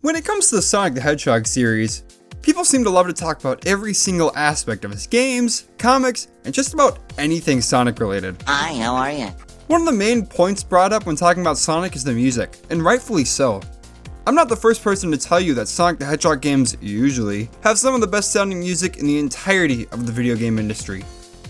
When it comes to the Sonic the Hedgehog series, people seem to love to talk about every single aspect of his games, comics, and just about anything Sonic related. Hi, how are you? One of the main points brought up when talking about Sonic is the music, and rightfully so. I'm not the first person to tell you that Sonic the Hedgehog games usually have some of the best sounding music in the entirety of the video game industry.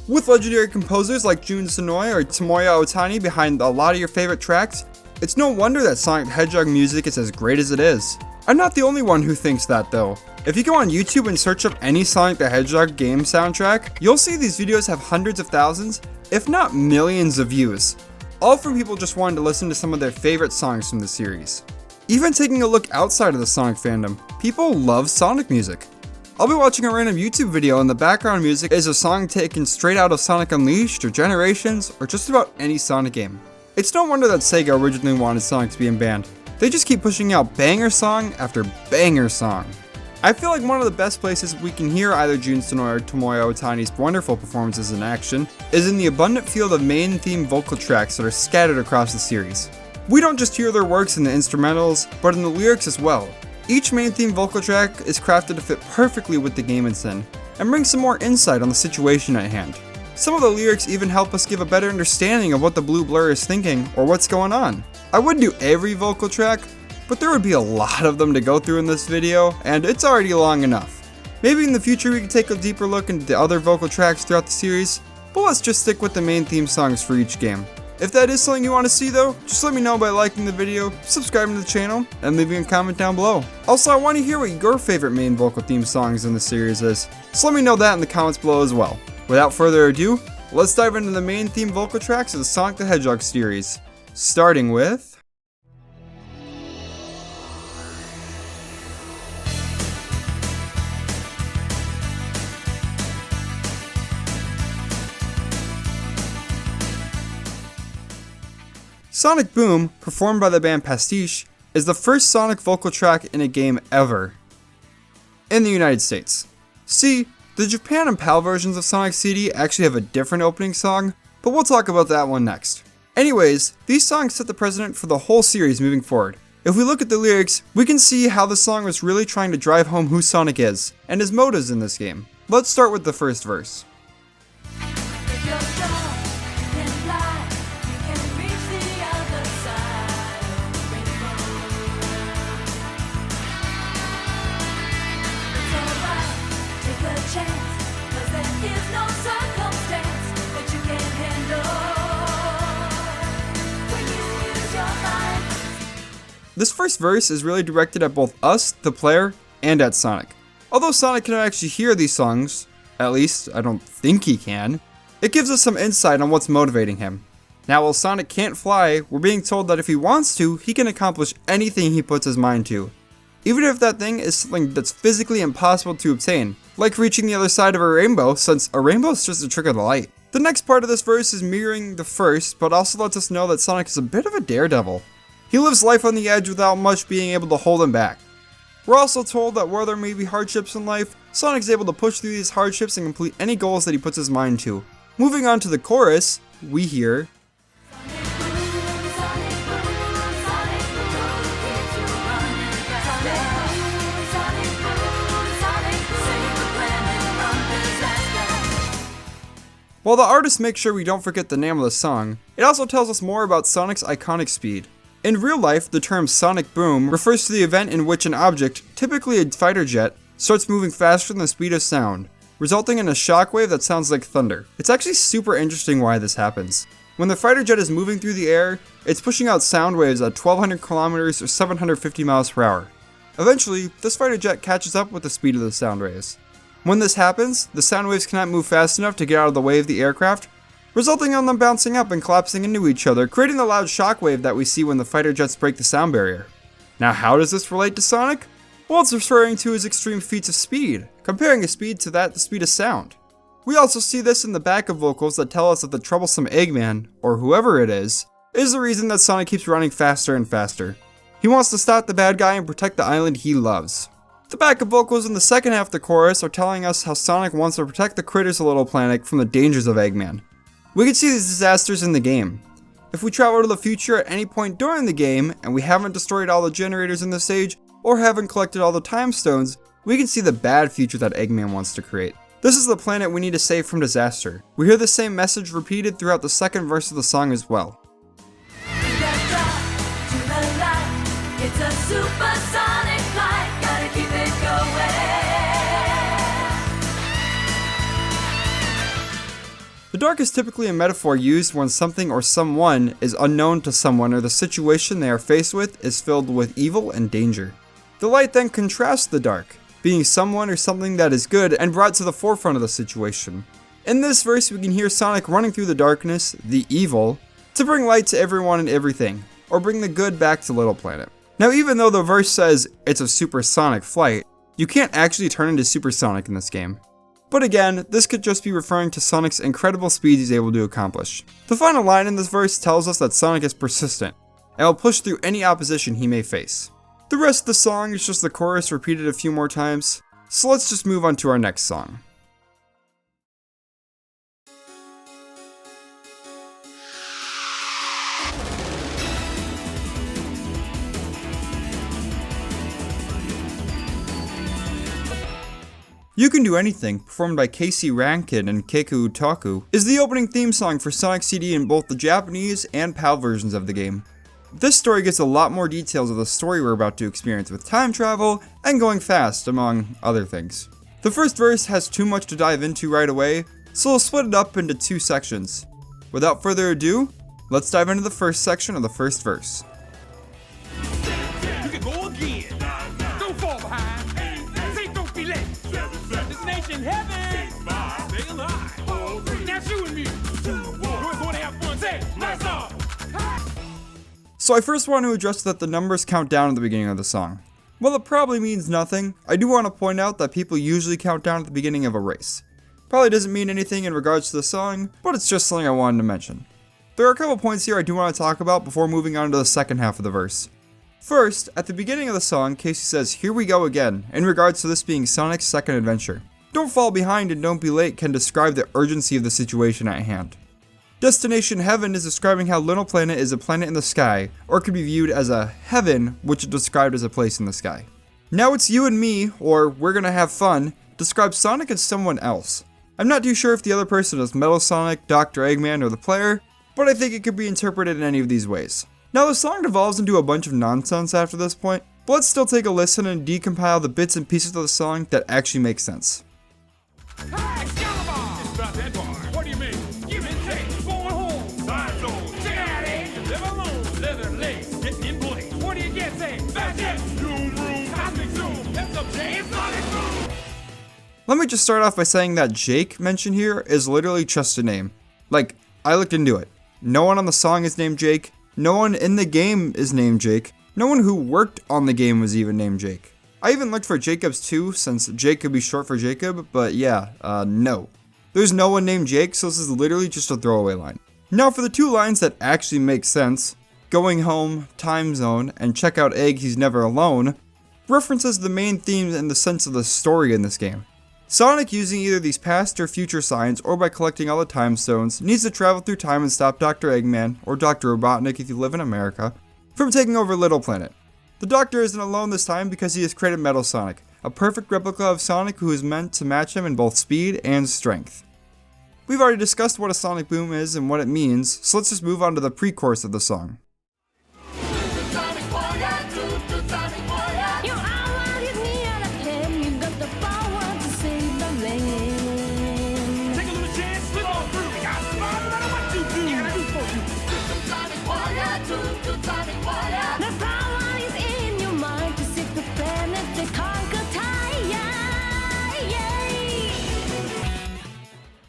With legendary composers like Jun Senoue or Tomoya Ohtani behind a lot of your favorite tracks, it's no wonder that Sonic the Hedgehog music is as great as it is. I'm not the only one who thinks that though. If you go on YouTube and search up any Sonic the Hedgehog game soundtrack, you'll see these videos have hundreds of thousands, if not millions of views. All from people just wanting to listen to some of their favorite songs from the series. Even taking a look outside of the Sonic fandom, people love Sonic music. I'll be watching a random YouTube video and the background music is a song taken straight out of Sonic Unleashed or Generations or just about any Sonic game. It's no wonder that Sega originally wanted Sonic to be in band. They just keep pushing out banger song after banger song. I feel like one of the best places we can hear either Jun Senoue or Tomoya Ohtani's wonderful performances in action is in the abundant field of main theme vocal tracks that are scattered across the series. We don't just hear their works in the instrumentals, but in the lyrics as well. Each main theme vocal track is crafted to fit perfectly with the game it's in, and bring some more insight on the situation at hand. Some of the lyrics even help us give a better understanding of what the Blue Blur is thinking or what's going on. I wouldn't do every vocal track, but there would be a lot of them to go through in this video, and it's already long enough. Maybe in the future we can take a deeper look into the other vocal tracks throughout the series, but let's just stick with the main theme songs for each game. If that is something you want to see though, just let me know by liking the video, subscribing to the channel, and leaving a comment down below. Also, I want to hear what your favorite main vocal theme songs in the series is, so let me know that in the comments below as well. Without further ado, let's dive into the main theme vocal tracks of the Sonic the Hedgehog series, starting with Sonic Boom, performed by the band Pastiche, is the first Sonic vocal track in a game ever in the United States. See, the Japan and PAL versions of Sonic CD actually have a different opening song, but we'll talk about that one next. Anyways, these songs set the precedent for the whole series moving forward. If we look at the lyrics, we can see how the song was really trying to drive home who Sonic is, and his motives in this game. Let's start with the first verse. This first verse is really directed at both us, the player, and at Sonic. Although Sonic cannot actually hear these songs, at least I don't think he can, it gives us some insight on what's motivating him. Now while Sonic can't fly, we're being told that if he wants to, he can accomplish anything he puts his mind to. Even if that thing is something that's physically impossible to obtain, like reaching the other side of a rainbow, since a rainbow is just a trick of the light. The next part of this verse is mirroring the first, but also lets us know that Sonic is a bit of a daredevil. He lives life on the edge without much being able to hold him back. We're also told that where there may be hardships in life, Sonic's able to push through these hardships and complete any goals that he puts his mind to. Moving on to the chorus, we hear while the artist makes sure we don't forget the name of the song, it also tells us more about Sonic's iconic speed. In real life, the term Sonic Boom refers to the event in which an object, typically a fighter jet, starts moving faster than the speed of sound, resulting in a shockwave that sounds like thunder. It's actually super interesting why this happens. When the fighter jet is moving through the air, it's pushing out sound waves at 1200 kilometers or 750 miles per hour. Eventually, this fighter jet catches up with the speed of the sound waves. When this happens, the sound waves cannot move fast enough to get out of the way of the aircraft, resulting in them bouncing up and collapsing into each other, creating the loud shockwave that we see when the fighter jets break the sound barrier. Now how does this relate to Sonic? Well, it's referring to his extreme feats of speed, comparing his speed to the speed of sound. We also see this in the backup vocals that tell us that the troublesome Eggman, or whoever it is the reason that Sonic keeps running faster and faster. He wants to stop the bad guy and protect the island he loves. The backup vocals in the second half of the chorus are telling us how Sonic wants to protect the critters of Little Planet from the dangers of Eggman. We can see these disasters in the game. If we travel to the future at any point during the game, and we haven't destroyed all the generators in the stage, or haven't collected all the time stones, we can see the bad future that Eggman wants to create. This is the planet we need to save from disaster. We hear the same message repeated throughout the second verse of the song as well. It's a supersonic flight, gotta keep it going. The dark is typically a metaphor used when something or someone is unknown to someone or the situation they are faced with is filled with evil and danger. The light then contrasts the dark, being someone or something that is good and brought to the forefront of the situation. In this verse, we can hear Sonic running through the darkness, the evil, to bring light to everyone and everything, or bring the good back to Little Planet. Now, even though the verse says it's a supersonic flight, you can't actually turn into supersonic in this game. But again, this could just be referring to Sonic's incredible speed he's able to accomplish. The final line in this verse tells us that Sonic is persistent, and will push through any opposition he may face. The rest of the song is just the chorus repeated a few more times, so let's just move on to our next song. You Can Do Anything, performed by Casey Rankin and Keiko Utaku, is the opening theme song for Sonic CD in both the Japanese and PAL versions of the game. This story gets a lot more details of the story we're about to experience with time travel and going fast, among other things. The first verse has too much to dive into right away, so we'll split it up into two sections. Without further ado, let's dive into the first section of the first verse. You can go again. Don't fall behind. Say don't be late. Destination heaven. Stay alive. Now you and me. We're going to have fun. Say, let's go. So I first want to address that the numbers count down at the beginning of the song. While it probably means nothing, I do want to point out that people usually count down at the beginning of a race. Probably doesn't mean anything in regards to the song, but it's just something I wanted to mention. There are a couple points here I do want to talk about before moving on to the second half of the verse. First, at the beginning of the song, Casey says, "Here we go again," in regards to this being Sonic's second adventure. Don't fall behind and don't be late can describe the urgency of the situation at hand. Destination Heaven is describing how Little Planet is a planet in the sky, or could be viewed as a heaven, which is described as a place in the sky. Now It's You and Me, or We're Gonna Have Fun, describes Sonic as someone else. I'm not too sure if the other person is Metal Sonic, Dr. Eggman, or the player, but I think it could be interpreted in any of these ways. Now the song devolves into a bunch of nonsense after this point, but let's still take a listen and decompile the bits and pieces of the song that actually make sense. Hey, Excalibur! It's about that bar. What do you mean? Give and take. Going home. Side zone. Check out, eh? Live alone. Leather legs. Getting in place. What do you get, say? That's it. Zoom room. Cosmic zoom. That's up, Jay. It's Sonic Boom. Let me just start off by saying that Jake mentioned here is literally just a name. Like, I looked into it. No one on the song is named Jake. No one in the game is named Jake. No one who worked on the game was even named Jake. I even looked for Jacobs too, since Jake could be short for Jacob, but yeah, no. There's no one named Jake, so this is literally just a throwaway line. Now for the two lines that actually make sense, going home, time zone, and check out Egg, he's never alone, references the main themes and the sense of the story in this game. Sonic, using either these past or future signs, or by collecting all the time stones, needs to travel through time and stop Dr. Eggman, or Dr. Robotnik if you live in America, from taking over Little Planet. The Doctor isn't alone this time because he has created Metal Sonic, a perfect replica of Sonic who is meant to match him in both speed and strength. We've already discussed what a Sonic Boom is and what it means, so let's just move on to the pre-chorus of the song.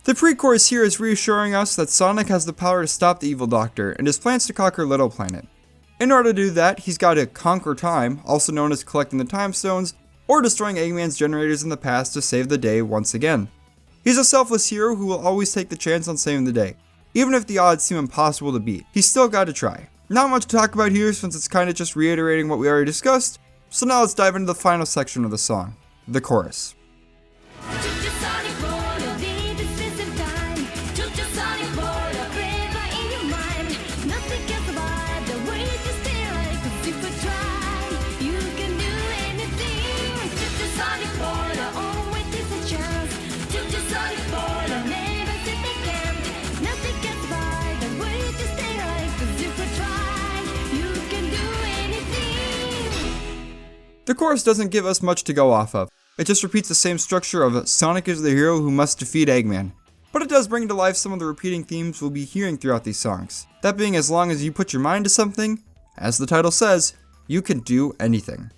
The pre-chorus here is reassuring us that Sonic has the power to stop the evil Doctor and his plans to conquer Little Planet. In order to do that, he's got to conquer time, also known as collecting the time stones, or destroying Eggman's generators in the past to save the day once again. He's a selfless hero who will always take the chance on saving the day. Even if the odds seem impossible to beat, he's still got to try. Not much to talk about here since it's kinda just reiterating what we already discussed, so now let's dive into the final section of the song, the chorus. The chorus doesn't give us much to go off of. It just repeats the same structure of Sonic is the hero who must defeat Eggman. But it does bring to life some of the repeating themes we'll be hearing throughout these songs. That being, as long as you put your mind to something, as the title says, you can do anything.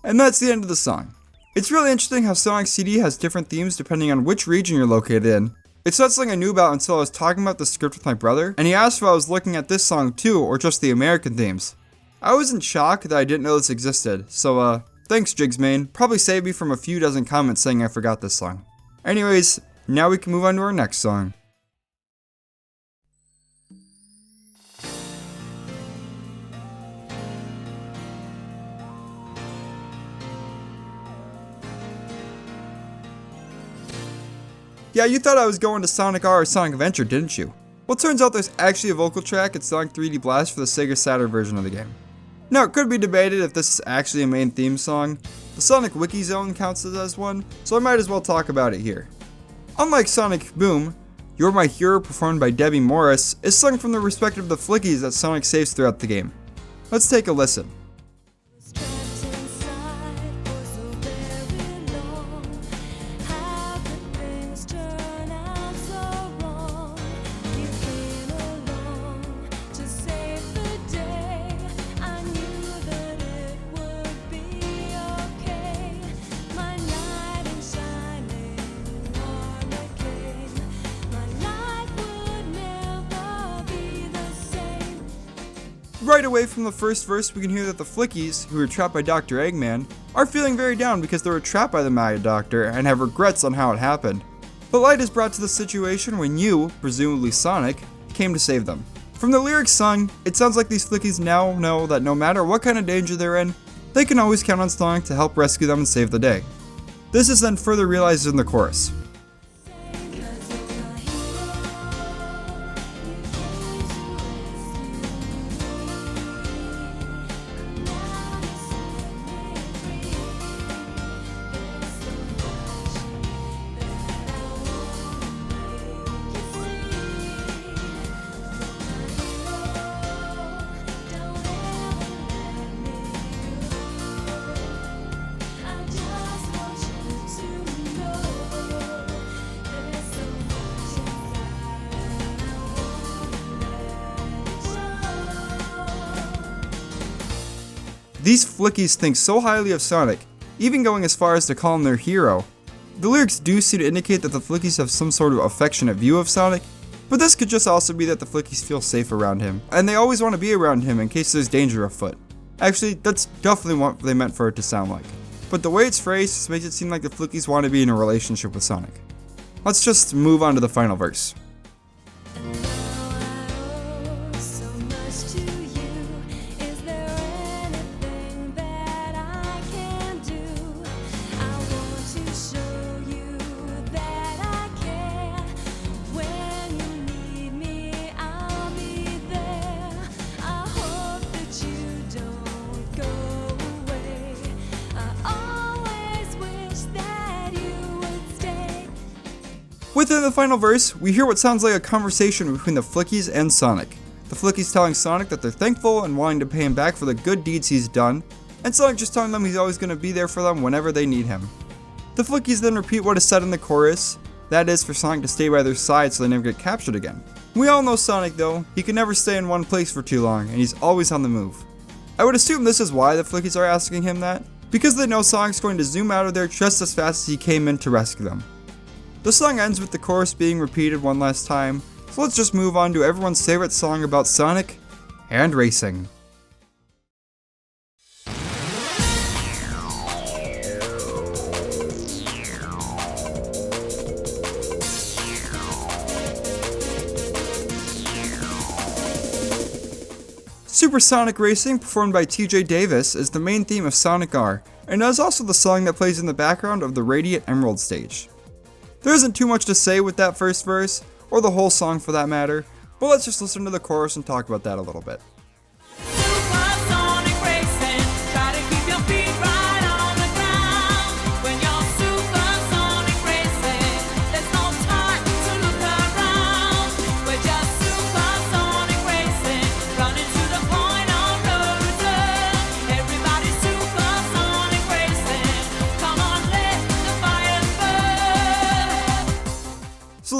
And that's the end of the song. It's really interesting how Sonic CD has different themes depending on which region you're located in. It's not something I knew about until I was talking about the script with my brother, and he asked if I was looking at this song too, or just the American themes. I was in shock that I didn't know this existed, so thanks Jigsmain, probably saved me from a few dozen comments saying I forgot this song. Anyways, now we can move on to our next song. Yeah, you thought I was going to Sonic R or Sonic Adventure, didn't you? Well, it turns out there's actually a vocal track in Sonic 3D Blast for the Sega Saturn version of the game. Now, it could be debated if this is actually a main theme song. The Sonic Wiki Zone counts it as one, so I might as well talk about it here. Unlike Sonic Boom, You're My Hero, performed by Debbie Morris, is sung from the perspective of the Flickies that Sonic saves throughout the game. Let's take a listen. Trapped inside for so very long. How could things turn out so wrong? You came along to save the day. I knew that it would be okay. My knight in shining armor came. My life would never be the same. Right away from the first verse, we can hear that the Flickies, who were trapped by Dr. Eggman, are feeling very down because they were trapped by the Mad Doctor and have regrets on how it happened. But light is brought to the situation when you, presumably Sonic, came to save them. From the lyrics sung, it sounds like these Flickies now know that no matter what kind of danger they're in, they can always count on Sonic to help rescue them and save the day. This is then further realized in the chorus. These Flickies think so highly of Sonic, even going as far as to call him their hero. The lyrics do seem to indicate that the Flickies have some sort of affectionate view of Sonic, but this could just also be that the Flickies feel safe around him, and they always want to be around him in case there's danger afoot. Actually, that's definitely what they meant for it to sound like. But the way it's phrased just makes it seem like the Flickies want to be in a relationship with Sonic. Let's just move on to the final verse. Within the final verse, we hear what sounds like a conversation between the Flickies and Sonic. The Flickies telling Sonic that they're thankful and wanting to pay him back for the good deeds he's done, and Sonic just telling them he's always going to be there for them whenever they need him. The Flickies then repeat what is said in the chorus, that is for Sonic to stay by their side so they never get captured again. We all know Sonic though, he can never stay in one place for too long, and he's always on the move. I would assume this is why the Flickies are asking him that, because they know Sonic's going to zoom out of there just as fast as he came in to rescue them. The song ends with the chorus being repeated one last time, so let's just move on to everyone's favorite song about Sonic and racing. Supersonic Racing, performed by TJ Davis, is the main theme of Sonic R, and is also the song that plays in the background of the Radiant Emerald stage. There isn't too much to say with that first verse, or the whole song for that matter, but let's just listen to the chorus and talk about that a little bit. Supersonic racing, try to keep your feet right on the ground. When you're supersonic racing, there's no time to look around. We're just supersonic racing, running to the point of no return. Everybody's supersonic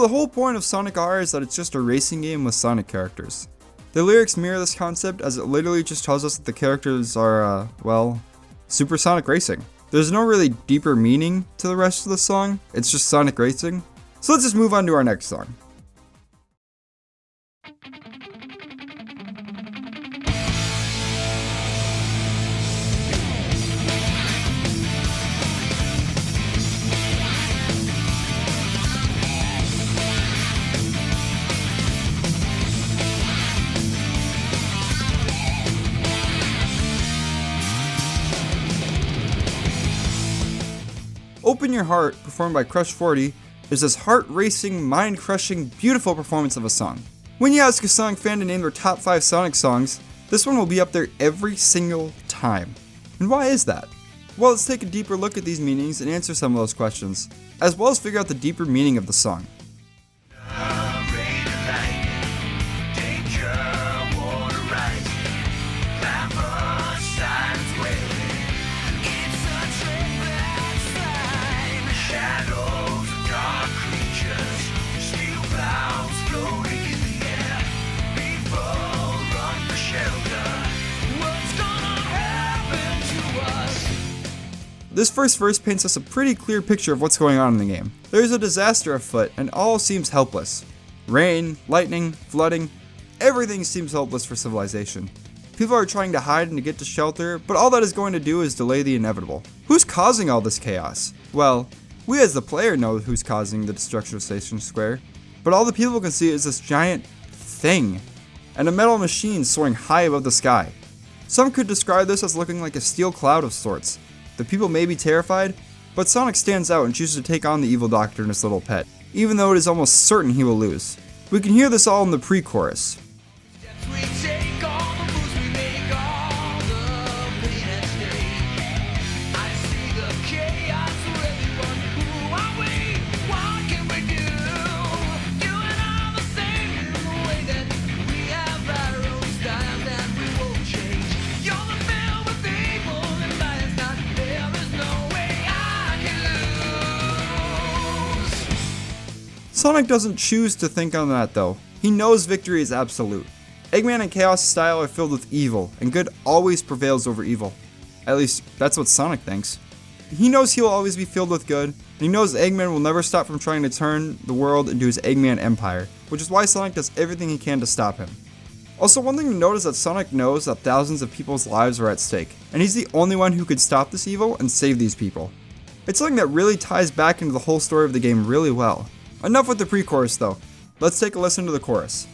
So the whole point of Sonic R is that it's just a racing game with Sonic characters. The lyrics mirror this concept as it literally just tells us that the characters are, well, supersonic racing. There's no really deeper meaning to the rest of the song, it's just Sonic racing. So let's just move on to our next song. Open Your Heart, performed by Crush 40, is this heart-racing, mind-crushing, beautiful performance of a song. When you ask a Sonic fan to name their top 5 Sonic songs, this one will be up there every single time. And why is that? Well, let's take a deeper look at these meanings and answer some of those questions, as well as figure out the deeper meaning of the song. This first verse paints us a pretty clear picture of what's going on in the game. There is a disaster afoot and all seems helpless. Rain, lightning, flooding, everything seems hopeless for civilization. People are trying to hide and to get to shelter, but all that is going to do is delay the inevitable. Who's causing all this chaos? Well, we as the player know who's causing the destruction of Station Square, but all the people can see is this giant thing, and a metal machine soaring high above the sky. Some could describe this as looking like a steel cloud of sorts. The people may be terrified, but Sonic stands out and chooses to take on the evil doctor and his little pet, even though it is almost certain he will lose. We can hear this all in the pre-chorus. Sonic doesn't choose to think on that though. He knows victory is absolute. Eggman and Chaos' style are filled with evil, and good always prevails over evil. At least, that's what Sonic thinks. He knows he'll always be filled with good, and he knows Eggman will never stop from trying to turn the world into his Eggman empire, which is why Sonic does everything he can to stop him. Also, one thing to note is that Sonic knows that thousands of people's lives are at stake, and he's the only one who could stop this evil and save these people. It's something that really ties back into the whole story of the game really well. Enough with the pre-chorus though, let's take a listen to the chorus.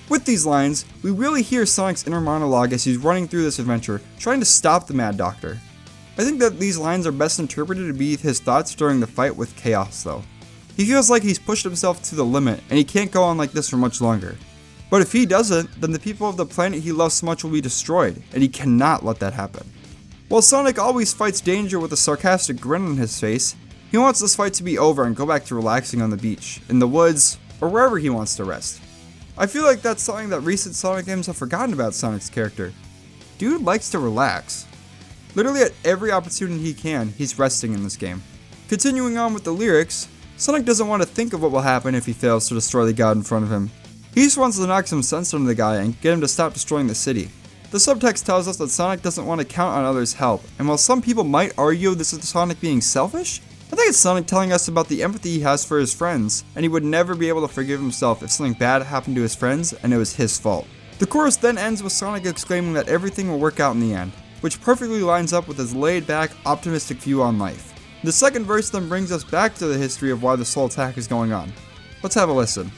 With these lines, we really hear Sonic's inner monologue as he's running through this adventure, trying to stop the Mad Doctor. I think that these lines are best interpreted to be his thoughts during the fight with Chaos though. He feels like he's pushed himself to the limit and he can't go on like this for much longer. But if he doesn't, then the people of the planet he loves so much will be destroyed, and he cannot let that happen. While Sonic always fights danger with a sarcastic grin on his face, he wants this fight to be over and go back to relaxing on the beach, in the woods, or wherever he wants to rest. I feel like that's something that recent Sonic games have forgotten about Sonic's character. Dude likes to relax. Literally at every opportunity he can, he's resting in this game. Continuing on with the lyrics, Sonic doesn't want to think of what will happen if he fails to destroy the god in front of him. He just wants to knock some sense into the guy and get him to stop destroying the city. The subtext tells us that Sonic doesn't want to count on others' help, and while some people might argue this is Sonic being selfish, I think it's Sonic telling us about the empathy he has for his friends, and he would never be able to forgive himself if something bad happened to his friends and it was his fault. The chorus then ends with Sonic exclaiming that everything will work out in the end, which perfectly lines up with his laid-back, optimistic view on life. The second verse then brings us back to the history of why this whole attack is going on. Let's have a listen.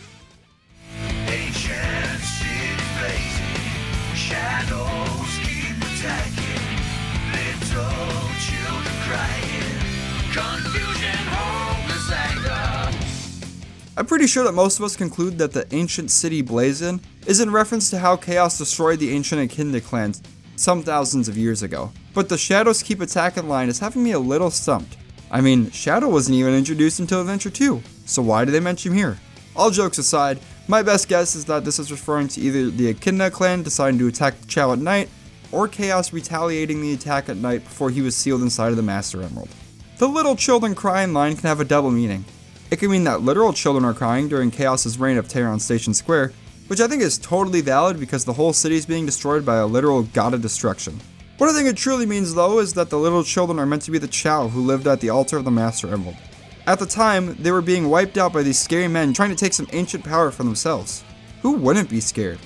I'm pretty sure that most of us conclude that the ancient city Blazin is in reference to how Chaos destroyed the ancient Echidna clans some thousands of years ago. But the Shadows Keep Attacking line is having me a little stumped. I mean, Shadow wasn't even introduced until Adventure 2, so why do they mention him here? All jokes aside, my best guess is that this is referring to either the Echidna clan deciding to attack the Chao at night, or Chaos retaliating the attack at night before he was sealed inside of the Master Emerald. The little children crying line can have a double meaning. It can mean that literal children are crying during Chaos' reign of terror on Station Square, which I think is totally valid because the whole city is being destroyed by a literal god of destruction. What I think it truly means though is that the little children are meant to be the Chao who lived at the altar of the Master Emerald. At the time, they were being wiped out by these scary men trying to take some ancient power for themselves. Who wouldn't be scared?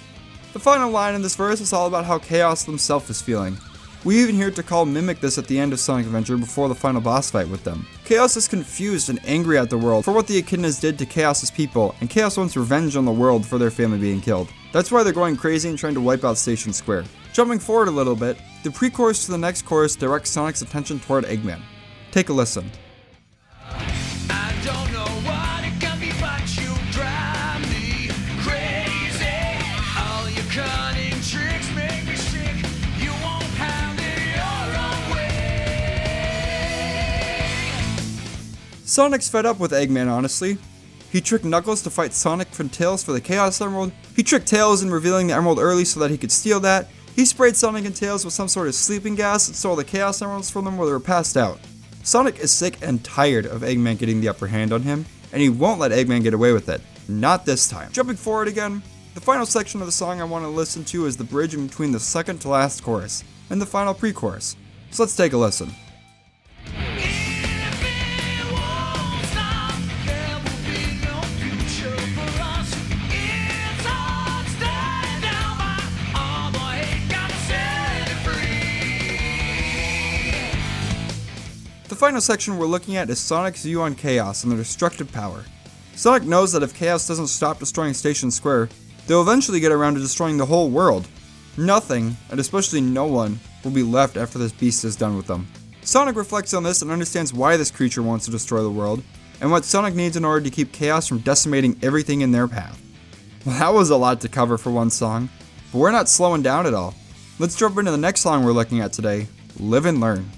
The final line in this verse is all about how Chaos himself is feeling. We even hear Tikal mimic this at the end of Sonic Adventure before the final boss fight with them. Chaos is confused and angry at the world for what the Echidnas did to Chaos' people, and Chaos wants revenge on the world for their family being killed. That's why they're going crazy and trying to wipe out Station Square. Jumping forward a little bit, the pre-chorus to the next chorus directs Sonic's attention toward Eggman. Take a listen. I don't know what it can be, but you drive me crazy. All your cunning tricks make me sick. You won't have it your own way. Sonic's fed up with Eggman, honestly. He tricked Knuckles to fight Sonic from Tails for the Chaos Emerald. He tricked Tails in revealing the Emerald early so that he could steal that. He sprayed Sonic and Tails with some sort of sleeping gas and stole the Chaos Emeralds from them while they were passed out. Sonic is sick and tired of Eggman getting the upper hand on him, and he won't let Eggman get away with it. Not this time. Jumping forward again, the final section of the song I want to listen to is the bridge in between the second to last chorus and the final pre-chorus. So let's take a listen. If it won't stop, there will be no future for us. It's hard staying down by all the hate, gotta set it free. The final section we're looking at is Sonic's view on Chaos and their destructive power. Sonic knows that if Chaos doesn't stop destroying Station Square, they'll eventually get around to destroying the whole world. Nothing, and especially no one, will be left after this beast is done with them. Sonic reflects on this and understands why this creature wants to destroy the world, and what Sonic needs in order to keep Chaos from decimating everything in their path. Well, that was a lot to cover for one song, but we're not slowing down at all. Let's jump into the next song we're looking at today, Live and Learn.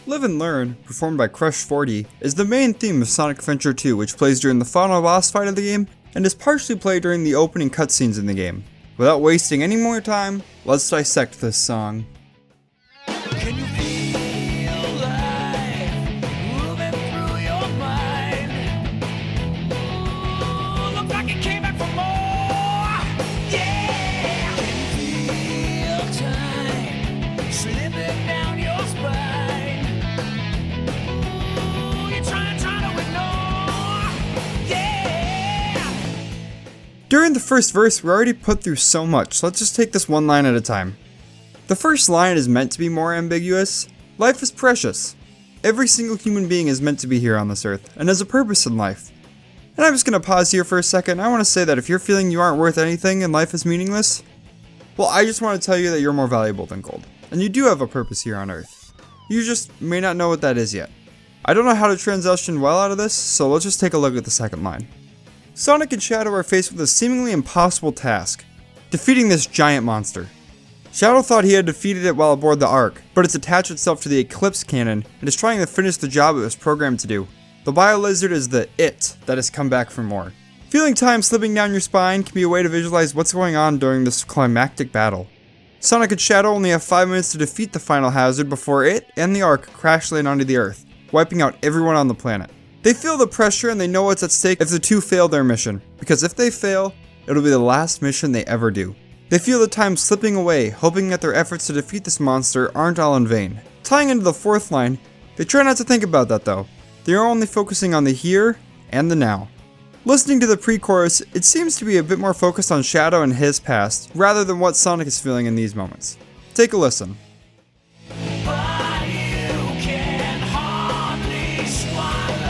Live and Learn, performed by Crush 40, is the main theme of Sonic Adventure 2, which plays during the final boss fight of the game, and is partially played during the opening cutscenes in the game. Without wasting any more time, let's dissect this song. Can you feel life moving through your mind? Ooh, look like it came back for more. Yeah. Can you feel time slipping down your spine? Ooh, you're trying to ignore. Yeah. During the first verse, we're already put through so much, so let's just take this one line at a time. The first line is meant to be more ambiguous. Life is precious. Every single human being is meant to be here on this earth, and has a purpose in life. And I'm just going to pause here for a second. I want to say that if you're feeling you aren't worth anything and life is meaningless, well, I just want to tell you that you're more valuable than gold. And you do have a purpose here on earth. You just may not know what that is yet. I don't know how to transition well out of this, so let's just take a look at the second line. Sonic and Shadow are faced with a seemingly impossible task, defeating this giant monster. Shadow thought he had defeated it while aboard the Ark, but it's attached itself to the Eclipse cannon and is trying to finish the job it was programmed to do. The Bio-Lizard is the it that has come back for more. Feeling time slipping down your spine can be a way to visualize what's going on during this climactic battle. Sonic and Shadow only have 5 minutes to defeat the final hazard before it and the Ark crash land onto the Earth, wiping out everyone on the planet. They feel the pressure and they know what's at stake if the two fail their mission, because if they fail, it'll be the last mission they ever do. They feel the time slipping away, hoping that their efforts to defeat this monster aren't all in vain. Tying into the fourth line, they try not to think about that though. They are only focusing on the here and the now. Listening to the pre-chorus, it seems to be a bit more focused on Shadow and his past, rather than what Sonic is feeling in these moments. Take a listen. But you can hardly swallow.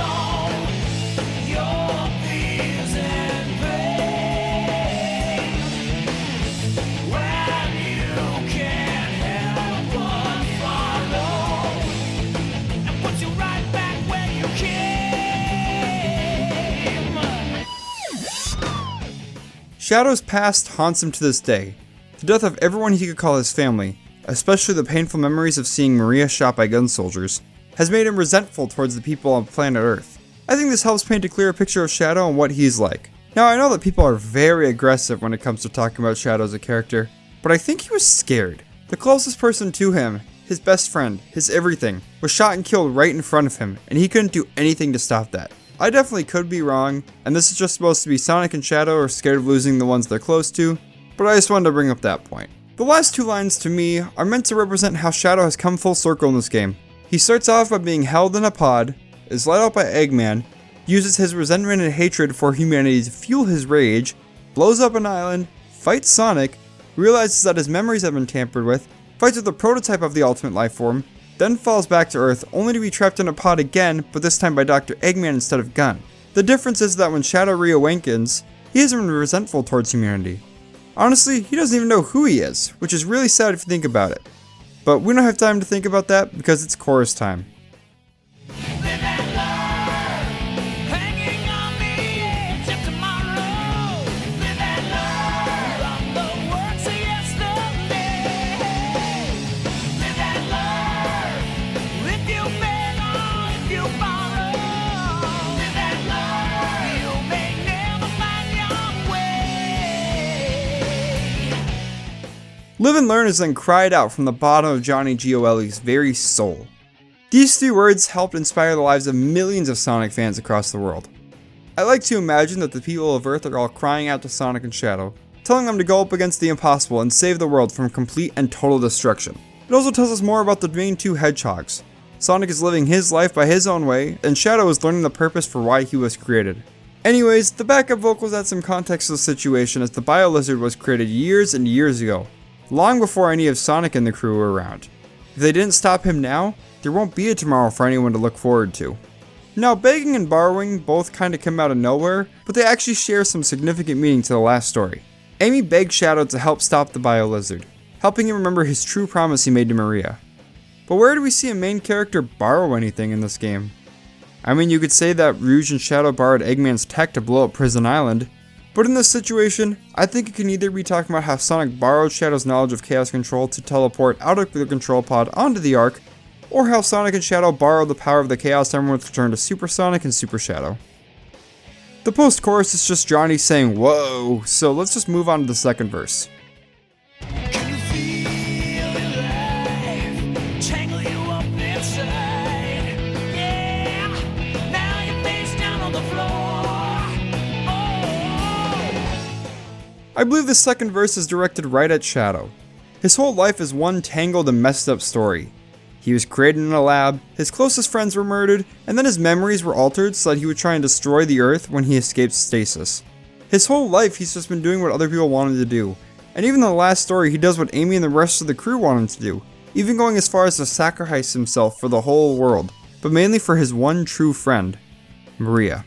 Shadow's past haunts him to this day. The death of everyone he could call his family, especially the painful memories of seeing Maria shot by gun soldiers, has made him resentful towards the people on planet Earth. I think this helps paint a clearer picture of Shadow and what he's like. Now, I know that people are very aggressive when it comes to talking about Shadow as a character, but I think he was scared. The closest person to him, his best friend, his everything, was shot and killed right in front of him, and he couldn't do anything to stop that. I definitely could be wrong, and this is just supposed to be Sonic and Shadow are scared of losing the ones they're close to, but I just wanted to bring up that point. The last two lines to me are meant to represent how Shadow has come full circle in this game. He starts off by being held in a pod, is let out by Eggman, uses his resentment and hatred for humanity to fuel his rage, blows up an island, fights Sonic, realizes that his memories have been tampered with, fights with the prototype of the ultimate life form, then falls back to Earth only to be trapped in a pod again, but this time by Dr. Eggman instead of Gun. The difference is that when Shadow reawakens, he isn't resentful towards humanity. Honestly, he doesn't even know who he is, which is really sad if you think about it. But we don't have time to think about that because it's chorus time. Hanging on the edge of tomorrow. Live and learn from the works of yesterday. Live and learn. If you fail or if you borrow. Live and learn. You may never find your way. Live and learn is then cried out from the bottom of Johnny Gioeli's very soul. These three words helped inspire the lives of millions of Sonic fans across the world. I like to imagine that the people of Earth are all crying out to Sonic and Shadow, telling them to go up against the impossible and save the world from complete and total destruction. It also tells us more about the main two hedgehogs. Sonic is living his life by his own way, and Shadow is learning the purpose for why he was created. Anyways, the backup vocals add some context to the situation as the Bio-Lizard was created years and years ago, long before any of Sonic and the crew were around. If they didn't stop him now, there won't be a tomorrow for anyone to look forward to. Now, begging and borrowing both kinda come out of nowhere, but they actually share some significant meaning to the last story. Amy begged Shadow to help stop the Bio-Lizard, helping him remember his true promise he made to Maria. But where do we see a main character borrow anything in this game? I mean, you could say that Rouge and Shadow borrowed Eggman's tech to blow up Prison Island, but in this situation, I think it can either be talking about how Sonic borrowed Shadow's knowledge of Chaos Control to teleport out of the control pod onto the Ark, or how Sonic and Shadow borrowed the power of the Chaos Emerald to turn to Super Sonic and Super Shadow. The post-chorus is just Johnny saying whoa, so let's just move on to the second verse. Can you feel it alive? Tangle you up inside. Yeah, now you're face down on the floor. Oh. I believe the second verse is directed right at Shadow. His whole life is one tangled and messed up story. He was created in a lab, his closest friends were murdered, and then his memories were altered so that he would try and destroy the Earth when he escaped stasis. His whole life he's just been doing what other people wanted to do, and even in the last story he does what Amy and the rest of the crew want him to do, even going as far as to sacrifice himself for the whole world, but mainly for his one true friend, Maria.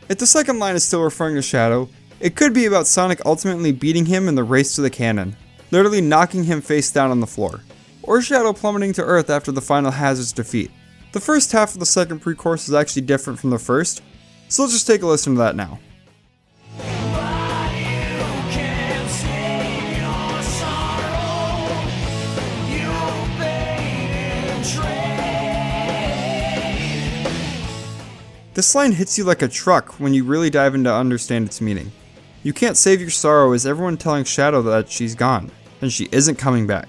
If the second line is still referring to Shadow, it could be about Sonic ultimately beating him in the race to the cannon, literally knocking him face down on the floor, or Shadow plummeting to Earth after the final hazard's defeat. The first half of the second pre-chorus is actually different from the first, so let's just take a listen to that now. But you can't save your sorrow. You paid in trade. This line hits you like a truck when you really dive in to understand its meaning. You can't save your sorrow is everyone telling Shadow that she's gone, and she isn't coming back.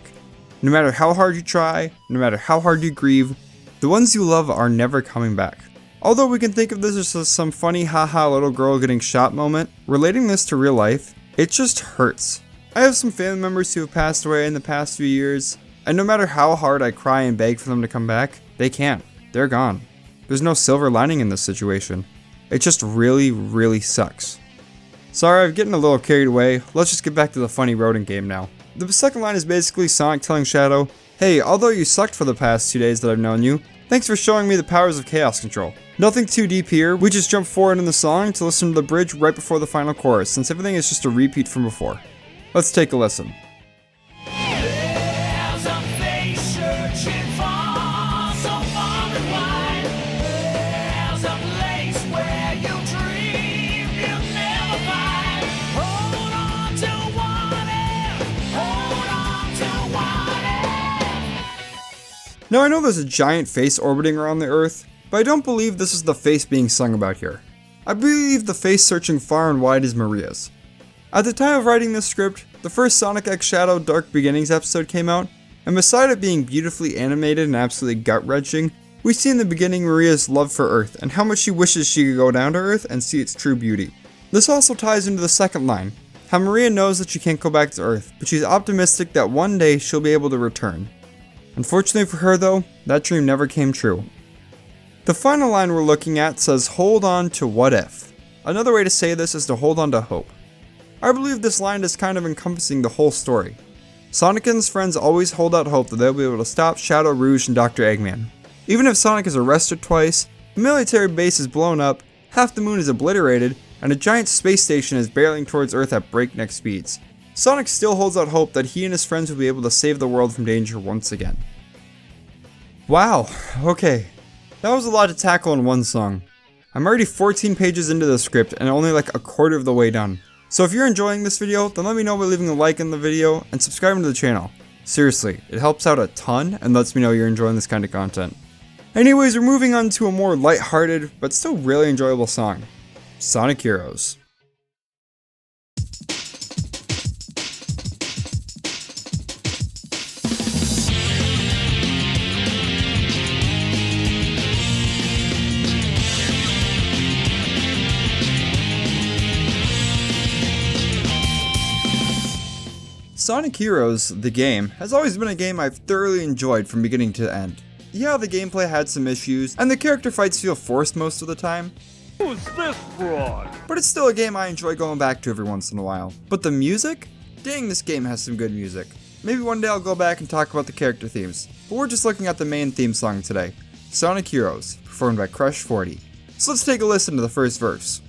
No matter how hard you try, no matter how hard you grieve, the ones you love are never coming back. Although we can think of this as some funny haha little girl getting shot moment, relating this to real life, it just hurts. I have some family members who have passed away in the past few years, and no matter how hard I cry and beg for them to come back, they can't. They're gone. There's no silver lining in this situation. It just really, really sucks. Sorry, I'm getting a little carried away. Let's just get back to the funny rodent game now. The second line is basically Sonic telling Shadow, hey, although you sucked for the past 2 days that I've known you, thanks for showing me the powers of Chaos Control. Nothing too deep here, we just jump forward in the song to listen to the bridge right before the final chorus, since everything is just a repeat from before. Let's take a listen. There's a face searching far, so far and wide. There's a place where you dream you'll never find. Hold Now I know there's a giant face orbiting around the Earth, but I don't believe this is the face being sung about here. I believe the face searching far and wide is Maria's. At the time of writing this script, the first Sonic X Shadow Dark Beginnings episode came out, and beside it being beautifully animated and absolutely gut-wrenching, we see in the beginning Maria's love for Earth and how much she wishes she could go down to Earth and see its true beauty. This also ties into the second line, how Maria knows that she can't go back to Earth, but she's optimistic that one day she'll be able to return. Unfortunately for her though, that dream never came true. The final line we're looking at says hold on to what if. Another way to say this is to hold on to hope. I believe this line is kind of encompassing the whole story. Sonic and his friends always hold out hope that they'll be able to stop Shadow Rouge and Dr. Eggman. Even if Sonic is arrested twice, the military base is blown up, half the moon is obliterated, and a giant space station is barreling towards Earth at breakneck speeds, Sonic still holds out hope that he and his friends will be able to save the world from danger once again. Wow, okay. That was a lot to tackle in one song. I'm already 14 pages into the script and only like a quarter of the way done. So if you're enjoying this video, then let me know by leaving a like in the video and subscribing to the channel. Seriously, it helps out a ton and lets me know you're enjoying this kind of content. Anyways, we're moving on to a more lighthearted, but still really enjoyable song. Sonic Heroes. Sonic Heroes, the game, has always been a game I've thoroughly enjoyed from beginning to end. Yeah, the gameplay had some issues, and the character fights feel forced most of the time. Who's this fraud? But it's still a game I enjoy going back to every once in a while. But the music? Dang, this game has some good music. Maybe one day I'll go back and talk about the character themes, but we're just looking at the main theme song today, Sonic Heroes, performed by Crush 40. So let's take a listen to the first verse.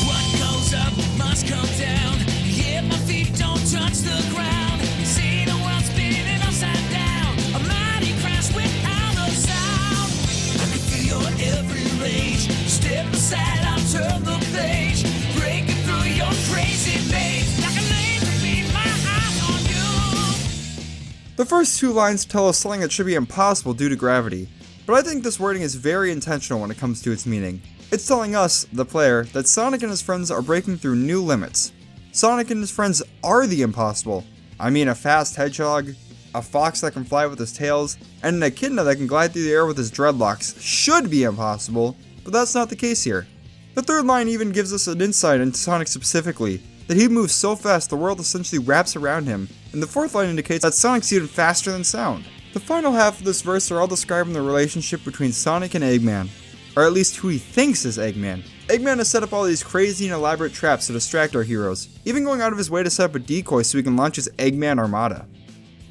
What goes up must come down. Yeah, my feet don't touch the ground. See the world spinning upside down. A mighty crash without a sound. I can feel your every rage. Step aside, I'll turn the page. Breaking through your crazy maze. Like a laser beam, my eyes on you. The first two lines tell us something that should be impossible due to gravity, but I think this wording is very intentional when it comes to its meaning. It's telling us, the player, that Sonic and his friends are breaking through new limits. Sonic and his friends are the impossible. I mean, a fast hedgehog, a fox that can fly with his tails, and an echidna that can glide through the air with his dreadlocks should be impossible, but that's not the case here. The third line even gives us an insight into Sonic specifically, that he moves so fast the world essentially wraps around him, and the fourth line indicates that Sonic's even faster than sound. The final half of this verse are all describing the relationship between Sonic and Eggman, or at least who he thinks is Eggman. Eggman has set up all these crazy and elaborate traps to distract our heroes, even going out of his way to set up a decoy so he can launch his Eggman Armada.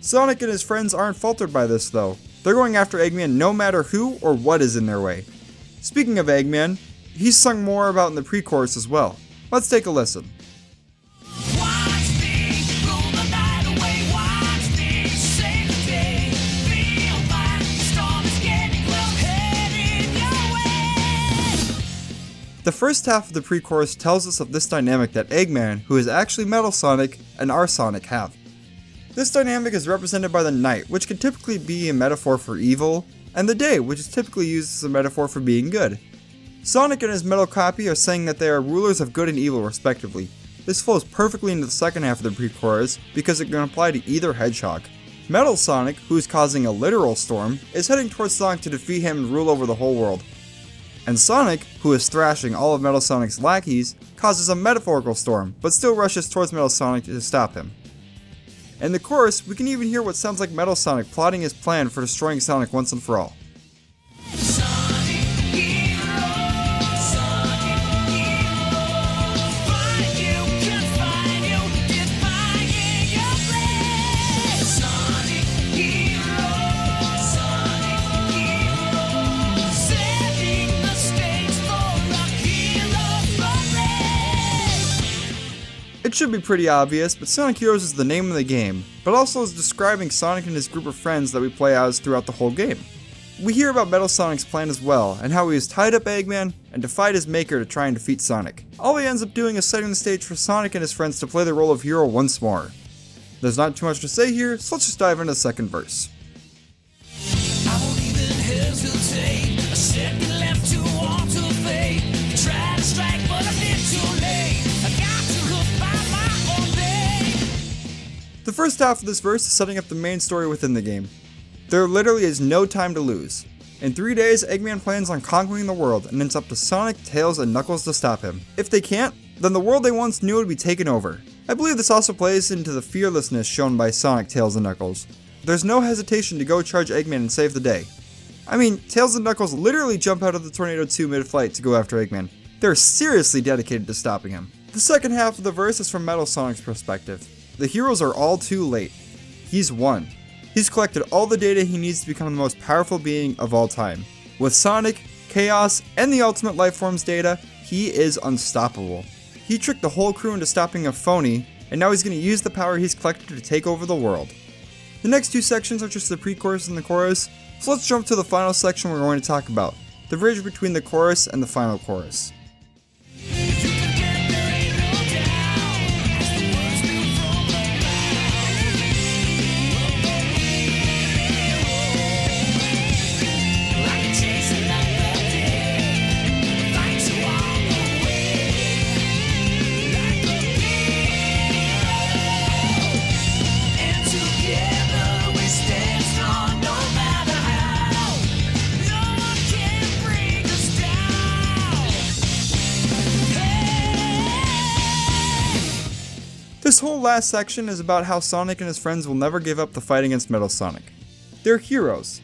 Sonic and his friends aren't faltered by this though. They're going after Eggman no matter who or what is in their way. Speaking of Eggman, he's sung more about in the pre-chorus as well. Let's take a listen. Watch me rule the night away. Watch me save the day. Feel my storm is getting close. Heading your way. The first half of the pre-chorus tells us of this dynamic that Eggman, who is actually Metal Sonic, and our Sonic have. This dynamic is represented by the night, which can typically be a metaphor for evil, and the day, which is typically used as a metaphor for being good. Sonic and his metal copy are saying that they are rulers of good and evil respectively. This flows perfectly into the second half of the pre-chorus because it can apply to either hedgehog. Metal Sonic, who is causing a literal storm, is heading towards Sonic to defeat him and rule over the whole world. And Sonic, who is thrashing all of Metal Sonic's lackeys, causes a metaphorical storm, but still rushes towards Metal Sonic to stop him. In the chorus, we can even hear what sounds like Metal Sonic plotting his plan for destroying Sonic once and for all. Sonic Heroes, Sonic Heroes. Find you, confine you, defying your blade. Sonic Heroes, Sonic Heroes. Setting the stage for a hero parade. It should be pretty obvious, but Sonic Heroes is the name of the game, but also is describing Sonic and his group of friends that we play as throughout the whole game. We hear about Metal Sonic's plan as well, and how he has tied up Eggman and defied his maker to try and defeat Sonic. All he ends up doing is setting the stage for Sonic and his friends to play the role of hero once more. There's not too much to say here, so let's just dive into the second verse. hesitate. A second left to walk to fate. Try to strike, but a bit too late. I got to hook by my own day. The first half of this verse is setting up the main story within the game. There literally is no time to lose. In 3 days, Eggman plans on conquering the world, and it's up to Sonic, Tails, and Knuckles to stop him. If they can't, then the world they once knew would be taken over. I believe this also plays into the fearlessness shown by Sonic, Tails, and Knuckles. There's no hesitation to go charge Eggman and save the day. I mean, Tails and Knuckles literally jump out of the Tornado 2 mid-flight to go after Eggman. They're seriously dedicated to stopping him. The second half of the verse is from Metal Sonic's perspective. The heroes are all too late. He's won. He's collected all the data he needs to become the most powerful being of all time. With Sonic, Chaos, and the Ultimate Lifeforms data, he is unstoppable. He tricked the whole crew into stopping a phony, and now he's going to use the power he's collected to take over the world. The next two sections are just the pre-chorus and the chorus, so let's jump to the final section we're going to talk about, the bridge between the chorus and the final chorus. This whole last section is about how Sonic and his friends will never give up the fight against Metal Sonic. They're heroes,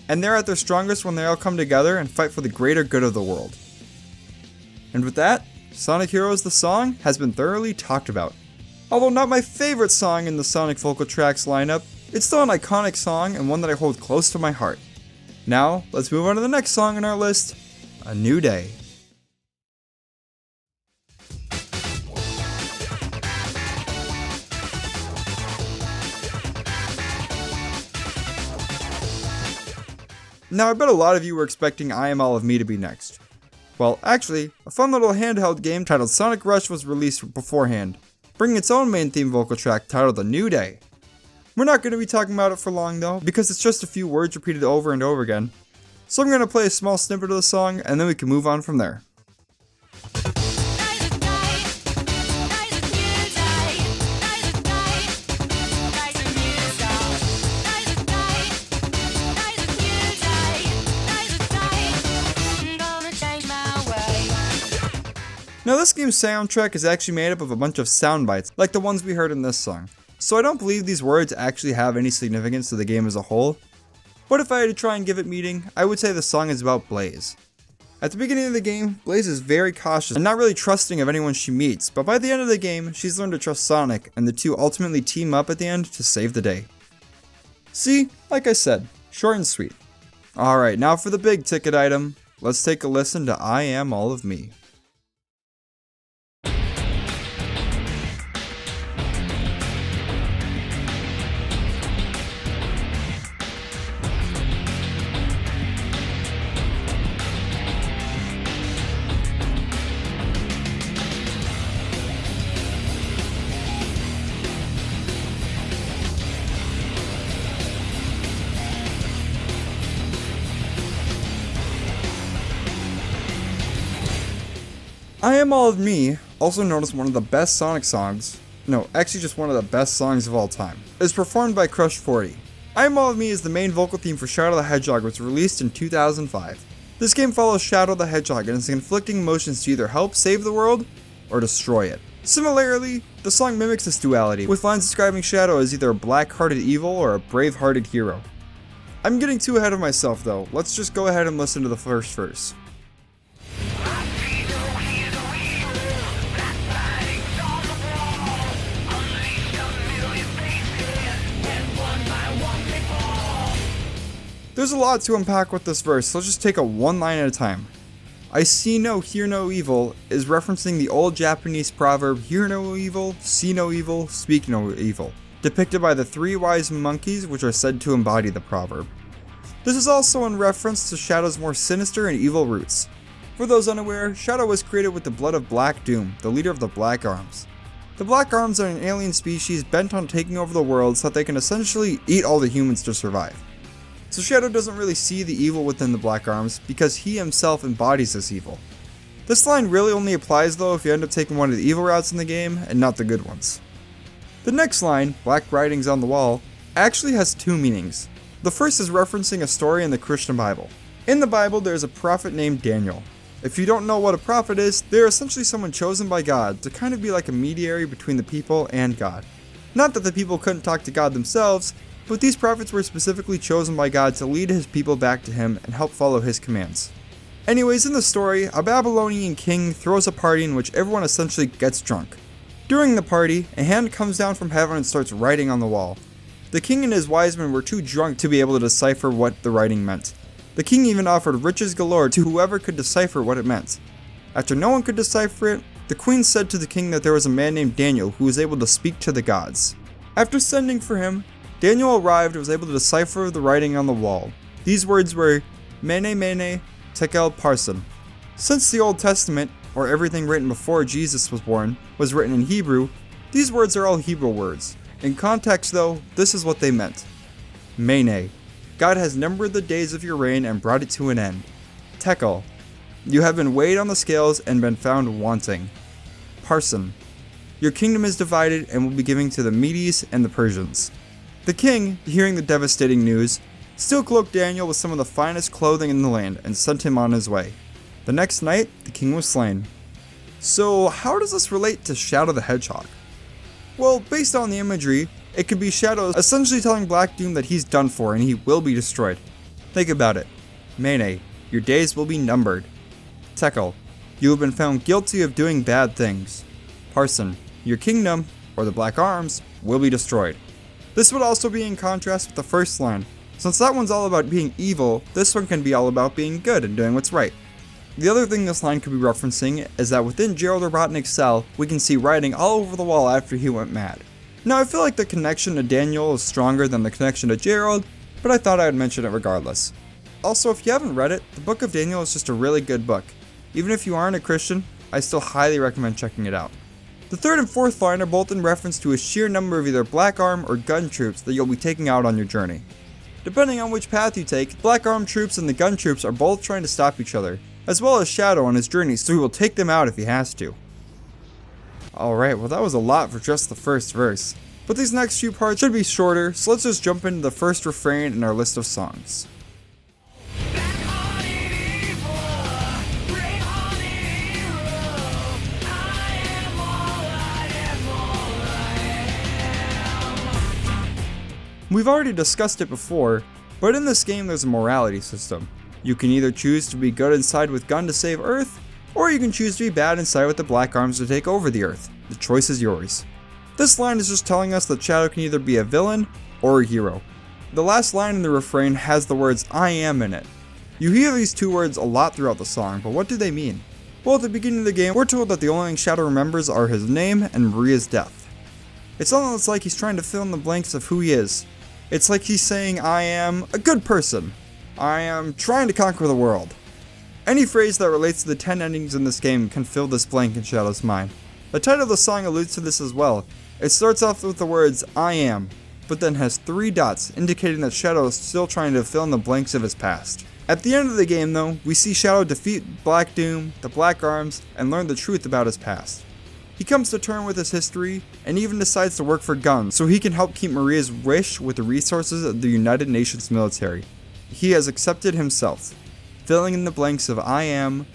and they're at their strongest when they all come together and fight for the greater good of the world. And with that, Sonic Heroes the song has been thoroughly talked about. Although not my favorite song in the Sonic vocal tracks lineup, it's still an iconic song and one that I hold close to my heart. Now, let's move on to the next song on our list, A New Day. Now I bet a lot of you were expecting I Am All of Me to be next. Well, actually, a fun little handheld game titled Sonic Rush was released beforehand, bringing its own main theme vocal track titled A New Day. We're not going to be talking about it for long though, because it's just a few words repeated over and over again. So I'm going to play a small snippet of the song and then we can move on from there. Now this game's soundtrack is actually made up of a bunch of sound bites, like the ones we heard in this song. So I don't believe these words actually have any significance to the game as a whole. But if I had to try and give it meaning, I would say the song is about Blaze. At the beginning of the game, Blaze is very cautious and not really trusting of anyone she meets, but by the end of the game, she's learned to trust Sonic, and the two ultimately team up at the end to save the day. See, like I said, short and sweet. Alright, now for the big ticket item, let's take a listen to I Am All of Me. I Am All of Me, also known as one of the best Sonic songs, no, actually just one of the best songs of all time, is performed by Crush 40. I Am All of Me is the main vocal theme for Shadow the Hedgehog, which was released in 2005. This game follows Shadow the Hedgehog and is conflicting emotions to either help save the world or destroy it. Similarly, the song mimics this duality, with lines describing Shadow as either a black-hearted evil or a brave-hearted hero. I'm getting too ahead of myself though, let's just go ahead and listen to the first verse. There's a lot to unpack with this verse, so let's just take it one line at a time. I see no, hear no evil is referencing the old Japanese proverb, hear no evil, see no evil, speak no evil, depicted by the three wise monkeys which are said to embody the proverb. This is also in reference to Shadow's more sinister and evil roots. For those unaware, Shadow was created with the blood of Black Doom, the leader of the Black Arms. The Black Arms are an alien species bent on taking over the world so that they can essentially eat all the humans to survive. so Shadow doesn't really see the evil within the Black Arms because he himself embodies this evil. This line really only applies though if you end up taking one of the evil routes in the game and not the good ones. The next line, Black Writings on the Wall, actually has two meanings. The first is referencing a story in the Christian Bible. In the Bible, there is a prophet named Daniel. If you don't know what a prophet is, they're essentially someone chosen by God to kind of be like a mediator between the people and God. Not that the people couldn't talk to God themselves, but these prophets were specifically chosen by God to lead his people back to him and help follow his commands. Anyways, in the story, a Babylonian king throws a party in which everyone essentially gets drunk. During the party, a hand comes down from heaven and starts writing on the wall. The king and his wise men were too drunk to be able to decipher what the writing meant. The king even offered riches galore to whoever could decipher what it meant. After no one could decipher it, the queen said to the king that there was a man named Daniel who was able to speak to the gods. After sending for him, Daniel arrived and was able to decipher the writing on the wall. These words were Mene Mene Tekel Parsin. Since the Old Testament, or everything written before Jesus was born, was written in Hebrew, these words are all Hebrew words. In context though, this is what they meant. Mene. God has numbered the days of your reign and brought it to an end. Tekel. You have been weighed on the scales and been found wanting. Parsin. Your kingdom is divided and will be given to the Medes and the Persians. The king, hearing the devastating news, still cloaked Daniel with some of the finest clothing in the land and sent him on his way. The next night, the king was slain. So how does this relate to Shadow the Hedgehog? Well, based on the imagery, it could be Shadow essentially telling Black Doom that he's done for and he will be destroyed. Think about it. Mene, your days will be numbered. Tekel, you have been found guilty of doing bad things. Parsin, your kingdom, or the Black Arms, will be destroyed. This would also be in contrast with the first line. Since that one's all about being evil, this one can be all about being good and doing what's right. The other thing this line could be referencing is that within Gerald Robotnik's cell, we can see writing all over the wall after he went mad. Now I feel like the connection to Daniel is stronger than the connection to Gerald, but I thought I would mention it regardless. Also, if you haven't read it, the Book of Daniel is just a really good book. Even if you aren't a Christian, I still highly recommend checking it out. The third and fourth line are both in reference to a sheer number of either Black Arm or gun troops that you'll be taking out on your journey. Depending on which path you take, Black Arm troops and the gun troops are both trying to stop each other, as well as Shadow on his journey, so he will take them out if he has to. Alright, well that was a lot for just the first verse. But these next few parts should be shorter, so let's just jump into the first refrain in our list of songs. We've already discussed it before, but in this game there's a morality system. You can either choose to be good inside with gun to save Earth, or you can choose to be bad inside with the Black Arms to take over the Earth. The choice is yours. This line is just telling us that Shadow can either be a villain or a hero. The last line in the refrain has the words I am in it. You hear these two words a lot throughout the song, but what do they mean? Well, at the beginning of the game, we're told that the only thing Shadow remembers are his name and Maria's death. It's almost like he's trying to fill in the blanks of who he is. It's like he's saying, I am a good person. I am trying to conquer the world. Any phrase that relates to the 10 endings in this game can fill this blank in Shadow's mind. The title of the song alludes to this as well. It starts off with the words, I am, but then has 3 dots indicating that Shadow is still trying to fill in the blanks of his past. At the end of the game though, we see Shadow defeat Black Doom, the Black Arms, and learn the truth about his past. He comes to terms with his history, and even decides to work for guns so he can help keep Maria's wish with the resources of the United Nations military. He has accepted himself, filling in the blanks of I am,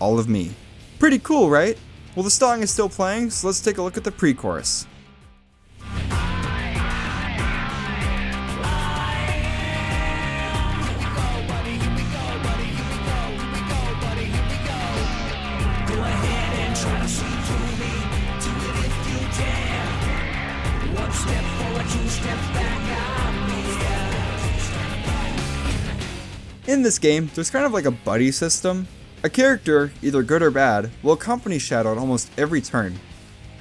all of me. Pretty cool, right? Well, the song is still playing, so let's take a look at the pre-chorus. In this game, there's kind of like a buddy system. A character, either good or bad, will accompany Shadow at almost every turn.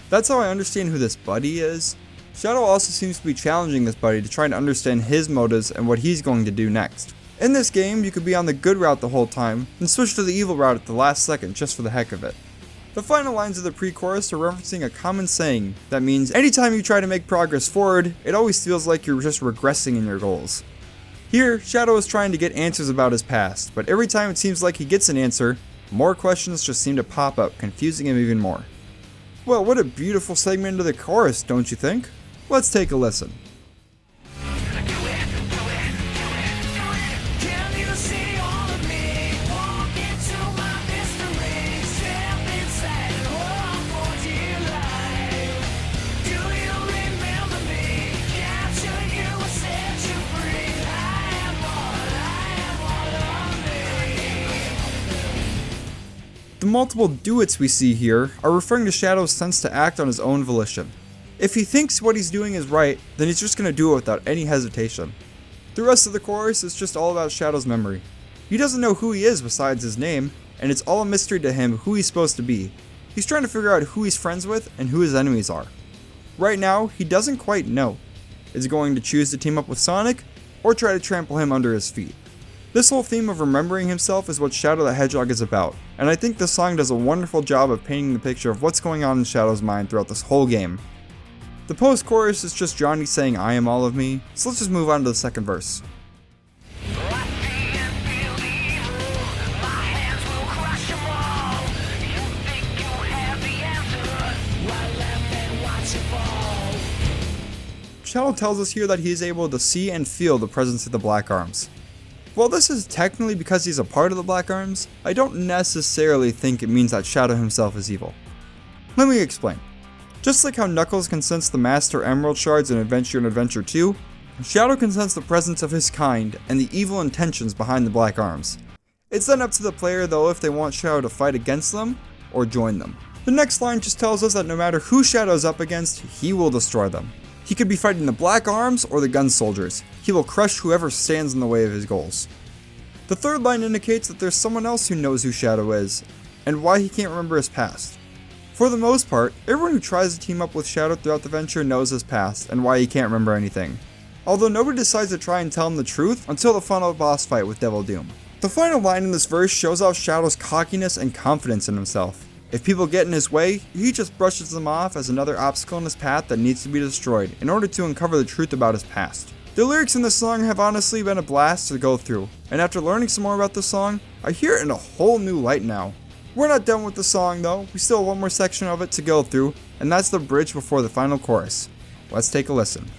That's how I understand who this buddy is. Shadow also seems to be challenging this buddy to try to understand his motives and what he's going to do next. In this game, you could be on the good route the whole time, and switch to the evil route at the last second just for the heck of it. The final lines of the pre-chorus are referencing a common saying that means anytime you try to make progress forward, it always feels like you're just regressing in your goals. Here, Shadow is trying to get answers about his past, but every time it seems like he gets an answer, more questions just seem to pop up, confusing him even more. Well, what a beautiful segment into the chorus, don't you think? Let's take a listen. Can you see all of me? Walk into my mystery. Step inside and walk for dear life. Do you remember me? Capture you and set you free. I am all of me. The multiple duets we see here are referring to Shadow's sense to act on his own volition. If he thinks what he's doing is right, then he's just going to do it without any hesitation. The rest of the chorus is just all about Shadow's memory. He doesn't know who he is besides his name, and it's all a mystery to him who he's supposed to be. He's trying to figure out who he's friends with and who his enemies are. Right now, he doesn't quite know. Is he going to choose to team up with Sonic, or try to trample him under his feet? This whole theme of remembering himself is what Shadow the Hedgehog is about, and I think this song does a wonderful job of painting the picture of what's going on in Shadow's mind throughout this whole game. The post-chorus is just Johnny saying I am all of me, so let's just move on to the second verse. Shadow tells us here that he is able to see and feel the presence of the Black Arms. While this is technically because he's a part of the Black Arms, I don't necessarily think it means that Shadow himself is evil. Let me explain. Just like how Knuckles can sense the Master Emerald Shards in Adventure 2, Shadow can sense the presence of his kind and the evil intentions behind the Black Arms. It's then up to the player though if they want Shadow to fight against them or join them. The next line just tells us that no matter who Shadow's up against, he will destroy them. He could be fighting the Black Arms or the Gun Soldiers. He will crush whoever stands in the way of his goals. The third line indicates that there's someone else who knows who Shadow is, and why he can't remember his past. For the most part, everyone who tries to team up with Shadow throughout the venture knows his past, and why he can't remember anything. Although nobody decides to try and tell him the truth until the final boss fight with Devil Doom. The final line in this verse shows off Shadow's cockiness and confidence in himself. If people get in his way, he just brushes them off as another obstacle in his path that needs to be destroyed in order to uncover the truth about his past. The lyrics in this song have honestly been a blast to go through, and after learning some more about the song, I hear it in a whole new light now. We're not done with the song though, we still have one more section of it to go through, and that's the bridge before the final chorus. Let's take a listen.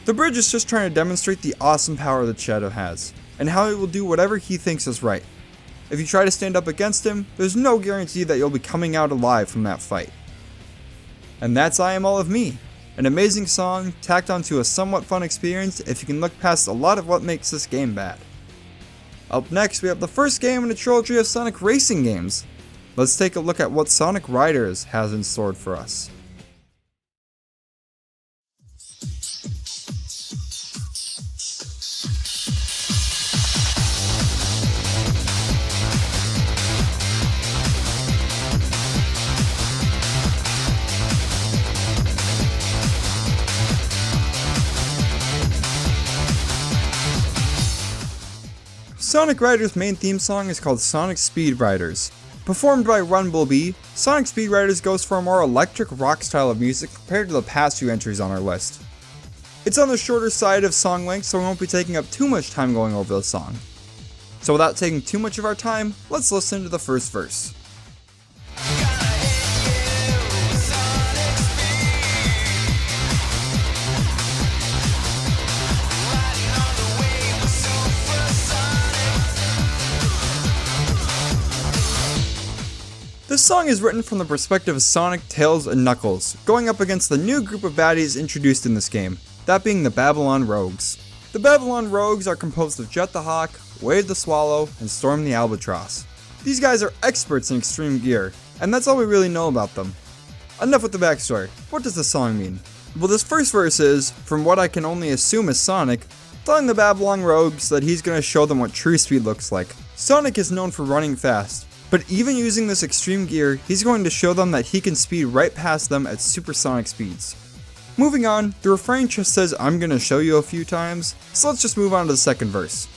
The bridge is just trying to demonstrate the awesome power that Shadow has, and how he will do whatever he thinks is right. If you try to stand up against him, there's no guarantee that you'll be coming out alive from that fight. And that's I Am All of Me, an amazing song tacked onto a somewhat fun experience if you can look past a lot of what makes this game bad. Up next we have the first game in a trilogy of Sonic racing games. Let's take a look at what Sonic Riders has in store for us. Sonic Riders' main theme song is called Sonic Speed Riders. Performed by Rumblebee, Sonic Speed Riders goes for a more electric rock style of music compared to the past few entries on our list. It's on the shorter side of song length, so we won't be taking up too much time going over the song. So without taking too much of our time, let's listen to the first verse. This song is written from the perspective of Sonic, Tails, and Knuckles, going up against the new group of baddies introduced in this game, that being the Babylon Rogues. The Babylon Rogues are composed of Jet the Hawk, Wade the Swallow, and Storm the Albatross. These guys are experts in extreme gear, and that's all we really know about them. Enough with the backstory. What does the song mean? Well, this first verse is, from what I can only assume is Sonic, telling the Babylon Rogues that he's going to show them what true speed looks like. Sonic is known for running fast, But even using this extreme gear, he's going to show them that he can speed right past them at supersonic speeds. Moving on, the refrain just says "I'm gonna show you" a few times, so let's just move on to the second verse.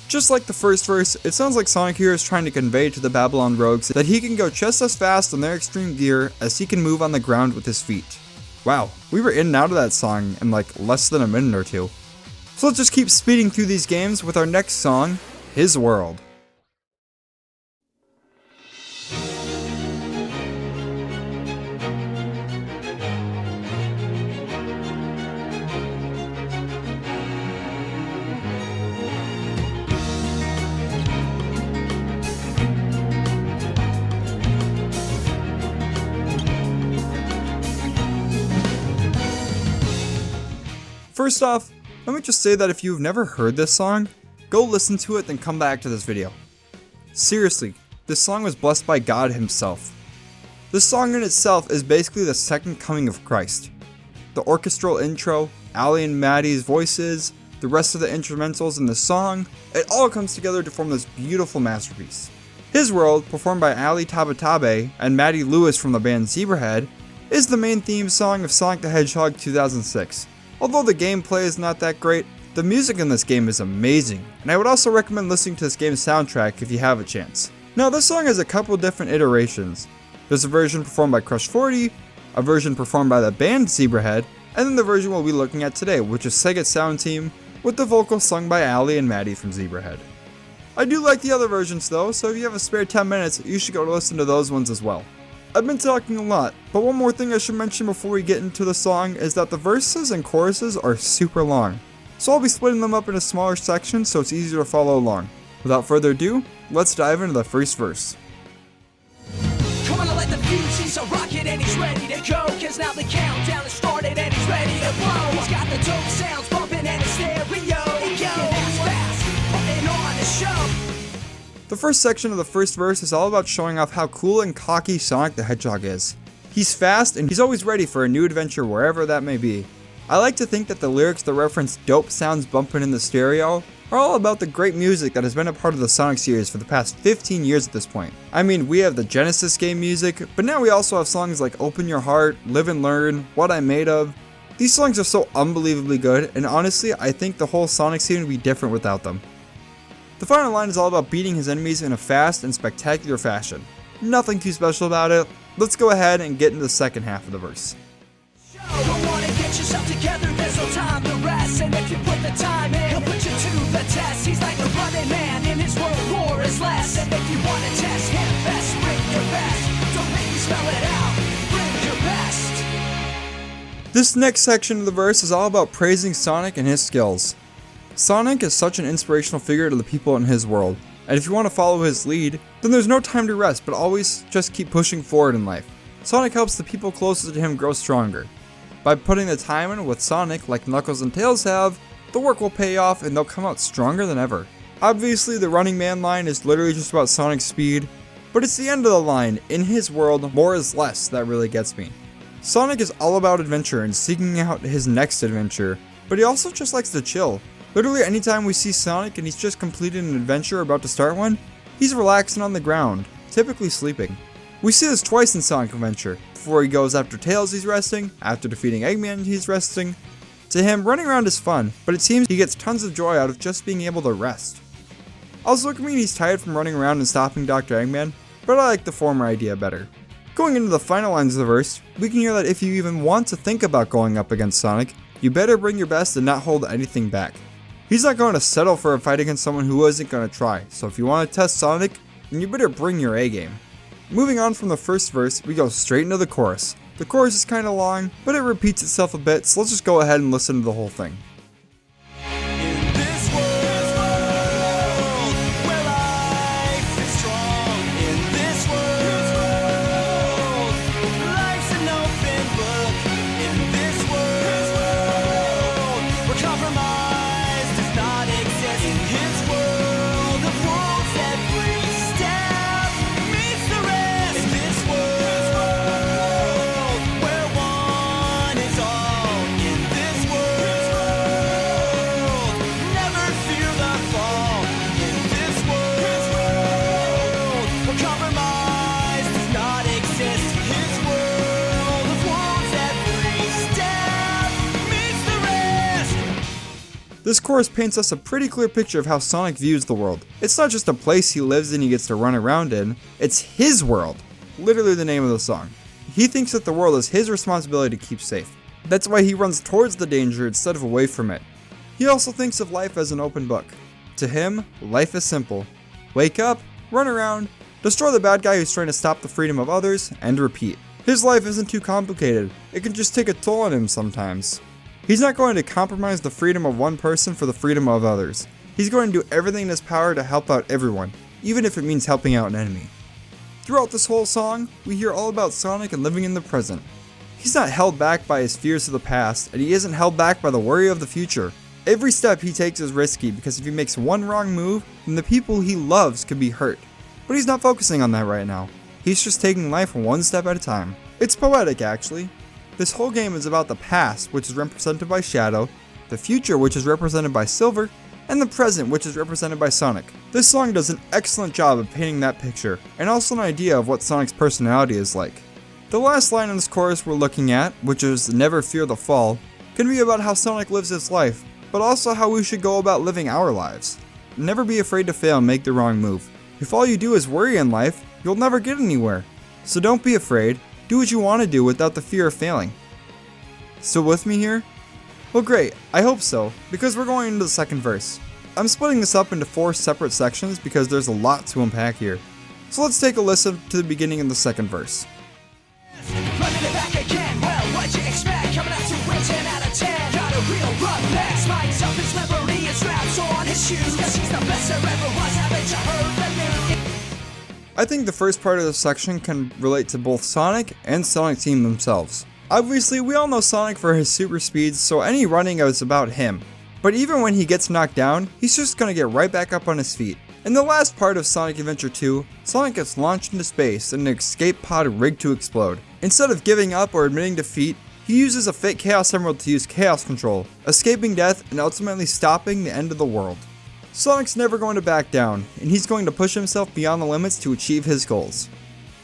Just like the first verse, it sounds like Sonic here is trying to convey to the Babylon Rogues that he can go just as fast on their extreme gear as he can move on the ground with his feet. Wow, we were in and out of that song in like less than a minute or two. So let's just keep speeding through these games with our next song, His World. First off, let me just say that if you've never heard this song, go listen to it then come back to this video. Seriously, this song was blessed by God himself. This song in itself is basically the second coming of Christ. The orchestral intro, Ali and Maddie's voices, the rest of the instrumentals in the song, it all comes together to form this beautiful masterpiece. His World, performed by Ali Tabatabe and Maddie Lewis from the band Zebrahead, is the main theme song of Sonic the Hedgehog 2006. Although the gameplay is not that great, the music in this game is amazing, and I would also recommend listening to this game's soundtrack if you have a chance. Now, this song has a couple different iterations. There's a version performed by Crush 40, a version performed by the band Zebrahead, and then the version we'll be looking at today, which is Sega's Sound Team, with the vocals sung by Ali and Maddie from Zebrahead. I do like the other versions though, so if you have a spare 10 minutes, you should go listen to those ones as well. I've been talking a lot, but one more thing I should mention before we get into the song is that the verses and choruses are super long. So I'll be splitting them up into smaller sections so it's easier to follow along. Without further ado, let's dive into the first verse. Come on, let the fuse, he's a rocket and he's ready to go. Cause now the countdown has started and he's ready to blow. He's got the dope sounds bumping and his stereo. That's fast, putting on the show. The first section of the first verse is all about showing off how cool and cocky Sonic the Hedgehog is. He's fast and he's always ready for a new adventure wherever that may be. I like to think that the lyrics that reference dope sounds bumping in the stereo are all about the great music that has been a part of the Sonic series for the past 15 years at this point. I mean, we have the Genesis game music, but now we also have songs like Open Your Heart, Live and Learn, What I'm Made Of. These songs are so unbelievably good, and honestly, I think the whole Sonic scene would be different without them. The final line is all about beating his enemies in a fast and spectacular fashion. Nothing too special about it. Let's go ahead and get into the second half of the verse. Don't wanna get yourself together, there's no time to rest. And if you put the time in, he'll put you to the test. He's like a running man, in his world more is less. And if you wanna test him best, bring your best. Don't make me spell it out, bring your best. This next section of the verse is all about praising Sonic and his skills. Sonic is such an inspirational figure to the people in his world, and if you want to follow his lead, then there's no time to rest, but always just keep pushing forward in life. Sonic helps the people closest to him grow stronger. By putting the time in with Sonic like Knuckles and Tails have, the work will pay off and they'll come out stronger than ever. Obviously, the Running Man line is literally just about Sonic's speed, but it's the end of the line, in his world, more is less, that really gets me. Sonic is all about adventure and seeking out his next adventure, but he also just likes to chill. Literally anytime we see Sonic and he's just completed an adventure or about to start one, he's relaxing on the ground, typically sleeping. We see this twice in Sonic Adventure. Before he goes after Tails he's resting, after defeating Eggman he's resting. To him, running around is fun, but it seems he gets tons of joy out of just being able to rest. Also, it could mean he's tired from running around and stopping Dr. Eggman, but I like the former idea better. Going into the final lines of the verse, we can hear that if you even want to think about going up against Sonic, you better bring your best and not hold anything back. He's not going to settle for a fight against someone who isn't going to try, so if you want to test Sonic, then you better bring your A game. Moving on from the first verse, we go straight into the chorus. The chorus is kind of long, but it repeats itself a bit, so let's just go ahead and listen to the whole thing. In this world, where life is strong. In this world, life's an open book. In this world, where compromise does not exist. In his world of rules that free. This chorus paints us a pretty clear picture of how Sonic views the world. It's not just a place he lives in he gets to run around in, it's his world. Literally the name of the song. He thinks that the world is his responsibility to keep safe. That's why he runs towards the danger instead of away from it. He also thinks of life as an open book. To him, life is simple. Wake up, run around, destroy the bad guy who's trying to stop the freedom of others, and repeat. His life isn't too complicated. It can just take a toll on him sometimes. He's not going to compromise the freedom of one person for the freedom of others. He's going to do everything in his power to help out everyone, even if it means helping out an enemy. Throughout this whole song, we hear all about Sonic and living in the present. He's not held back by his fears of the past, and he isn't held back by the worry of the future. Every step he takes is risky because if he makes one wrong move, then the people he loves could be hurt. But he's not focusing on that right now. He's just taking life one step at a time. It's poetic, actually. This whole game is about the past, which is represented by Shadow, the future, which is represented by Silver, and the present, which is represented by Sonic. This song does an excellent job of painting that picture, and also an idea of what Sonic's personality is like. The last line in this chorus we're looking at, which is "Never fear the fall," can be about how Sonic lives his life, but also how we should go about living our lives. Never be afraid to fail and make the wrong move. If all you do is worry in life, you'll never get anywhere. So don't be afraid, do what you want to do without the fear of failing. Still with me here? Well great, I hope so, because we're going into the second verse. I'm splitting this up into 4 separate sections because there's a lot to unpack here. So let's take a listen to the beginning of the second verse. Running it back again, well, what'd you expect? Coming out to win 10 out of 10. Got a real rough pass, minds up his livery and straps on his shoes. Cause he's the best there ever was, haven't you heard the news? I think the first part of this section can relate to both Sonic and Sonic Team themselves. Obviously, we all know Sonic for his super speeds, so any running is about him. But even when he gets knocked down, he's just gonna get right back up on his feet. In the last part of Sonic Adventure 2, Sonic gets launched into space in an escape pod rigged to explode. Instead of giving up or admitting defeat, he uses a fake Chaos Emerald to use Chaos Control, escaping death and ultimately stopping the end of the world. Sonic's never going to back down, and he's going to push himself beyond the limits to achieve his goals.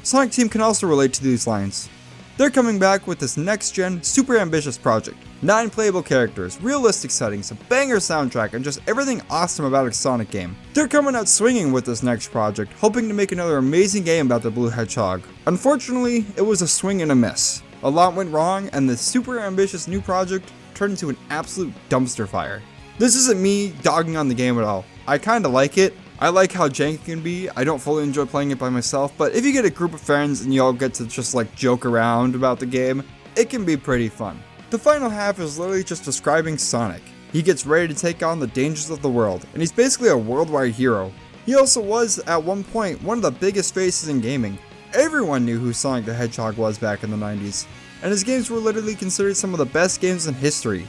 Sonic Team can also relate to these lines. They're coming back with this next-gen, super ambitious project. 9 playable characters, realistic settings, a banger soundtrack, and just everything awesome about a Sonic game. They're coming out swinging with this next project, hoping to make another amazing game about the Blue Hedgehog. Unfortunately, it was a swing and a miss. A lot went wrong, and this super ambitious new project turned into an absolute dumpster fire. This isn't me dogging on the game at all. I kinda like it. I like how janky it can be. I don't fully enjoy playing it by myself, but if you get a group of friends and you all get to just like joke around about the game, it can be pretty fun. The final half is literally just describing Sonic. He gets ready to take on the dangers of the world, and he's basically a worldwide hero. He also was, at one point, one of the biggest faces in gaming. Everyone knew who Sonic the Hedgehog was back in the 90s, and his games were literally considered some of the best games in history.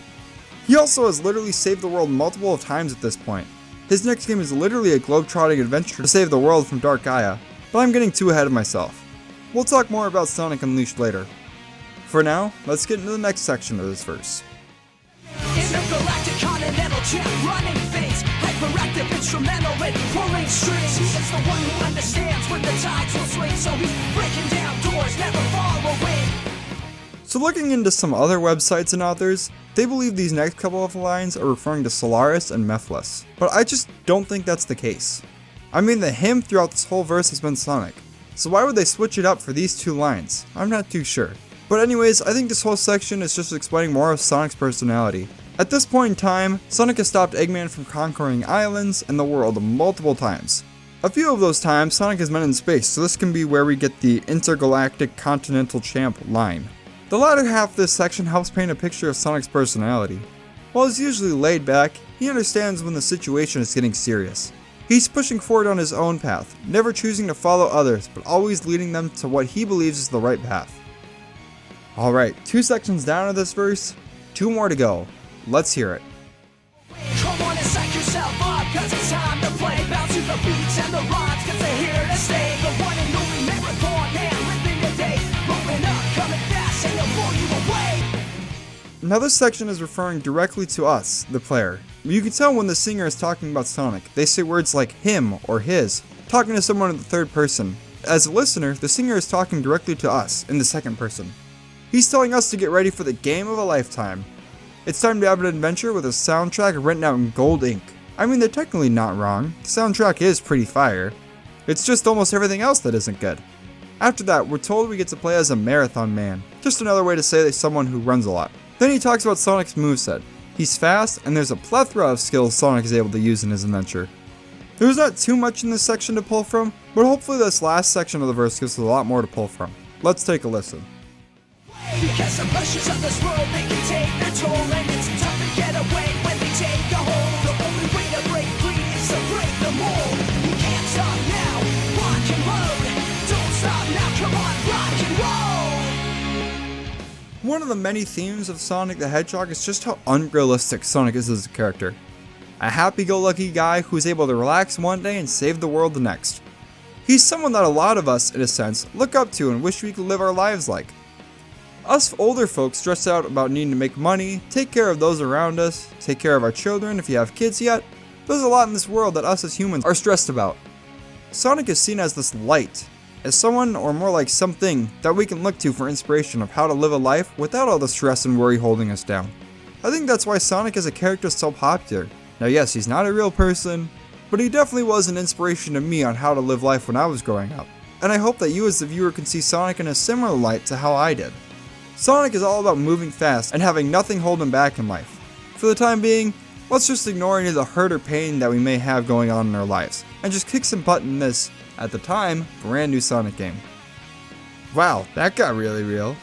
He also has literally saved the world multiple times at this point. His next game is literally a globe-trotting adventure to save the world from Dark Gaia, but I'm getting too ahead of myself. We'll talk more about Sonic Unleashed later. For now, let's get into the next section of this verse. Intergalactic continental champ running things. Hyperactive instrumental in pulling strings. It's the one who understands when the tides will swing. So he's breaking down doors, never fall away. So looking into some other websites and authors, they believe these next couple of lines are referring to Solaris and Mephiles, but I just don't think that's the case. I mean, the hymn throughout this whole verse has been Sonic, so why would they switch it up for these 2 lines? I'm not too sure. But anyways, I think this whole section is just explaining more of Sonic's personality. At this point in time, Sonic has stopped Eggman from conquering islands and the world multiple times. A few of those times, Sonic has been in space, so this can be where we get the intergalactic continental champ line. The latter half of this section helps paint a picture of Sonic's personality. While he's usually laid back, he understands when the situation is getting serious. He's pushing forward on his own path, never choosing to follow others, but always leading them to what he believes is the right path. Alright, 2 sections down of this verse, 2 more to go. Let's hear it. Come on and psych yourself up, cause it's time to play. Bounce to the beats and the rhymes, cause they're here to stay. The one and only marathon man living the day. Moving up, coming fast, and they'll blow you away. Now this section is referring directly to us, the player. You can tell when the singer is talking about Sonic. They say words like him or his, talking to someone in the third person. As a listener, the singer is talking directly to us in the second person. He's telling us to get ready for the game of a lifetime. It's time to have an adventure with a soundtrack written out in gold ink. I mean, they're technically not wrong. The soundtrack is pretty fire. It's just almost everything else that isn't good. After that, we're told we get to play as a marathon man. Just another way to say that someone who runs a lot. Then he talks about Sonic's moveset. He's fast, and there's a plethora of skills Sonic is able to use in his adventure. There's not too much in this section to pull from, but hopefully this last section of the verse gives us a lot more to pull from. Let's take a listen. Because the pressures of this world, they can take their toll, and it's tough to get away when they take a hold. The only way to break free is to break the mold. You can't stop now, rock and roll. Don't stop now, come on, rock and roll. One of the many themes of Sonic the Hedgehog is just how unrealistic Sonic is as a character. A happy-go-lucky guy who's able to relax one day and save the world the next. He's someone that a lot of us, in a sense, look up to and wish we could live our lives like. Us older folks stress out about needing to make money, take care of those around us, take care of our children if you have kids yet. There's a lot in this world that us as humans are stressed about. Sonic is seen as this light, as someone, or more like something, that we can look to for inspiration of how to live a life without all the stress and worry holding us down. I think that's why Sonic as a character is so popular. Now yes, he's not a real person, but he definitely was an inspiration to me on how to live life when I was growing up. And I hope that you as the viewer can see Sonic in a similar light to how I did. Sonic is all about moving fast and having nothing hold him back in life. For the time being, let's just ignore any of the hurt or pain that we may have going on in our lives, and just kick some butt in this, at the time, brand new Sonic game. Wow, that got really real.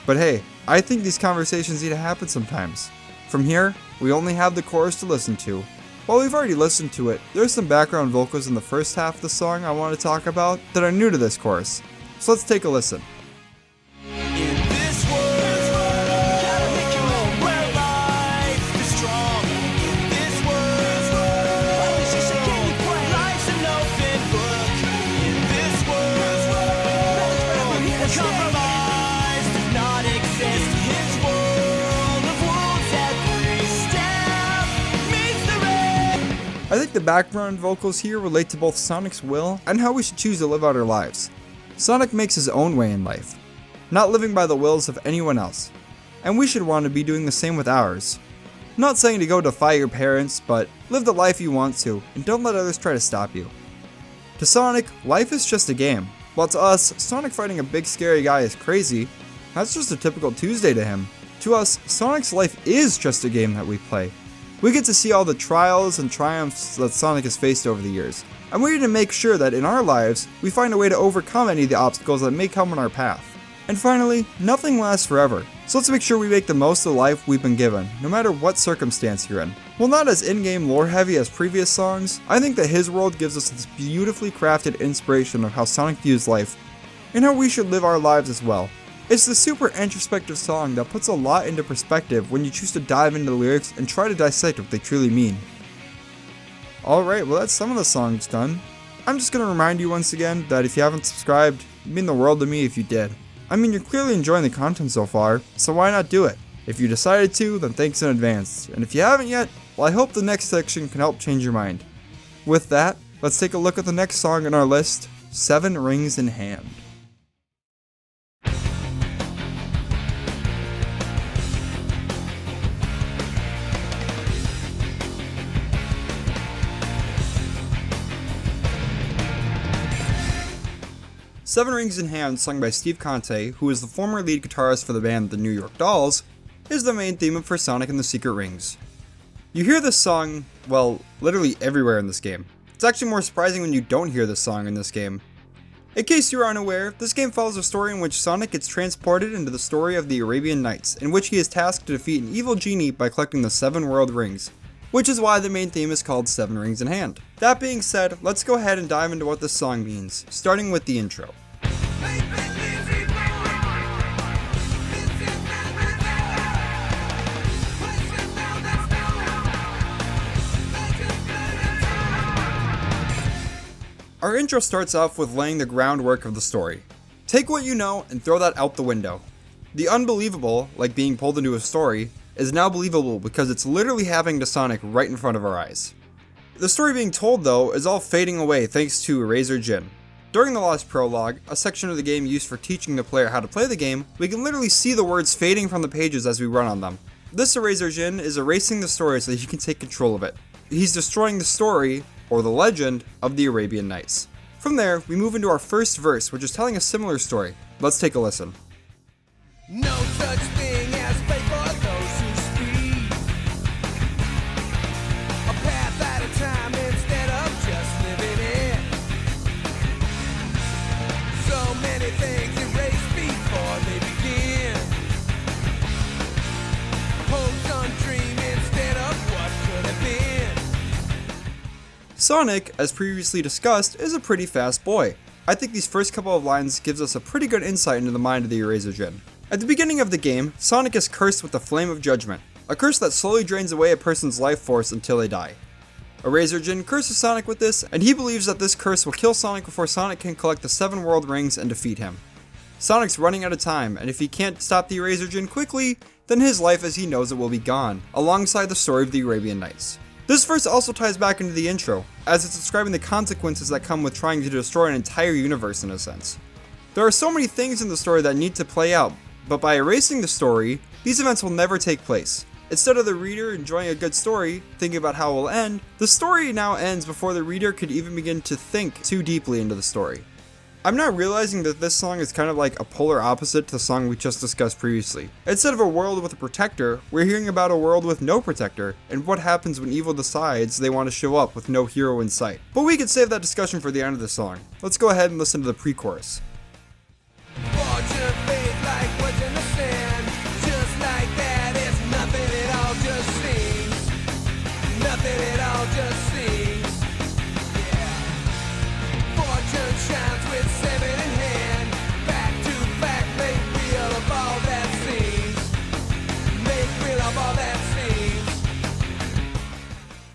But hey, I think these conversations need to happen sometimes. From here, we only have the chorus to listen to. While we've already listened to it, there's some background vocals in the first half of the song I want to talk about that are new to this chorus. So let's take a listen. I think the background vocals here relate to both Sonic's will and how we should choose to live out our lives. Sonic makes his own way in life, not living by the wills of anyone else, and we should want to be doing the same with ours. I'm not saying to go defy your parents, but live the life you want to, and don't let others try to stop you. To Sonic, life is just a game, while to us, Sonic fighting a big scary guy is crazy. That's just a typical Tuesday to him. To us, Sonic's life is just a game that we play. We get to see all the trials and triumphs that Sonic has faced over the years, and we need to make sure that in our lives, we find a way to overcome any of the obstacles that may come on our path. And finally, nothing lasts forever, so let's make sure we make the most of the life we've been given, no matter what circumstance you're in. While not as in-game lore heavy as previous songs, I think that his world gives us this beautifully crafted inspiration of how Sonic views life, and how we should live our lives as well. It's the super introspective song that puts a lot into perspective when you choose to dive into the lyrics and try to dissect what they truly mean. Alright, well that's some of the songs done. I'm just going to remind you once again that if you haven't subscribed, it'd mean the world to me if you did. I mean, you're clearly enjoying the content so far, so why not do it? If you decided to, then thanks in advance, and if you haven't yet, well I hope the next section can help change your mind. With that, let's take a look at the next song on our list, 7 Rings in Hand. Seven Rings in Hand, sung by Steve Conte, who is the former lead guitarist for the band The New York Dolls, is the main theme for Sonic and the Secret Rings. You hear this song, well, literally everywhere in this game. It's actually more surprising when you don't hear this song in this game. In case you are unaware, this game follows a story in which Sonic gets transported into the story of the Arabian Nights, in which he is tasked to defeat an evil genie by collecting the 7 world rings, which is why the main theme is called 7 Rings in Hand. That being said, let's go ahead and dive into what this song means, starting with the intro. Our intro starts off with laying the groundwork of the story. Take what you know and throw that out the window. The unbelievable, like being pulled into a story, is now believable because it's literally happening to Sonic right in front of our eyes. The story being told, though, is all fading away thanks to Eraser Jin. During the Lost Prologue, a section of the game used for teaching the player how to play the game, we can literally see the words fading from the pages as we run on them. This Eraser Djinn is erasing the story so that he can take control of it. He's destroying the story, or the legend, of the Arabian Nights. From there, we move into our first verse, which is telling a similar story. Let's take a listen. No such thing as fate for those who speed. A path at a time instead of just living it. So many things erased before they begin. Hope's on dream instead of what could have been. Sonic, as previously discussed, is a pretty fast boy. I think these first couple of lines gives us a pretty good insight into the mind of the Eraser Djinn. At the beginning of the game, Sonic is cursed with the Flame of Judgment, a curse that slowly drains away a person's life force until they die. Eraser Djinn curses Sonic with this, and he believes that this curse will kill Sonic before Sonic can collect the 7 world rings and defeat him. Sonic's running out of time, and if he can't stop the Eraser Djinn quickly, then his life as he knows it will be gone, alongside the story of the Arabian Nights. This verse also ties back into the intro, as it's describing the consequences that come with trying to destroy an entire universe in a sense. There are so many things in the story that need to play out, but by erasing the story, these events will never take place. Instead of the reader enjoying a good story, thinking about how it will end, the story now ends before the reader could even begin to think too deeply into the story. I'm now realizing that this song is kind of like a polar opposite to the song we just discussed previously. Instead of a world with a protector, we're hearing about a world with no protector, and what happens when evil decides they want to show up with no hero in sight. But we could save that discussion for the end of the song. Let's go ahead and listen to the pre-chorus. Fortune fades like what's in the sand. Just like that, it's nothing at all, just seems. Nothing at all, just seems. Yeah. Fortune shines with 7 in hand. Back to back, make real of all that seems. Make real of all that seems.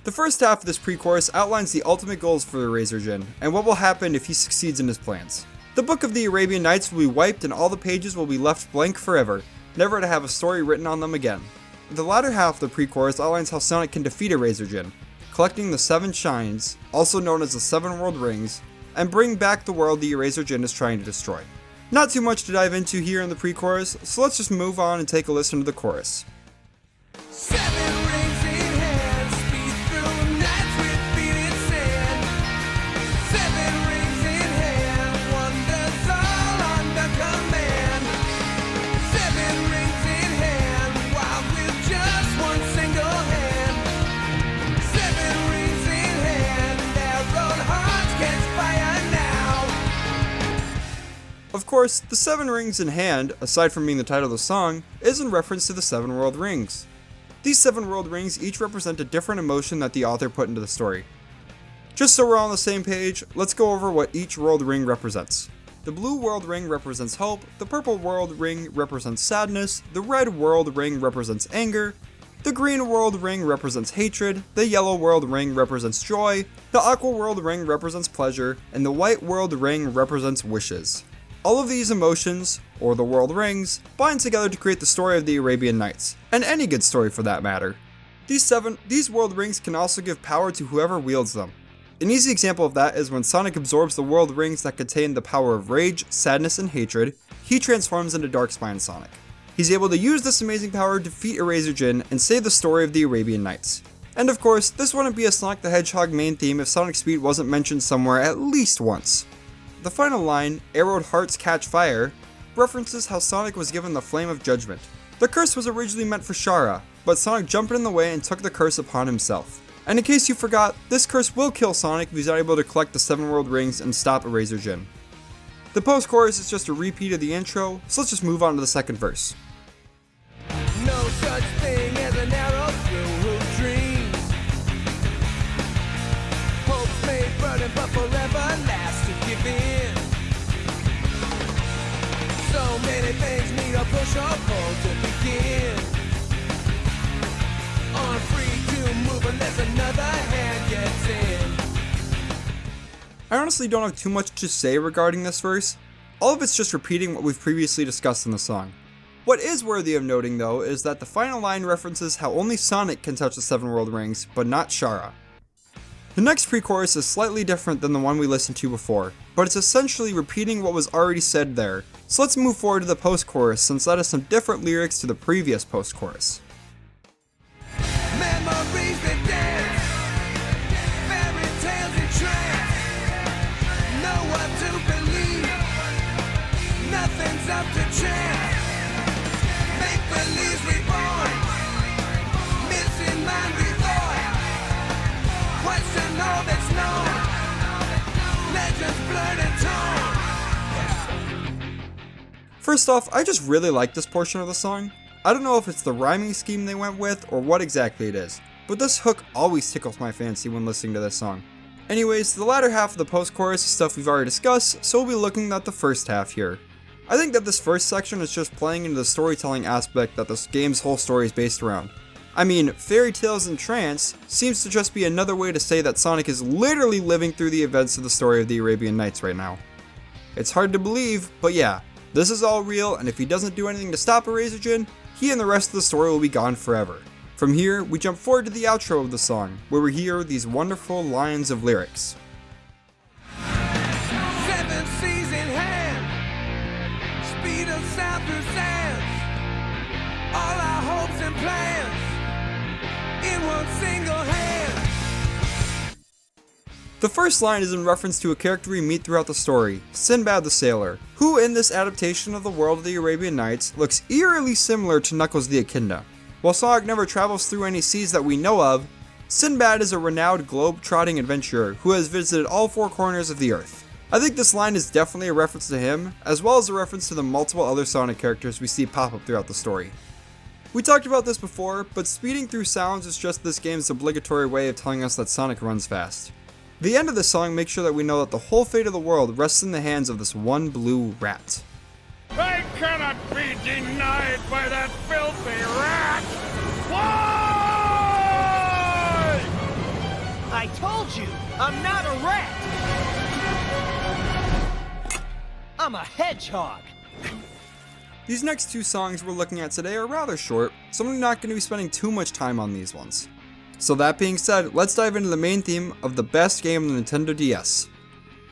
The first half of this pre-chorus outlines the ultimate goals for the Eraser Djinn, and what will happen if he succeeds in his plans. The Book of the Arabian Nights will be wiped and all the pages will be left blank forever, never to have a story written on them again. The latter half of the pre-chorus outlines how Sonic can defeat Eraser Djinn, collecting the 7 shines, also known as the 7 world rings, and bring back the world the Eraser Djinn is trying to destroy. Not too much to dive into here in the pre-chorus, so let's just move on and take a listen to the chorus. 7 rings in hand, speed through nights with beating sand. 7 rings in hand, wonders all under command. 7 rings in hand, wild with just one single hand. 7 rings in hand, narrowed hearts catch fire now. Of course, the 7 rings in hand, aside from being the title of the song, is in reference to the 7 world rings. These 7 world rings each represent a different emotion that the author put into the story. Just so we're all on the same page, let's go over what each world ring represents. The blue world ring represents hope, the purple world ring represents sadness, the red world ring represents anger, the green world ring represents hatred, the yellow world ring represents joy, the aqua world ring represents pleasure, and the white world ring represents wishes. All of these emotions, or the world rings, bind together to create the story of the Arabian Nights, and any good story for that matter. These world rings can also give power to whoever wields them. An easy example of that is when Sonic absorbs the world rings that contain the power of rage, sadness, and hatred, he transforms into Darkspine Sonic. He's able to use this amazing power to defeat Eraser Djinn and save the story of the Arabian Nights. And of course, this wouldn't be a Sonic the Hedgehog main theme if Sonic Speed wasn't mentioned somewhere at least once. The final line, "Arrowed hearts catch fire," references how Sonic was given the Flame of Judgment. The curse was originally meant for Shara, but Sonic jumped in the way and took the curse upon himself. And in case you forgot, this curse will kill Sonic if he's not able to collect the 7 world rings and stop Eraser Djinn. The post-chorus is just a repeat of the intro, so let's just move on to the second verse. No such thing as an arrow through dreams. Hopes may burn but forever last to give in. So many things need a push or pull to begin. On free to move unless another hand gets in. I honestly don't have too much to say regarding this verse. All of it's just repeating what we've previously discussed in the song. What is worthy of noting though is that the final line references how only Sonic can touch the 7 world rings, but not Shara. The next pre-chorus is slightly different than the one we listened to before, but it's essentially repeating what was already said there, so let's move forward to the post-chorus since that has some different lyrics to the previous post-chorus. It's up to chance. Make believe reborn. Missing mind rethought. Question all that's known. Legends blurred and torn. First off, I just really like this portion of the song. I don't know if it's the rhyming scheme they went with or what exactly it is, but this hook always tickles my fancy when listening to this song. Anyways, the latter half of the post-chorus is stuff we've already discussed, so we'll be looking at the first half here. I think that this first section is just playing into the storytelling aspect that this game's whole story is based around. I mean, fairy tales and trance seems to just be another way to say that Sonic is literally living through the events of the story of the Arabian Nights right now. It's hard to believe, but yeah, this is all real, and if he doesn't do anything to stop Erasergen, he and the rest of the story will be gone forever. From here, we jump forward to the outro of the song, where we hear these wonderful lines of lyrics. 7 seas in hand. Speed of sound through sands. All our hopes and plans in one single hand. The first line is in reference to a character we meet throughout the story, Sinbad the Sailor, who in this adaptation of the world of the Arabian Nights looks eerily similar to Knuckles the Echidna. While Sonic never travels through any seas that we know of, Sinbad is a renowned globe-trotting adventurer who has visited all 4 corners of the earth. I think this line is definitely a reference to him, as well as a reference to the multiple other Sonic characters we see pop up throughout the story. We talked about this before, but speeding through sounds is just this game's obligatory way of telling us that Sonic runs fast. The end of the song makes sure that we know that the whole fate of the world rests in the hands of this one blue rat. I cannot be denied by that filthy rat! Why? I told you, I'm not a rat! I'm a hedgehog! These next 2 songs we're looking at today are rather short, so I'm not going to be spending too much time on these ones. So that being said, let's dive into the main theme of the best game on the Nintendo DS,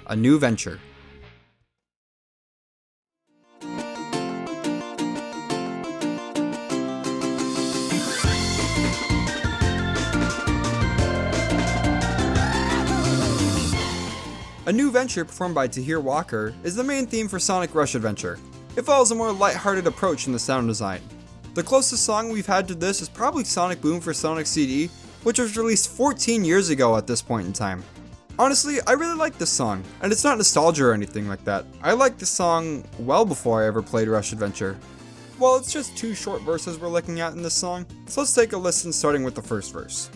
A New Venture. A New Venture, performed by Tahir Walker, is the main theme for Sonic Rush Adventure. It follows a more light-hearted approach in the sound design. The closest song we've had to this is probably Sonic Boom for Sonic CD, which was released 14 years ago at this point in time. Honestly, I really like this song, and it's not nostalgia or anything like that. I liked this song well before I ever played Rush Adventure. Well, it's just 2 short verses we're looking at in this song, so let's take a listen starting with the first verse.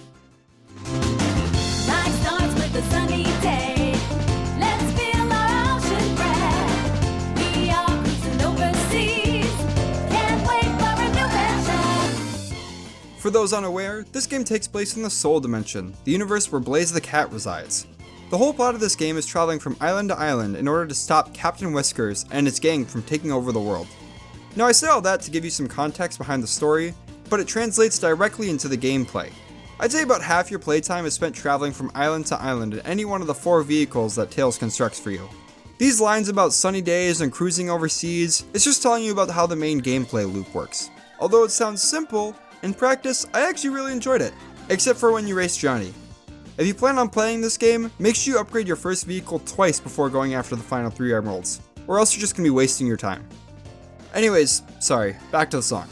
Life starts with a sunny day. Let's feel our ocean breath. We are cruising overseas. Can't wait for a new venture. For those unaware, this game takes place in the Soul Dimension, the universe where Blaze the Cat resides. The whole plot of this game is traveling from island to island in order to stop Captain Whiskers and his gang from taking over the world. Now I say all that to give you some context behind the story, but it translates directly into the gameplay. I'd say about half your playtime is spent traveling from island to island in any one of the 4 vehicles that Tails constructs for you. These lines about sunny days and cruising overseas, it's just telling you about how the main gameplay loop works. Although it sounds simple, in practice I actually really enjoyed it, except for when you race Johnny. If you plan on playing this game, make sure you upgrade your first vehicle twice before going after the final 3 emeralds, or else you're just going to be wasting your time. Anyways, sorry, back to the song.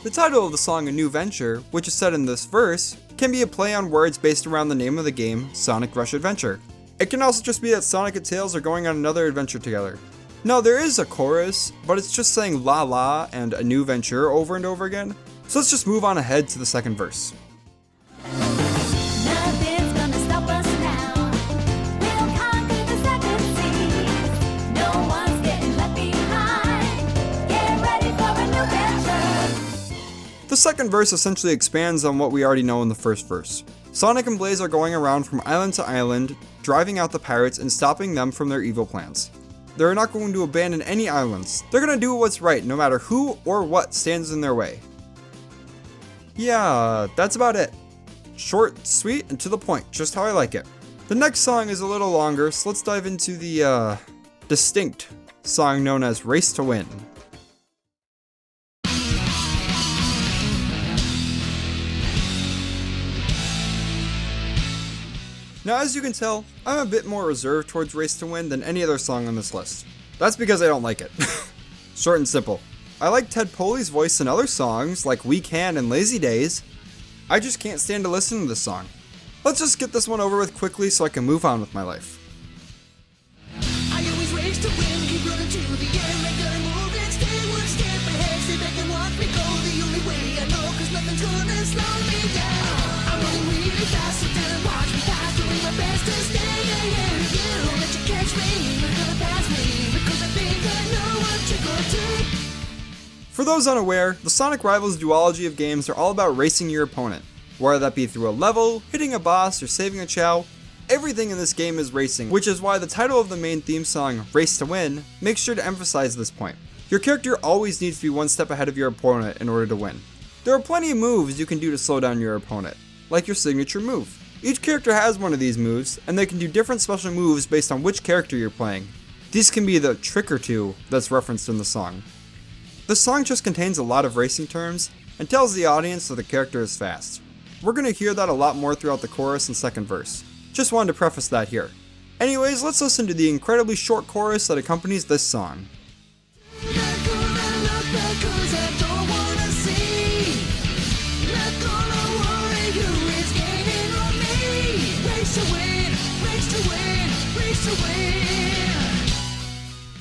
The title of the song, A New Venture, which is said in this verse, can be a play on words based around the name of the game, Sonic Rush Adventure. It can also just be that Sonic and Tails are going on another adventure together. Now there is a chorus, but it's just saying la la and a new venture over and over again, so let's just move on ahead to the second verse. Nothing's gonna stop us now. We'll conquer the 7 seas. No one's getting left behind. Get ready for a new venture. The second verse essentially expands on what we already know in the first verse. Sonic and Blaze are going around from island to island, driving out the pirates and stopping them from their evil plans. They're not going to abandon any islands. They're going to do what's right, no matter who or what stands in their way. Yeah, that's about it. Short, sweet, and to the point, just how I like it. The next song is a little longer, so let's dive into the, distinct song known as Race to Win. Now, as you can tell, I'm a bit more reserved towards Race to Win than any other song on this list. That's because I don't like it. Short and simple. I like Ted Poley's voice in other songs like We Can and Lazy Days. I just can't stand to listen to this song. Let's just get this one over with quickly so I can move on with my life. I always race to win, keep running to the end, make every move and stay one step ahead, stay back and watch me go the only way I know, cause nothing's gonna slow me down. I'm running really fast, so down and watch me pass, doing my best to stay ahead of you. Don't let you catch me, you're gonna pass me, because I think I know what you're gonna do. For those unaware, the Sonic Rivals duology of games are all about racing your opponent. Whether that be through a level, hitting a boss, or saving a Chow, everything in this game is racing, which is why the title of the main theme song, Race to Win, makes sure to emphasize this point. Your character always needs to be one step ahead of your opponent in order to win. There are plenty of moves you can do to slow down your opponent, like your signature move. Each character has one of these moves, and they can do different special moves based on which character you're playing. These can be the trick or two that's referenced in the song. The song just contains a lot of racing terms and tells the audience that the character is fast. We're going to hear that a lot more throughout the chorus and second verse. Just wanted to preface that here. Anyways, let's listen to the incredibly short chorus that accompanies this song.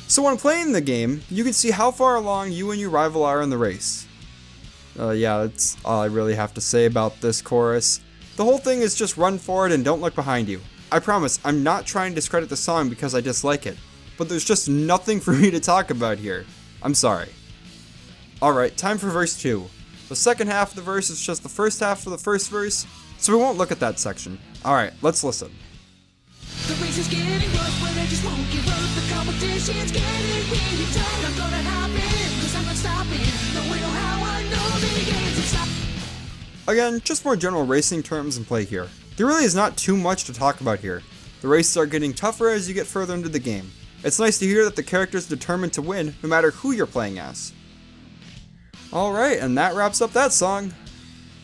So when playing the game, you can see how far along you and your rival are in the race. Yeah, that's all I really have to say about this chorus. The whole thing is just run forward and don't look behind you. I promise, I'm not trying to discredit the song because I dislike it, but there's just nothing for me to talk about here. I'm sorry. Alright, time for verse 2. The second half of the verse is just the first half of the first verse, so we won't look at that section. Alright, let's listen. The race is getting rough, but I just won't give up. The competition's getting really tough. I'm gonna happen, cause I'm not stopping. No way, no how, I know the game's inside. Again, just more general racing terms in play here. There really is not too much to talk about here. The races are getting tougher as you get further into the game. It's nice to hear that the character is determined to win no matter who you're playing as. Alright, and that wraps up that song.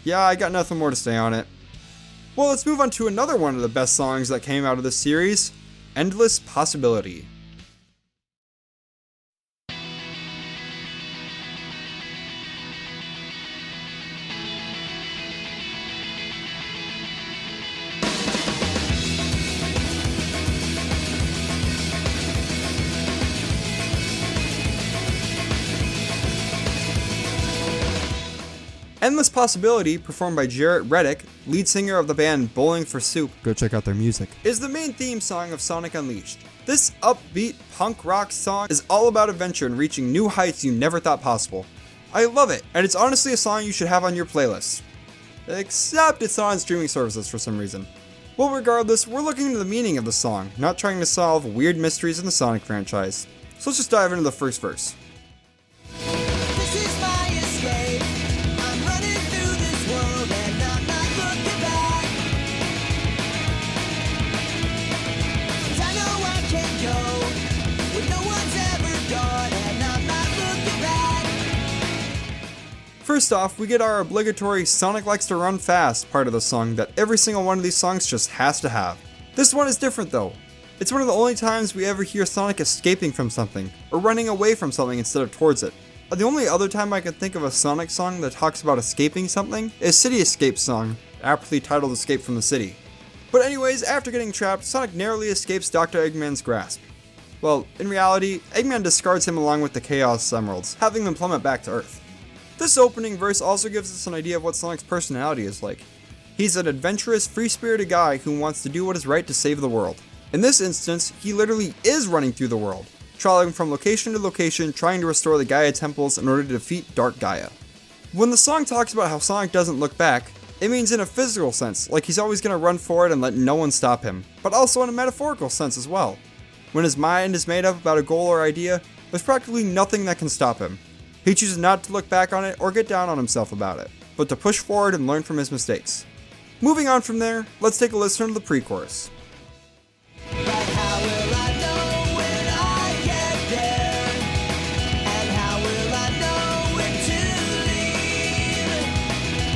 Yeah, I got nothing more to say on it. Well, let's move on to another one of the best songs that came out of this series, Endless Possibility. Endless Possibility, performed by Jarrett Reddick, lead singer of the band Bowling for Soup, go check out their music, is the main theme song of Sonic Unleashed. This upbeat punk rock song is all about adventure and reaching new heights you never thought possible. I love it, and it's honestly a song you should have on your playlist. Except it's not on streaming services for some reason. Well, regardless, we're looking into the meaning of the song, not trying to solve weird mysteries in the Sonic franchise. So let's just dive into the first verse. This is my escape. I'm running through this world and I'm not looking back. 'Cause I know I can go where no one's ever gone and I'm not looking back. First off, we get our obligatory Sonic likes to run fast part of the song that every single one of these songs just has to have. This one is different though. It's one of the only times we ever hear Sonic escaping from something, or running away from something instead of towards it. The only other time I can think of a Sonic song that talks about escaping something is City Escape's song, aptly titled Escape from the City. But anyways, after getting trapped, Sonic narrowly escapes Dr. Eggman's grasp. Well, in reality, Eggman discards him along with the Chaos Emeralds, having them plummet back to Earth. This opening verse also gives us an idea of what Sonic's personality is like. He's an adventurous, free-spirited guy who wants to do what is right to save the world. In this instance, he literally is running through the world, traveling from location to location trying to restore the Gaia temples in order to defeat Dark Gaia. When the song talks about how Sonic doesn't look back, it means in a physical sense, like he's always going to run forward and let no one stop him, but also in a metaphorical sense as well. When his mind is made up about a goal or idea, there's practically nothing that can stop him. He chooses not to look back on it or get down on himself about it, but to push forward and learn from his mistakes. Moving on from there, let's take a listen to the pre-chorus. But how will I know when I get there? And how will I know when to leave?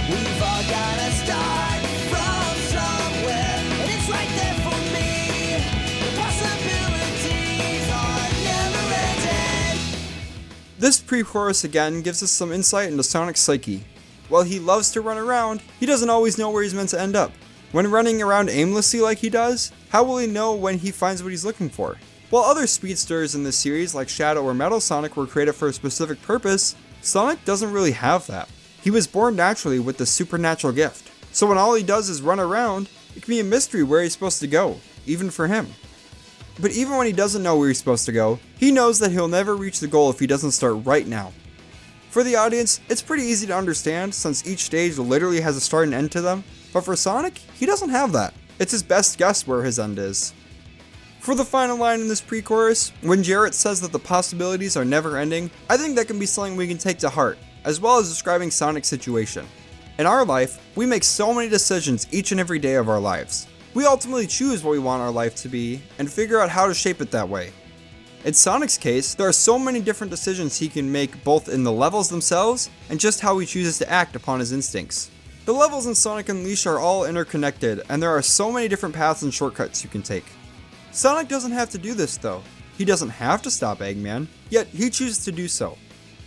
We've all gotta start from somewhere, and it's right there for me. The possibilities are never ending. This pre-chorus again gives us some insight into Sonic's psyche. While he loves to run around, he doesn't always know where he's meant to end up. When running around aimlessly like he does, how will he know when he finds what he's looking for? While other speedsters in this series like Shadow or Metal Sonic were created for a specific purpose, Sonic doesn't really have that. He was born naturally with the supernatural gift. So when all he does is run around, it can be a mystery where he's supposed to go, even for him. But even when he doesn't know where he's supposed to go, he knows that he'll never reach the goal if he doesn't start right now. For the audience, it's pretty easy to understand since each stage literally has a start and end to them, but for Sonic, he doesn't have that. It's his best guess where his end is. For the final line in this pre-chorus, when Jarrett says that the possibilities are never ending, I think that can be something we can take to heart, as well as describing Sonic's situation. In our life, we make so many decisions each and every day of our lives. We ultimately choose what we want our life to be, and figure out how to shape it that way. In Sonic's case, there are so many different decisions he can make both in the levels themselves, and just how he chooses to act upon his instincts. The levels in Sonic Unleashed are all interconnected, and there are so many different paths and shortcuts you can take. Sonic doesn't have to do this though. He doesn't have to stop Eggman, yet he chooses to do so.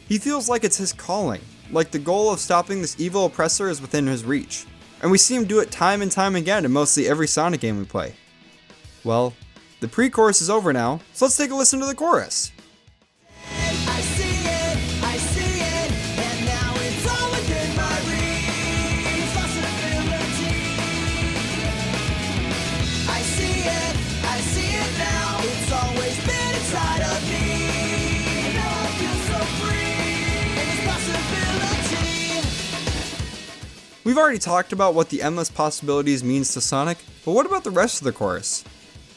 He feels like it's his calling, like the goal of stopping this evil oppressor is within his reach. And we see him do it time and time again in mostly every Sonic game we play. Well, the pre-chorus is over now, so let's take a listen to the chorus. I see it, and now it's all within my reach. Possibility. I see it now. It's always been inside of me. And now I feel so free. And it's possibility. We've already talked about what the endless possibilities means to Sonic, but what about the rest of the chorus?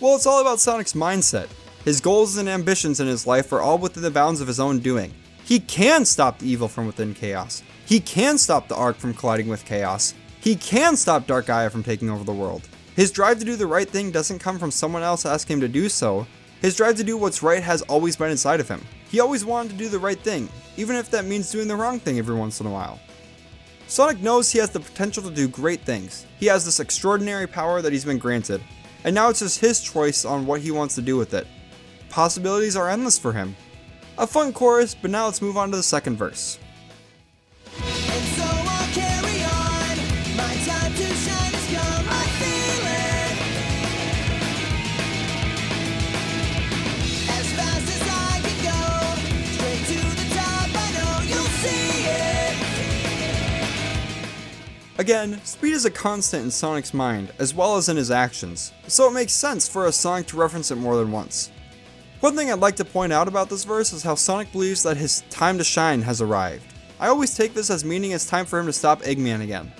Well, it's all about Sonic's mindset. His goals and ambitions in his life are all within the bounds of his own doing. He can stop the evil from within Chaos. He can stop the Ark from colliding with Chaos. He can stop Dark Gaia from taking over the world. His drive to do the right thing doesn't come from someone else asking him to do so. His drive to do what's right has always been inside of him. He always wanted to do the right thing, even if that means doing the wrong thing every once in a while. Sonic knows he has the potential to do great things. He has this extraordinary power that he's been granted. And now it's just his choice on what he wants to do with it. Possibilities are endless for him. A fun chorus, but now let's move on to the second verse. And so I'll carry on. My time to shine has come. I feel it. As fast as I can go, straight to the top. I know you'll see it. Again, speed is a constant in Sonic's mind, as well as in his actions, so it makes sense for a song to reference it more than once. One thing I'd like to point out about this verse is how Sonic believes that his time to shine has arrived. I always take this as meaning it's time for him to stop Eggman again.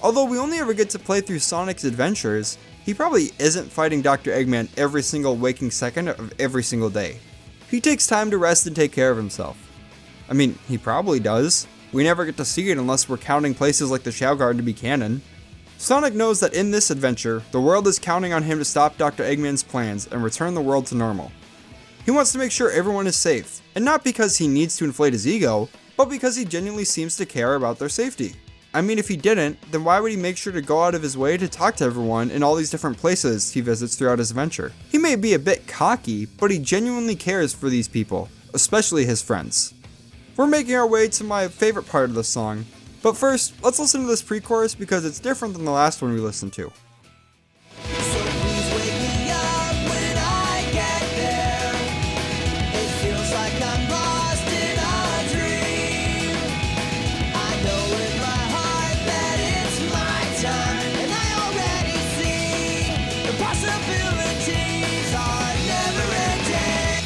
Although we only ever get to play through Sonic's adventures, he probably isn't fighting Dr. Eggman every single waking second of every single day. He takes time to rest and take care of himself. I mean, he probably does. We never get to see it unless we're counting places like the Shao Garden to be canon. Sonic knows that in this adventure, the world is counting on him to stop Dr. Eggman's plans and return the world to normal. He wants to make sure everyone is safe, and not because he needs to inflate his ego, but because he genuinely seems to care about their safety. I mean, if he didn't, then why would he make sure to go out of his way to talk to everyone in all these different places he visits throughout his adventure? He may be a bit cocky, but he genuinely cares for these people, especially his friends. We're making our way to my favorite part of the song, but first, let's listen to this pre-chorus because it's different than the last one we listened to. So please wake me up when I get there. It feels like I'm lost in a dream. I know in my heart that it's my time, and I already see the possibilities are never ending.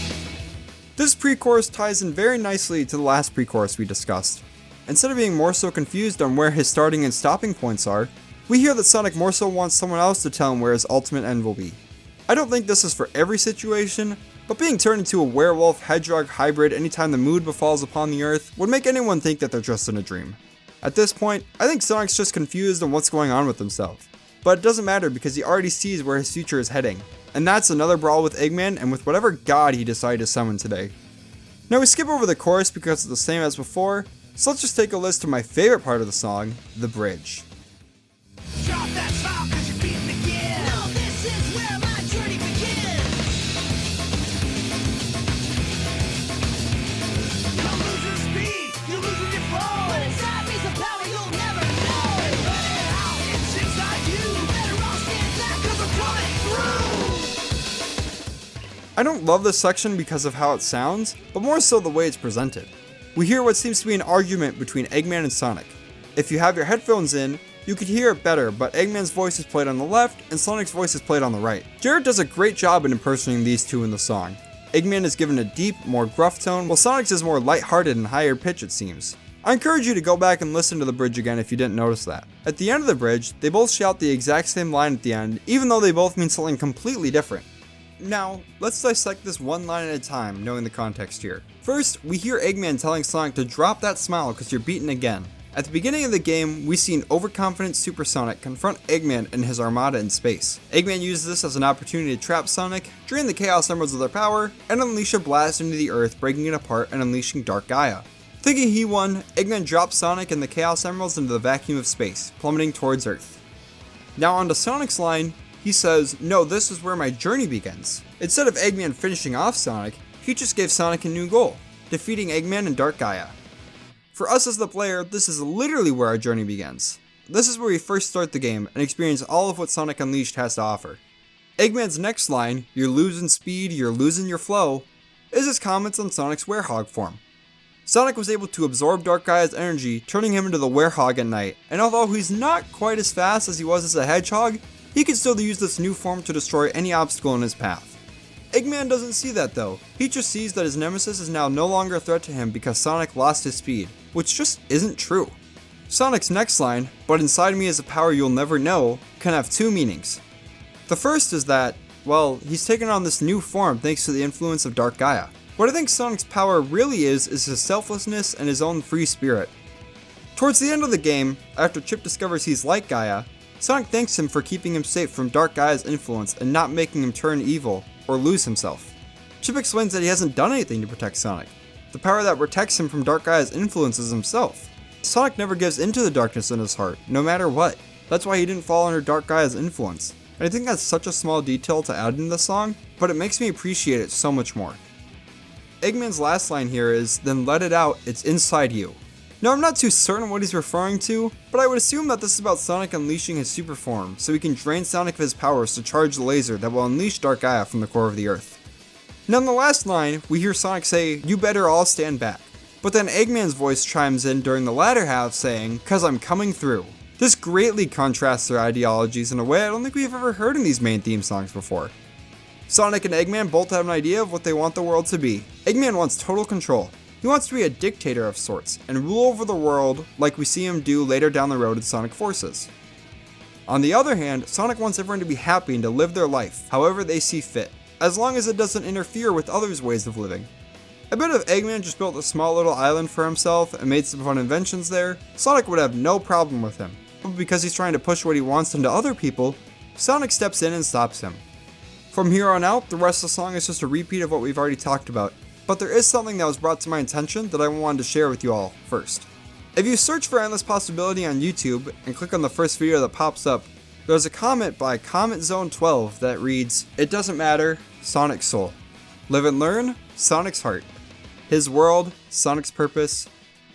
This pre-chorus ties in very nicely to the last pre-chorus we discussed. Instead of being more so confused on where his starting and stopping points are, we hear that Sonic more so wants someone else to tell him where his ultimate end will be. I don't think this is for every situation, but being turned into a werewolf-hedgehog hybrid anytime the mood befalls upon the earth would make anyone think that they're just in a dream. At this point, I think Sonic's just confused on what's going on with himself. But it doesn't matter because he already sees where his future is heading, and that's another brawl with Eggman and with whatever god he decided to summon today. Now we skip over the chorus because it's the same as before, so let's just take a list to my favorite part of the song, the bridge. Drop that smile 'cause you're beating again. No, this is where my journey begins. Come lose I don't love this section because of how it sounds, but more so the way it's presented. We hear what seems to be an argument between Eggman and Sonic. If you have your headphones in, you could hear it better, but Eggman's voice is played on the left and Sonic's voice is played on the right. Jared does a great job in impersonating these two in the song. Eggman is given a deep, more gruff tone, while Sonic's is more lighthearted and higher pitch, it seems. I encourage you to go back and listen to the bridge again if you didn't notice that. At the end of the bridge, they both shout the exact same line at the end, even though they both mean something completely different. Now, let's dissect this one line at a time, knowing the context here. First, we hear Eggman telling Sonic to drop that smile because you're beaten again. At the beginning of the game, we see an overconfident Super Sonic confront Eggman and his armada in space. Eggman uses this as an opportunity to trap Sonic, drain the Chaos Emeralds of their power, and unleash a blast into the Earth, breaking it apart and unleashing Dark Gaia. Thinking he won, Eggman drops Sonic and the Chaos Emeralds into the vacuum of space, plummeting towards Earth. Now onto Sonic's line, he says, "No, this is where my journey begins." Instead of Eggman finishing off Sonic, he just gave Sonic a new goal, defeating Eggman and Dark Gaia. For us as the player, this is literally where our journey begins. This is where we first start the game and experience all of what Sonic Unleashed has to offer. Eggman's next line, "You're losing speed, you're losing your flow," is his comments on Sonic's Werehog form. Sonic was able to absorb Dark Gaia's energy, turning him into the Werehog at night, and although he's not quite as fast as he was as a Hedgehog, he can still use this new form to destroy any obstacle in his path. Eggman doesn't see that though, he just sees that his nemesis is now no longer a threat to him because Sonic lost his speed, which just isn't true. Sonic's next line, "But inside me is a power you'll never know," can have two meanings. The first is that, well, he's taken on this new form thanks to the influence of Dark Gaia. What I think Sonic's power really is his selflessness and his own free spirit. Towards the end of the game, after Chip discovers he's like Gaia, Sonic thanks him for keeping him safe from Dark Gaia's influence and not making him turn evil or lose himself. Chip explains that he hasn't done anything to protect Sonic. The power that protects him from Dark Gaia's influence is himself. Sonic never gives into the darkness in his heart, no matter what. That's why he didn't fall under Dark Gaia's influence. And I think that's such a small detail to add in the song, but it makes me appreciate it so much more. Eggman's last line here is, "Then let it out, it's inside you." Now I'm not too certain what he's referring to, but I would assume that this is about Sonic unleashing his super form, so he can drain Sonic of his powers to charge the laser that will unleash Dark Gaia from the core of the Earth. Now in the last line, we hear Sonic say, "You better all stand back." But then Eggman's voice chimes in during the latter half saying, "'Cause I'm coming through." This greatly contrasts their ideologies in a way I don't think we've ever heard in these main theme songs before. Sonic and Eggman both have an idea of what they want the world to be. Eggman wants total control. He wants to be a dictator of sorts, and rule over the world like we see him do later down the road in Sonic Forces. On the other hand, Sonic wants everyone to be happy and to live their life, however they see fit, as long as it doesn't interfere with others' ways of living. I bet if Eggman just built a small little island for himself and made some fun inventions there, Sonic would have no problem with him. But because he's trying to push what he wants into other people, Sonic steps in and stops him. From here on out, the rest of the song is just a repeat of what we've already talked about. But there is something that was brought to my attention that I wanted to share with you all first. If you search for Endless Possibility on YouTube and click on the first video that pops up, there's a comment by Comet Zone 12 that reads, "It doesn't matter, Sonic's soul. Live and learn, Sonic's heart. His world, Sonic's purpose.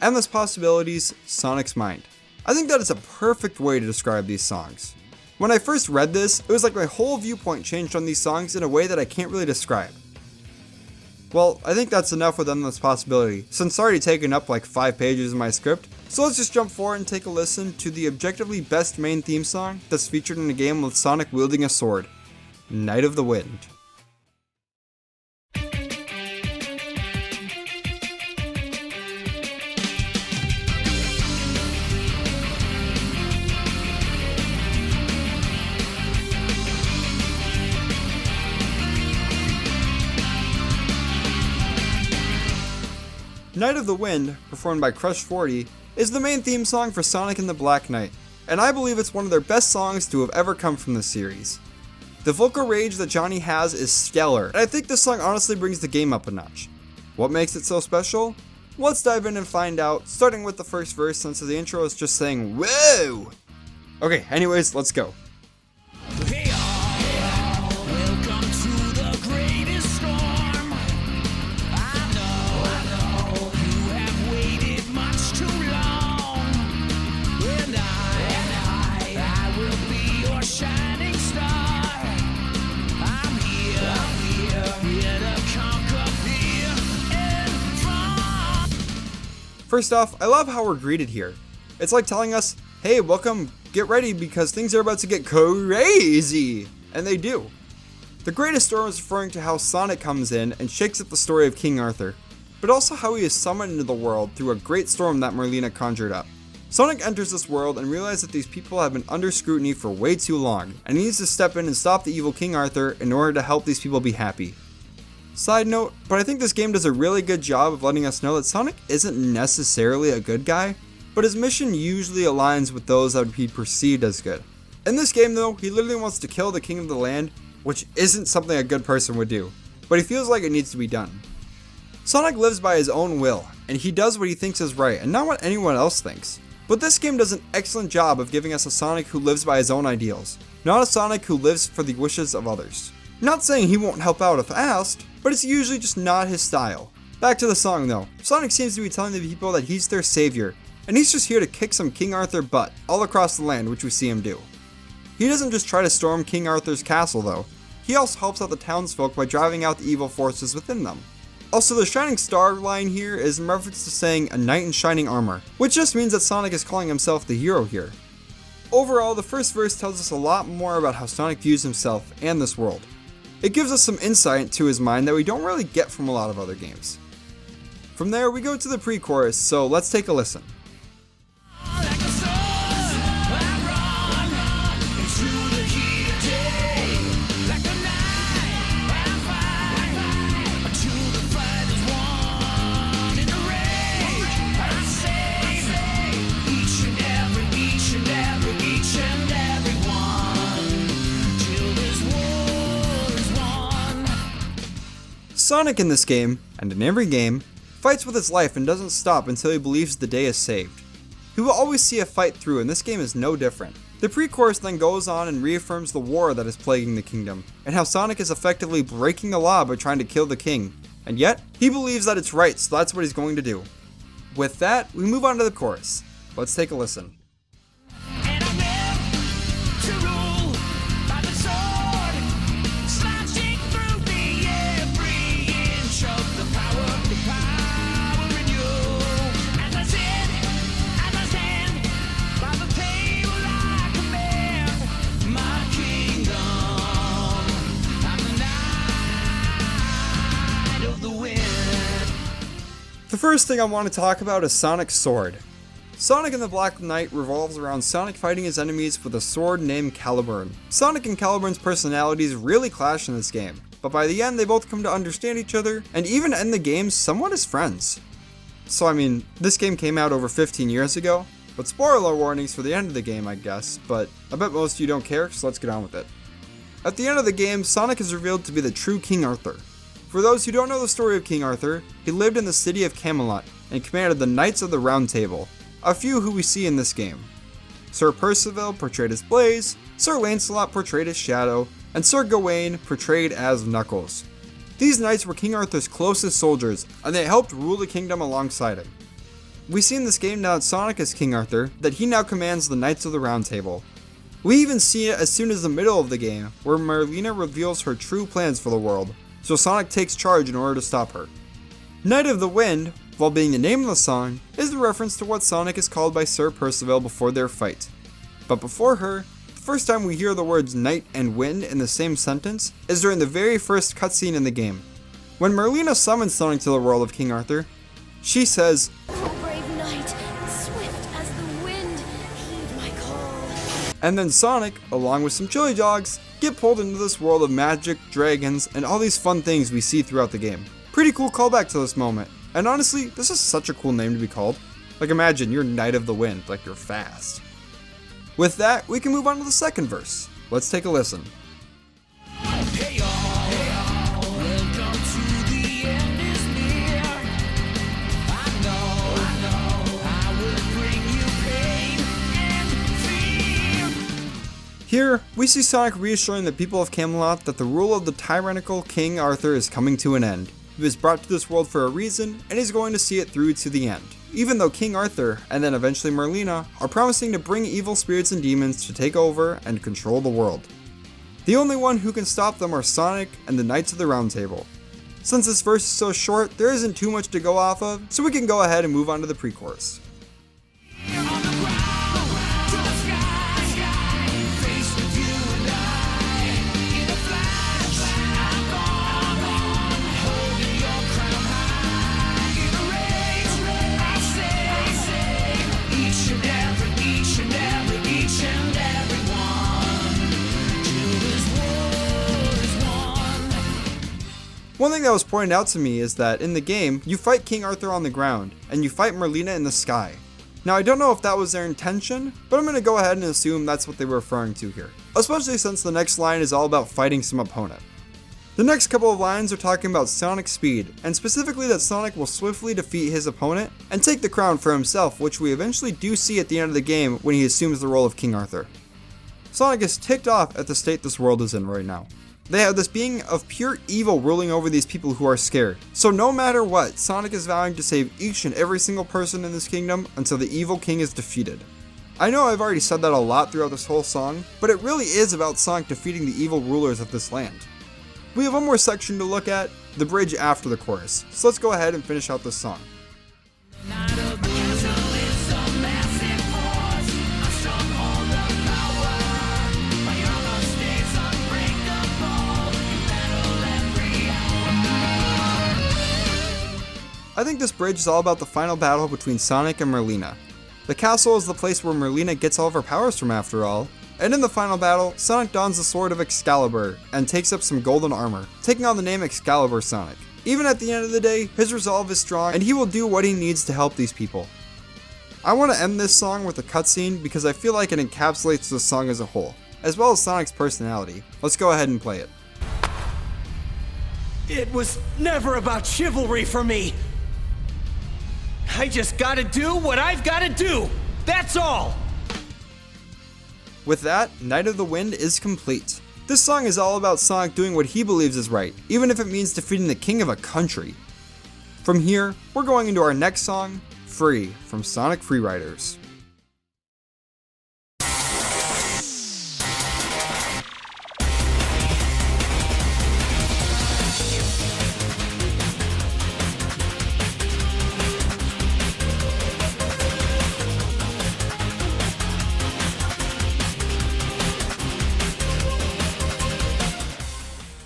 Endless possibilities, Sonic's mind." I think that is a perfect way to describe these songs. When I first read this, it was like my whole viewpoint changed on these songs in a way that I can't really describe. Well, I think that's enough with Endless Possibility, since it's already taken up like 5 pages of my script, so let's just jump forward and take a listen to the objectively best main theme song that's featured in a game with Sonic wielding a sword, Night of the Wind. Night of the Wind, performed by Crush 40, is the main theme song for Sonic and the Black Knight, and I believe it's one of their best songs to have ever come from this series. The vocal range that Johnny has is stellar, and I think this song honestly brings the game up a notch. What makes it so special? Let's dive in and find out, starting with the first verse since the intro is just saying, "Whoa!" Okay, anyways, let's go. Hey all, welcome to the greatest storm. I know you have waited much too long, and I will be your shining star. I'm here, and First off, I love how we're greeted here. It's like telling us, hey, welcome, get ready because things are about to get crazy. And they do. The greatest story is referring to how Sonic comes in and shakes up the story of King Arthur, but also how he is summoned into the world through a great storm that Merlina conjured up. Sonic enters this world and realizes that these people have been under scrutiny for way too long, and he needs to step in and stop the evil King Arthur in order to help these people be happy. Side note, but I think this game does a really good job of letting us know that Sonic isn't necessarily a good guy, but his mission usually aligns with those that would be perceived as good. In this game though, he literally wants to kill the king of the land, which isn't something a good person would do, but he feels like it needs to be done. Sonic lives by his own will, and he does what he thinks is right and not what anyone else thinks. But this game does an excellent job of giving us a Sonic who lives by his own ideals, not a Sonic who lives for the wishes of others. Not saying he won't help out if asked, but it's usually just not his style. Back to the song though, Sonic seems to be telling the people that he's their savior, and he's just here to kick some King Arthur butt all across the land, which we see him do. He doesn't just try to storm King Arthur's castle though, he also helps out the townsfolk by driving out the evil forces within them. Also, the shining star line here is in reference to saying a knight in shining armor, which just means that Sonic is calling himself the hero here. Overall, the first verse tells us a lot more about how Sonic views himself and this world. It gives us some insight to his mind that we don't really get from a lot of other games. From there, we go to the pre-chorus, so let's take a listen. Like a sword, I run into the heat of day. Like a knight, I fight until the fight is won. In the rage, I save each and every one till this war is won. Sonic in this game, and in every game, fights with his life and doesn't stop until he believes the day is saved. He will always see a fight through, and this game is no different. The pre-chorus then goes on and reaffirms the war that is plaguing the kingdom, and how Sonic is effectively breaking the law by trying to kill the king, and yet, he believes that it's right, so that's what he's going to do. With that, we move on to the chorus. Let's take a listen. And I'm meant to rule by the sword, slashing through the every inch of the power in you. As I stand by the table I command my kingdom. I'm the knight of the wind. The first thing I want to talk about is Sonic's sword. Sonic and the Black Knight revolves around Sonic fighting his enemies with a sword named Caliburn. Sonic and Caliburn's personalities really clash in this game, but by the end they both come to understand each other and even end the game somewhat as friends. So I mean, this game came out over 15 years ago, but spoiler warnings for the end of the game I guess, but I bet most of you don't care, so let's get on with it. At the end of the game, Sonic is revealed to be the true King Arthur. For those who don't know the story of King Arthur, he lived in the city of Camelot and commanded the Knights of the Round Table, a few who we see in this game. Sir Percival portrayed as Blaze, Sir Lancelot portrayed as Shadow, and Sir Gawain portrayed as Knuckles. These knights were King Arthur's closest soldiers, and they helped rule the kingdom alongside him. We see in this game now that Sonic is King Arthur, that he now commands the Knights of the Round Table. We even see it as soon as the middle of the game, where Merlina reveals her true plans for the world, so Sonic takes charge in order to stop her. Knight of the Wind, while being the name of the song, is the reference to what Sonic is called by Sir Percival before their fight. But before her, the first time we hear the words Knight and Wind in the same sentence is during the very first cutscene in the game. When Merlina summons Sonic to the world of King Arthur, she says, Oh, brave knight, swift as the wind, heed my call. and then Sonic, along with some chili dogs, get pulled into this world of magic, dragons, and all these fun things we see throughout the game. Pretty cool callback to this moment. And honestly, this is such a cool name to be called. Like imagine, you're Knight of the Wind, like you're fast. With that, we can move on to the second verse. Let's take a listen. Hey all, welcome to the end is near. I know, I will bring you pain and fear. Here, we see Sonic reassuring the people of Camelot that the rule of the tyrannical King Arthur is coming to an end. He was brought to this world for a reason, and he's going to see it through to the end. Even though King Arthur, and then eventually Merlina, are promising to bring evil spirits and demons to take over and control the world. The only one who can stop them are Sonic and the Knights of the Round Table. Since this verse is so short, there isn't too much to go off of, so we can go ahead and move on to the pre-chorus. One thing that was pointed out to me is that in the game, you fight King Arthur on the ground, and you fight Merlina in the sky. Now I don't know if that was their intention, but I'm going to go ahead and assume that's what they were referring to here, especially since the next line is all about fighting some opponent. The next couple of lines are talking about Sonic's speed, and specifically that Sonic will swiftly defeat his opponent and take the crown for himself, which we eventually do see at the end of the game when he assumes the role of King Arthur. Sonic is ticked off at the state this world is in right now. They have this being of pure evil ruling over these people who are scared. So no matter what, Sonic is vowing to save each and every single person in this kingdom until the evil king is defeated. I know I've already said that a lot throughout this whole song, but it really is about Sonic defeating the evil rulers of this land. We have one more section to look at, the bridge after the chorus, so let's go ahead and finish out this song. I think this bridge is all about the final battle between Sonic and Merlina. The castle is the place where Merlina gets all of her powers from after all, and in the final battle, Sonic dons the sword of Excalibur and takes up some golden armor, taking on the name Excalibur Sonic. Even at the end of the day, his resolve is strong and he will do what he needs to help these people. I want to end this song with a cutscene because I feel like it encapsulates the song as a whole, as well as Sonic's personality. Let's go ahead and play it. It was never about chivalry for me. I just gotta do what I've gotta do. That's all. With that, Night of the Wind is complete. This song is all about Sonic doing what he believes is right, even if it means defeating the king of a country. From here, we're going into our next song, Free, from Sonic Freeriders.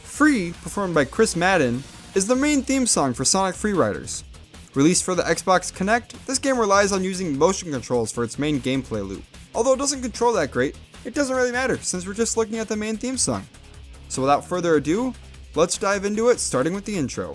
Free, performed by Chris Madden, is the main theme song for Sonic Freeriders. Released for the Xbox Kinect, this game relies on using motion controls for its main gameplay loop. Although it doesn't control that great, it doesn't really matter since we're just looking at the main theme song. So without further ado, let's dive into it, starting with the intro.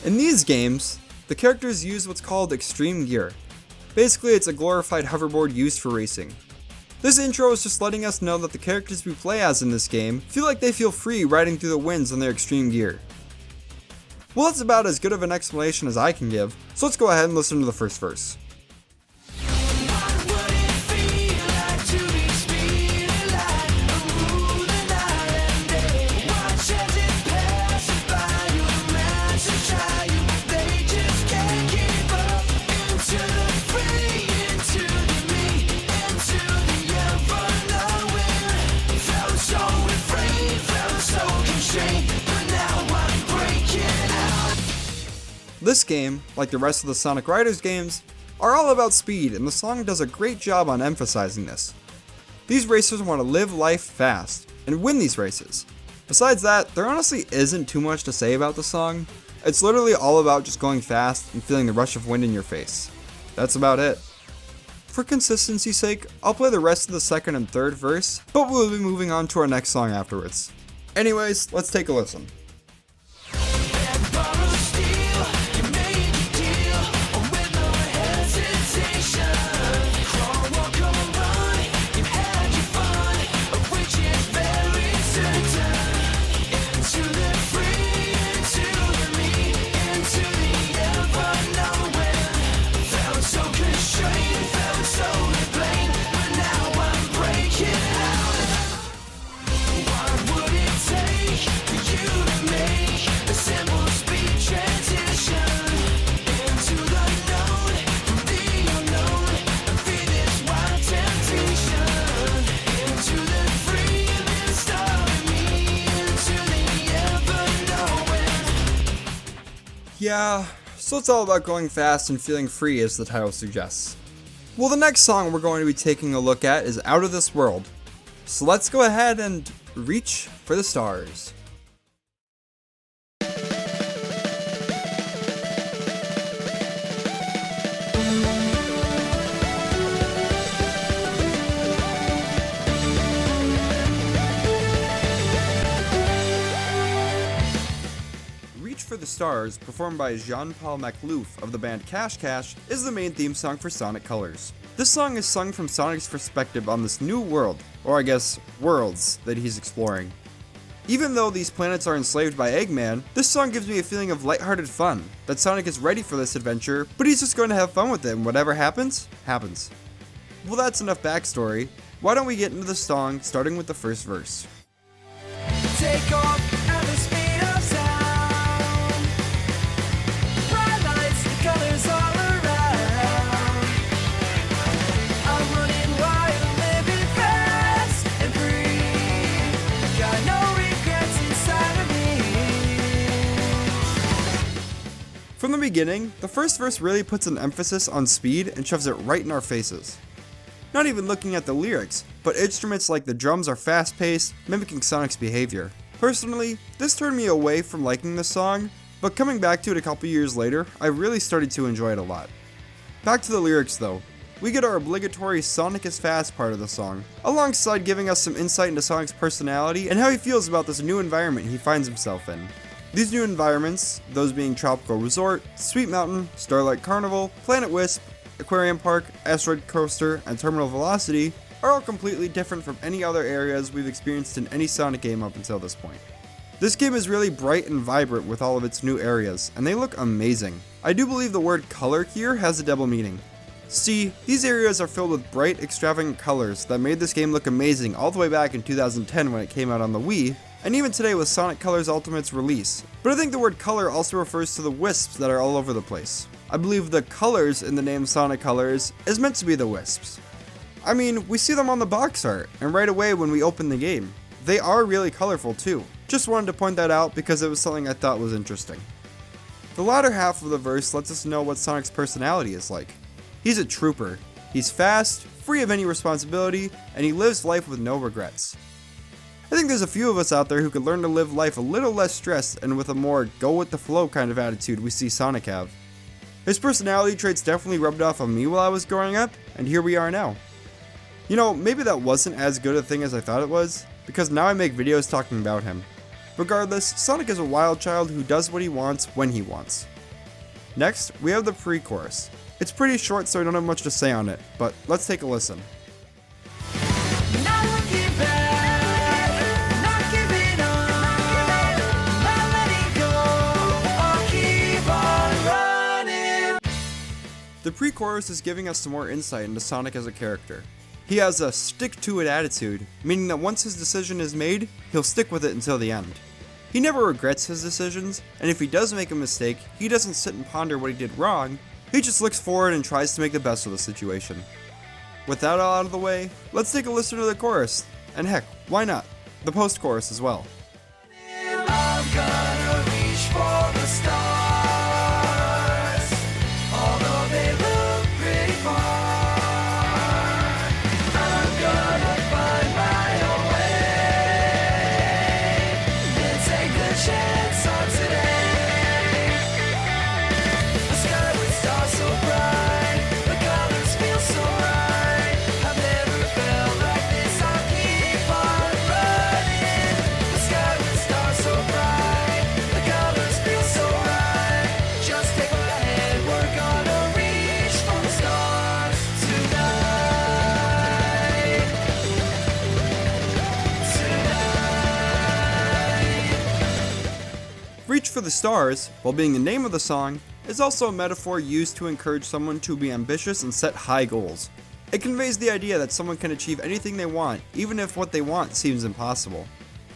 In these games, the characters use what's called extreme gear. Basically, it's a glorified hoverboard used for racing. This intro is just letting us know that the characters we play as in this game feel like they feel free riding through the winds on their extreme gear. Well, that's about as good of an explanation as I can give, so let's go ahead and listen to the first verse. This game, like the rest of the Sonic Riders games, are all about speed, and the song does a great job on emphasizing this. These racers want to live life fast, and win these races. Besides that, there honestly isn't too much to say about the song. It's literally all about just going fast and feeling the rush of wind in your face. That's about it. For consistency's sake, I'll play the rest of the second and third verse, but we'll be moving on to our next song afterwards. Anyways, let's take a listen. What would it take for you to Yeah, so it's all about going fast and feeling free, as the title suggests. Well, the next song we're going to be taking a look at is Out of This World. So let's go ahead and reach for the stars. Reach for the Stars, performed by Jean-Paul Maclouf of the band Cash Cash, is the main theme song for Sonic Colors. This song is sung from Sonic's perspective on this new world, or I guess, worlds, that he's exploring. Even though these planets are enslaved by Eggman, this song gives me a feeling of lighthearted fun, that Sonic is ready for this adventure, but he's just going to have fun with it, and whatever happens, happens. Well, that's enough backstory. Why don't we get into the song, starting with the first verse. Take off at the speed of sound. Bright lights, the colors all around. I'm running wild, living fast and free. Got no regrets inside of me. From the beginning, the first verse really puts an emphasis on speed and shoves it right in our faces. Not even looking at the lyrics, but instruments like the drums are fast-paced, mimicking Sonic's behavior. Personally, this turned me away from liking the song, but coming back to it a couple years later, I really started to enjoy it a lot. Back to the lyrics though. We get our obligatory Sonic is fast part of the song, alongside giving us some insight into Sonic's personality and how he feels about this new environment he finds himself in. These new environments, those being Tropical Resort, Sweet Mountain, Starlight Carnival, Planet Wisp, Aquarium Park, Asteroid Coaster, and Terminal Velocity, are all completely different from any other areas we've experienced in any Sonic game up until this point. This game is really bright and vibrant with all of its new areas, and they look amazing. I do believe the word color here has a double meaning. See, these areas are filled with bright, extravagant colors that made this game look amazing all the way back in 2010 when it came out on the Wii, and even today with Sonic Colors Ultimate's release. But I think the word color also refers to the wisps that are all over the place. I believe the colors in the name Sonic Colors is meant to be the wisps. I mean, we see them on the box art, and right away when we open the game. They are really colorful too. Just wanted to point that out because it was something I thought was interesting. The latter half of the verse lets us know what Sonic's personality is like. He's a trooper. He's fast, free of any responsibility, and he lives life with no regrets. I think there's a few of us out there who could learn to live life a little less stressed and with a more go-with-the-flow kind of attitude we see Sonic have. His personality traits definitely rubbed off on me while I was growing up, and here we are now. You know, maybe that wasn't as good a thing as I thought it was, because now I make videos talking about him. Regardless, Sonic is a wild child who does what he wants when he wants. Next, we have the pre-chorus. It's pretty short, so I don't have much to say on it, but let's take a listen. Not looking back, not giving up, not letting go, I'll keep on running. The pre-chorus is giving us some more insight into Sonic as a character. He has a stick-to-it attitude, meaning that once his decision is made, he'll stick with it until the end. He never regrets his decisions, and if he does make a mistake, he doesn't sit and ponder what he did wrong, he just looks forward and tries to make the best of the situation. With that all out of the way, let's take a listen to the chorus, and heck, why not? The post-chorus as well. I'm gonna reach for the stars, although they look pretty far. I'm gonna find my own way and take the chance on today. The sky would start so bright, the colors feel so right. I've never felt like this, I'll keep on running. The sky would start so bright, the colors feel so right. Just take my hand, we're gonna reach for the stars tonight. Reach for the Stars, while being the name of the song, is also a metaphor used to encourage someone to be ambitious and set high goals. It conveys the idea that someone can achieve anything they want, even if what they want seems impossible.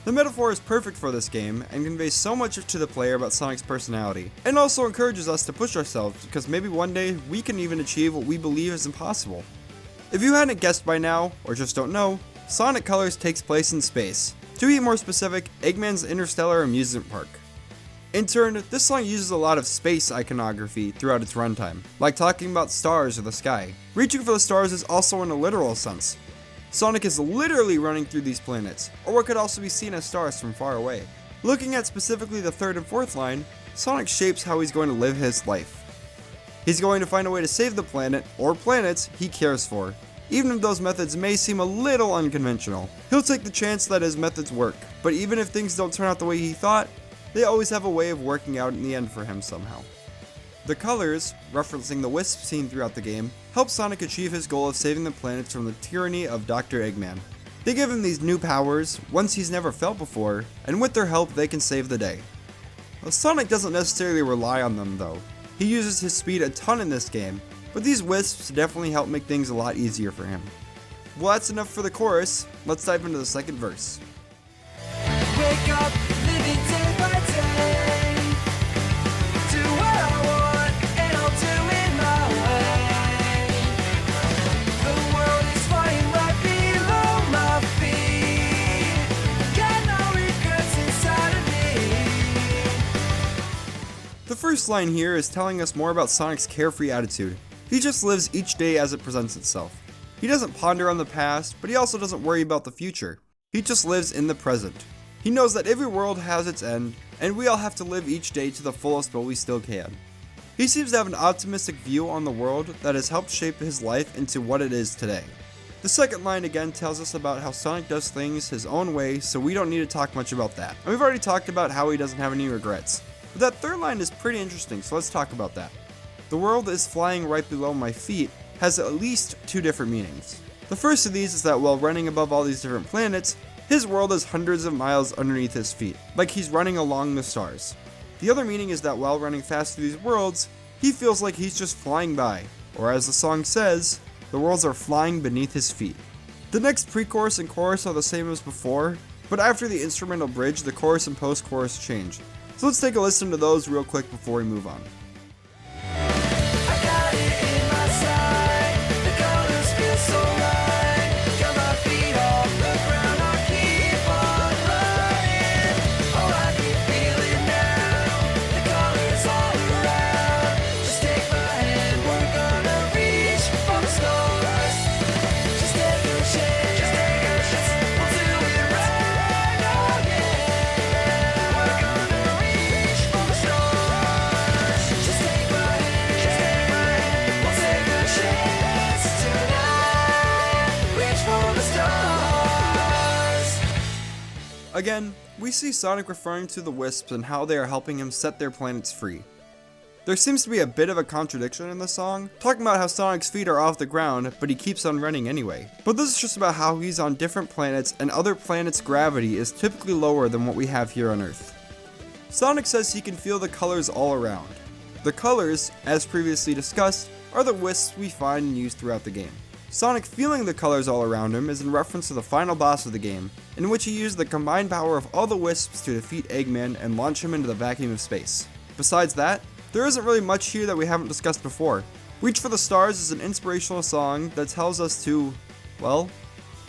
The metaphor is perfect for this game and conveys so much to the player about Sonic's personality, and also encourages us to push ourselves because maybe one day we can even achieve what we believe is impossible. If you hadn't guessed by now, or just don't know, Sonic Colors takes place in space. To be more specific, Eggman's Interstellar Amusement Park. In turn, this song uses a lot of space iconography throughout its runtime, like talking about stars or the sky. Reaching for the stars is also in a literal sense. Sonic is literally running through these planets, or what could also be seen as stars from far away. Looking at specifically the third and fourth line, Sonic shapes how he's going to live his life. He's going to find a way to save the planet, or planets, he cares for. Even if those methods may seem a little unconventional, he'll take the chance that his methods work, but even if things don't turn out the way he thought, they always have a way of working out in the end for him somehow. The colors, referencing the wisp seen throughout the game, help Sonic achieve his goal of saving the planets from the tyranny of Dr. Eggman. They give him these new powers, ones he's never felt before, and with their help they can save the day. Well, Sonic doesn't necessarily rely on them though. He uses his speed a ton in this game, but these wisps definitely help make things a lot easier for him. Well, that's enough for the chorus. Let's dive into the second verse. Wake up, living day by day. Do what I want, and I'll do it my way. The world is flying right below my feet. Got no regrets inside of me. The first line here is telling us more about Sonic's carefree attitude. He just lives each day as it presents itself. He doesn't ponder on the past, but he also doesn't worry about the future. He just lives in the present. He knows that every world has its end, and we all have to live each day to the fullest while we still can. He seems to have an optimistic view on the world that has helped shape his life into what it is today. The second line again tells us about how Sonic does things his own way, so we don't need to talk much about that. And we've already talked about how he doesn't have any regrets. But that third line is pretty interesting, so let's talk about that. The world is flying right below my feet has at least two different meanings. The first of these is that while running above all these different planets, his world is hundreds of miles underneath his feet, like he's running along the stars. The other meaning is that while running fast through these worlds, he feels like he's just flying by, or as the song says, the worlds are flying beneath his feet. The next pre-chorus and chorus are the same as before, but after the instrumental bridge, the chorus and post-chorus change. So let's take a listen to those real quick before we move on. I got it in my sight. The colors feel so right. Got my feet off the ground. I keep on running. Oh, I can feel it now. The colors all around. Just take my hand. We're gonna reach for the stars. Just take a chance. Just take a chance. We'll do it right again. We're gonna reach for the stars. Just take my hand. Just take my hand. We'll take a chance tonight. Reach for the stars. Again, we see Sonic referring to the wisps and how they are helping him set their planets free. There seems to be a bit of a contradiction in the song, talking about how Sonic's feet are off the ground, but he keeps on running anyway. But this is just about how he's on different planets and other planets' gravity is typically lower than what we have here on Earth. Sonic says he can feel the colors all around. The colors, as previously discussed, are the wisps we find and use throughout the game. Sonic feeling the colors all around him is in reference to the final boss of the game, in which he used the combined power of all the wisps to defeat Eggman and launch him into the vacuum of space. Besides that, there isn't really much here that we haven't discussed before. Reach for the Stars is an inspirational song that tells us to, well,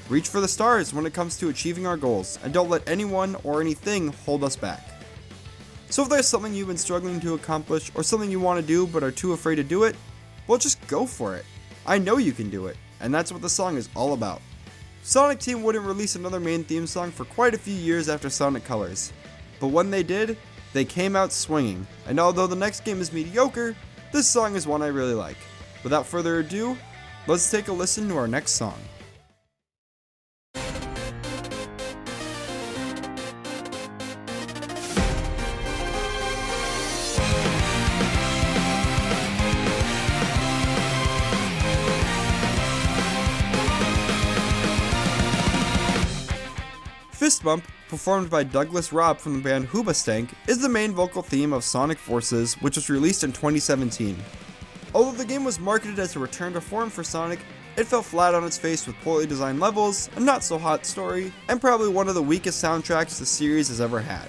reach for the stars when it comes to achieving our goals, and don't let anyone or anything hold us back. So if there's something you've been struggling to accomplish, or something you want to do but are too afraid to do it, well, just go for it. I know you can do it, and that's what the song is all about. Sonic Team wouldn't release another main theme song for quite a few years after Sonic Colors, but when they did, they came out swinging, and although the next game is mediocre, this song is one I really like. Without further ado, let's take a listen to our next song. Fist Bump, performed by Douglas Robb from the band Hoobastank, is the main vocal theme of Sonic Forces, which was released in 2017. Although the game was marketed as a return to form for Sonic, it fell flat on its face with poorly designed levels, a not so hot story, and probably one of the weakest soundtracks the series has ever had.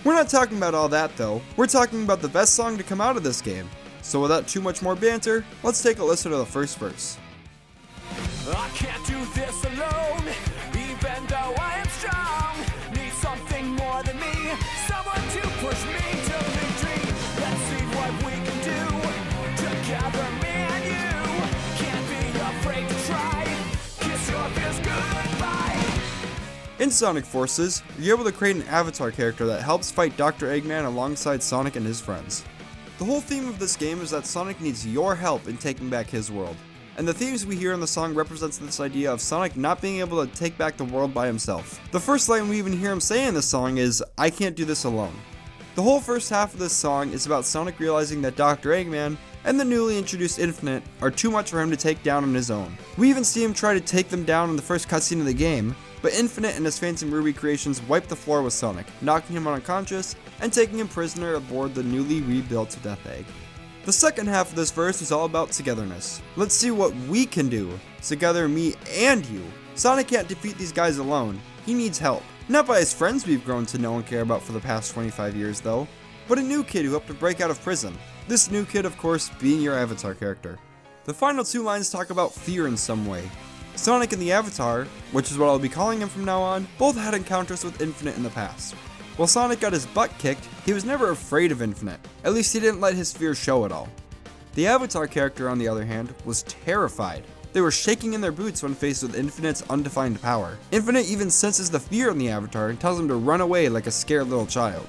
We're not talking about all that though, we're talking about the best song to come out of this game. So without too much more banter, let's take a listen to the first verse. I can't do this alone, even though I am strong. Need something more than me, someone to push me to In Sonic Forces, you're able to create an avatar character that helps fight Dr. Eggman alongside Sonic and his friends. The whole theme of this game is that Sonic needs your help in taking back his world, and the themes we hear in the song represents this idea of Sonic not being able to take back the world by himself. The first line we even hear him say in this song is, "I can't do this alone." The whole first half of this song is about Sonic realizing that Dr. Eggman and the newly introduced Infinite are too much for him to take down on his own. We even see him try to take them down in the first cutscene of the game, but Infinite and his Phantom Ruby creations wipe the floor with Sonic, knocking him unconscious and taking him prisoner aboard the newly rebuilt Death Egg. The second half of this verse is all about togetherness. Let's see what we can do, together me and you. Sonic can't defeat these guys alone, he needs help. Not by his friends we've grown to know and care about for the past 25 years though, but a new kid who helped to break out of prison. This new kid, of course, being your avatar character. The final two lines talk about fear in some way. Sonic and the Avatar, which is what I'll be calling him from now on, both had encounters with Infinite in the past. While Sonic got his butt kicked, he was never afraid of Infinite. At least he didn't let his fear show at all. The Avatar character, on the other hand, was terrified. They were shaking in their boots when faced with Infinite's undefined power. Infinite even senses the fear in the Avatar and tells him to run away like a scared little child.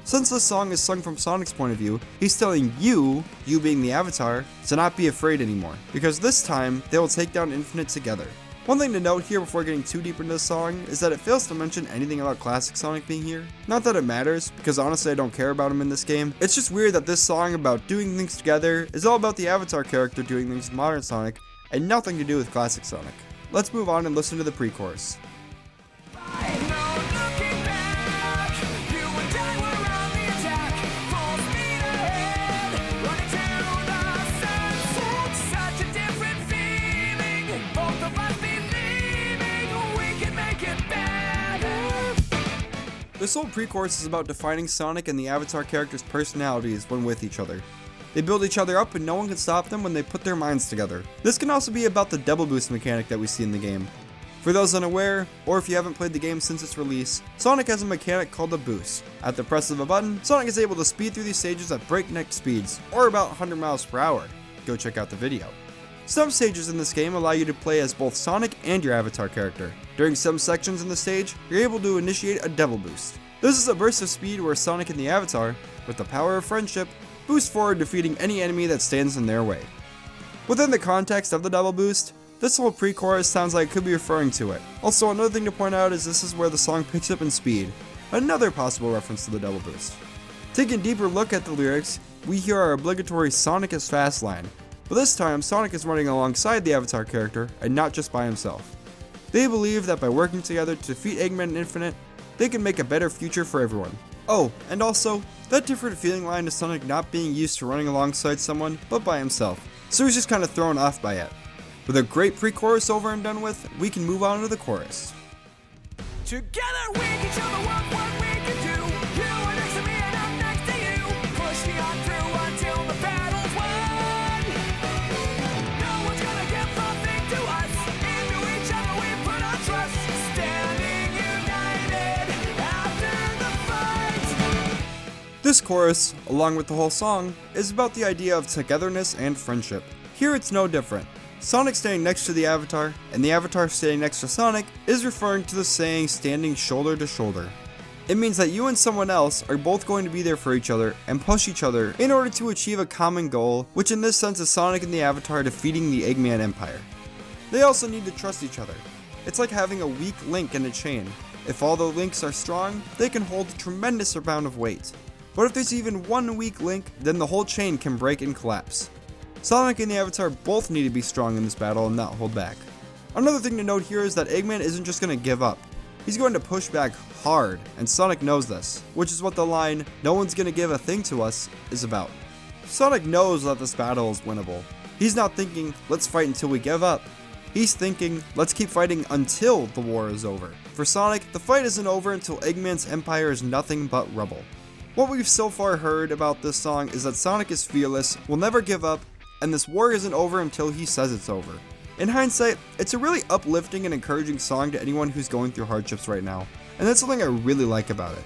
Since this song is sung from Sonic's point of view, he's telling you being the Avatar, to not be afraid anymore, because this time, they will take down Infinite together. One thing to note here before getting too deep into this song is that it fails to mention anything about classic Sonic being here. Not that it matters, because honestly I don't care about him in this game. It's just weird that this song about doing things together is all about the Avatar character doing things with modern Sonic, and nothing to do with classic Sonic. Let's move on and listen to the pre-chorus. This whole pre-chorus is about defining Sonic and the Avatar character's personalities when with each other. They build each other up and no one can stop them when they put their minds together. This can also be about the double boost mechanic that we see in the game. For those unaware, or if you haven't played the game since its release, Sonic has a mechanic called a boost. At the press of a button, Sonic is able to speed through these stages at breakneck speeds, or about 100 miles per hour. Go check out the video. Some stages in this game allow you to play as both Sonic and your Avatar character. During some sections in the stage, you're able to initiate a double boost. This is a burst of speed where Sonic and the Avatar, with the power of friendship, boost forward, defeating any enemy that stands in their way. Within the context of the double boost, this whole pre-chorus sounds like it could be referring to it. Also, another thing to point out is this is where the song picks up in speed, another possible reference to the double boost. Taking a deeper look at the lyrics, we hear our obligatory Sonic is fast line, but this time Sonic is running alongside the Avatar character and not just by himself. They believe that by working together to defeat Eggman and Infinite, they can make a better future for everyone. Oh, and also, that different feeling line is Sonic not being used to running alongside someone, but by himself, so he's just kinda thrown off by it. With a great pre-chorus over and done with, we can move on to the chorus. Together we can show the world what we can do. You are next to me and I'm next to you. Push me on through until the battle's won. No one's gonna give nothing to us. Into each other we put our trust. Standing united after the fight. This chorus, along with the whole song, is about the idea of togetherness and friendship. Here it's no different. Sonic standing next to the Avatar, and the Avatar standing next to Sonic, is referring to the saying standing shoulder to shoulder. It means that you and someone else are both going to be there for each other and push each other in order to achieve a common goal, which in this sense is Sonic and the Avatar defeating the Eggman Empire. They also need to trust each other. It's like having a weak link in a chain. If all the links are strong, they can hold a tremendous amount of weight. But if there's even one weak link, then the whole chain can break and collapse. Sonic and the Avatar both need to be strong in this battle and not hold back. Another thing to note here is that Eggman isn't just going to give up. He's going to push back hard, and Sonic knows this, which is what the line, "No one's gonna give a thing to us," is about. Sonic knows that this battle is winnable. He's not thinking, let's fight until we give up. He's thinking, let's keep fighting until the war is over. For Sonic, the fight isn't over until Eggman's empire is nothing but rubble. What we've so far heard about this song is that Sonic is fearless, will never give up, and this war isn't over until he says it's over. In hindsight, it's a really uplifting and encouraging song to anyone who's going through hardships right now, and that's something I really like about it.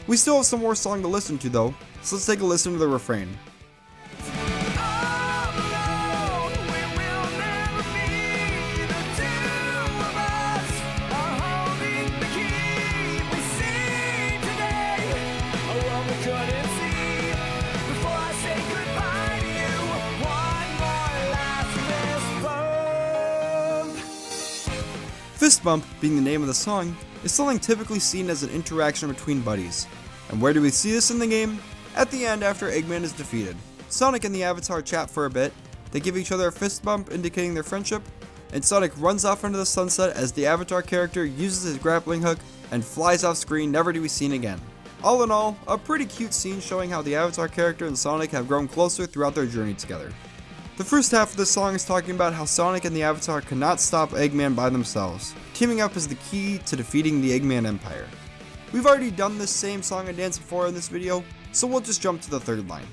We still have some more song to listen to though, so let's take a listen to the refrain. Alone, we will never be. The two of us are holding Fist bump, being the name of the song, is something typically seen as an interaction between buddies. And where do we see this in the game? At the end, after Eggman is defeated. Sonic and the Avatar chat for a bit, they give each other a fist bump indicating their friendship, and Sonic runs off into the sunset as the Avatar character uses his grappling hook and flies off screen, never to be seen again. All in all, a pretty cute scene showing how the Avatar character and Sonic have grown closer throughout their journey together. The first half of this song is talking about how Sonic and the Avatar cannot stop Eggman by themselves. Teaming up is the key to defeating the Eggman Empire. We've already done this same song and dance before in this video, so we'll just jump to the third line.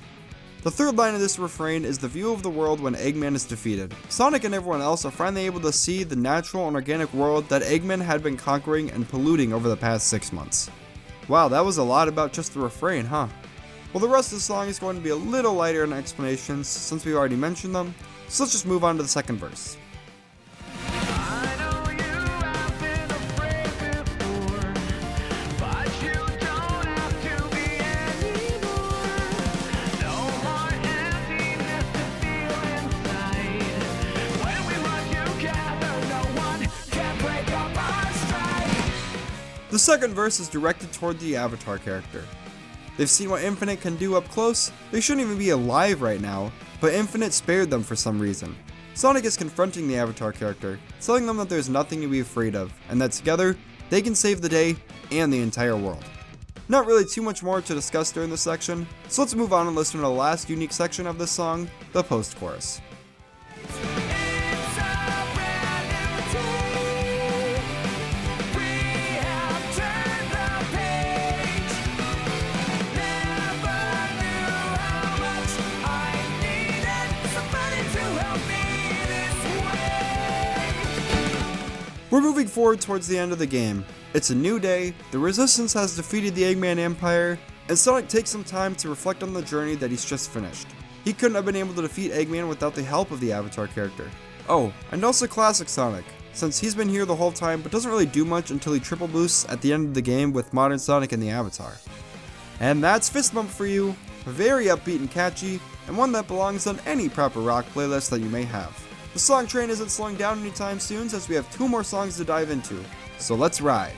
The third line of this refrain is the view of the world when Eggman is defeated. Sonic and everyone else are finally able to see the natural and organic world that Eggman had been conquering and polluting over the past 6 months. Wow, that was a lot about just the refrain, huh? Well, the rest of the song is going to be a little lighter in explanations since we've already mentioned them, so let's just move on to the second verse. I know you have been afraid before, but you don't have to be anymore. No more emptiness to feel inside. When we work together, no one can break up our stride. The second verse is directed toward the Avatar character. They've seen what Infinite can do up close. They shouldn't even be alive right now, but Infinite spared them for some reason. Sonic is confronting the Avatar character, telling them that there's nothing to be afraid of, and that together, they can save the day and the entire world. Not really too much more to discuss during this section, so let's move on and listen to the last unique section of this song, the post-chorus. It's a brand new day. We have turned the page. Never knew how much I needed somebody to help me this way. We're moving forward towards the end of the game. It's a new day, the Resistance has defeated the Eggman Empire, and Sonic takes some time to reflect on the journey that he's just finished. He couldn't have been able to defeat Eggman without the help of the Avatar character. Oh, and also classic Sonic, since he's been here the whole time but doesn't really do much until he triple boosts at the end of the game with modern Sonic and the Avatar. And that's Fist Bump for you, very upbeat and catchy, and one that belongs on any proper rock playlist that you may have. The song train isn't slowing down anytime soon since we have 2 more songs to dive into, so let's ride.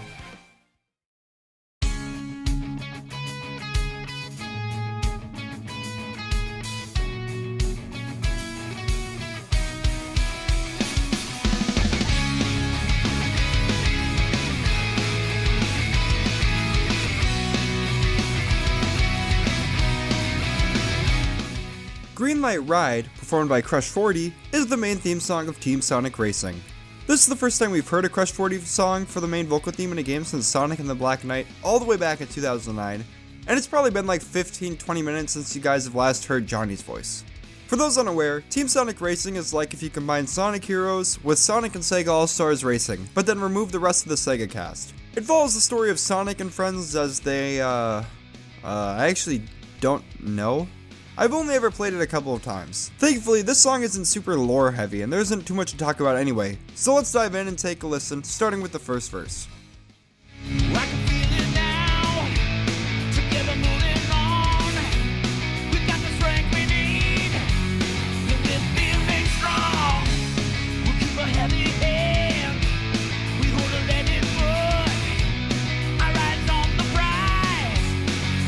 Greenlight Ride, performed by Crush 40, is the main theme song of Team Sonic Racing. This is the first time we've heard a Crush 40 song for the main vocal theme in a game since Sonic and the Black Knight all the way back in 2009, and it's probably been like 15-20 minutes since you guys have last heard Johnny's voice. For those unaware, Team Sonic Racing is like if you combine Sonic Heroes with Sonic and Sega All-Stars Racing, but then remove the rest of the Sega cast. It follows the story of Sonic and friends as they, I actually don't know. I've only ever played it a couple of times. Thankfully, this song isn't super lore heavy and there isn't too much to talk about anyway, so let's dive in and take a listen, starting with the first verse. I can feel it now. Together moving on. We've got the strength we need. We're feeling strong. We'll keep a heavy hand. We hold a leaded foot. Our eyes on the prize.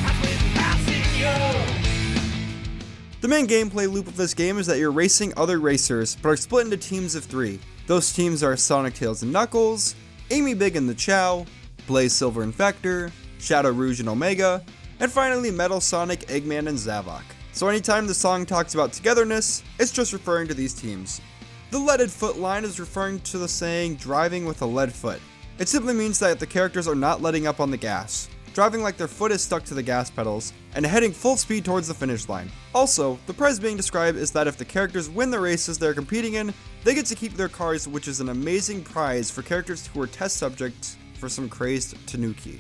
As we're passing you. The main gameplay loop of this game is that you're racing other racers, but are split into teams of 3. Those teams are Sonic, Tails, and Knuckles, Amy Big and the Chow, Blaze, Silver, and Vector, Shadow, Rouge, and Omega, and finally Metal, Sonic, Eggman, and Zavok. So anytime the song talks about togetherness, it's just referring to these teams. The leaded foot line is referring to the saying, driving with a lead foot. It simply means that the characters are not letting up on the gas, driving like their foot is stuck to the gas pedals, and heading full speed towards the finish line. Also, the prize being described is that if the characters win the races they're competing in, they get to keep their cars, which is an amazing prize for characters who are test subjects for some crazed Tanuki.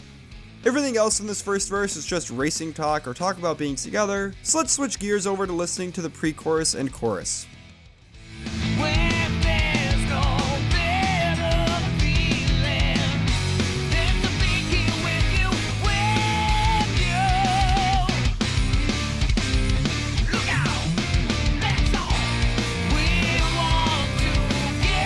Everything else in this first verse is just racing talk or talk about being together, so let's switch gears over to listening to the pre-chorus and chorus. When there's no better feeling than to be here with you, Look out, let's go. We want together.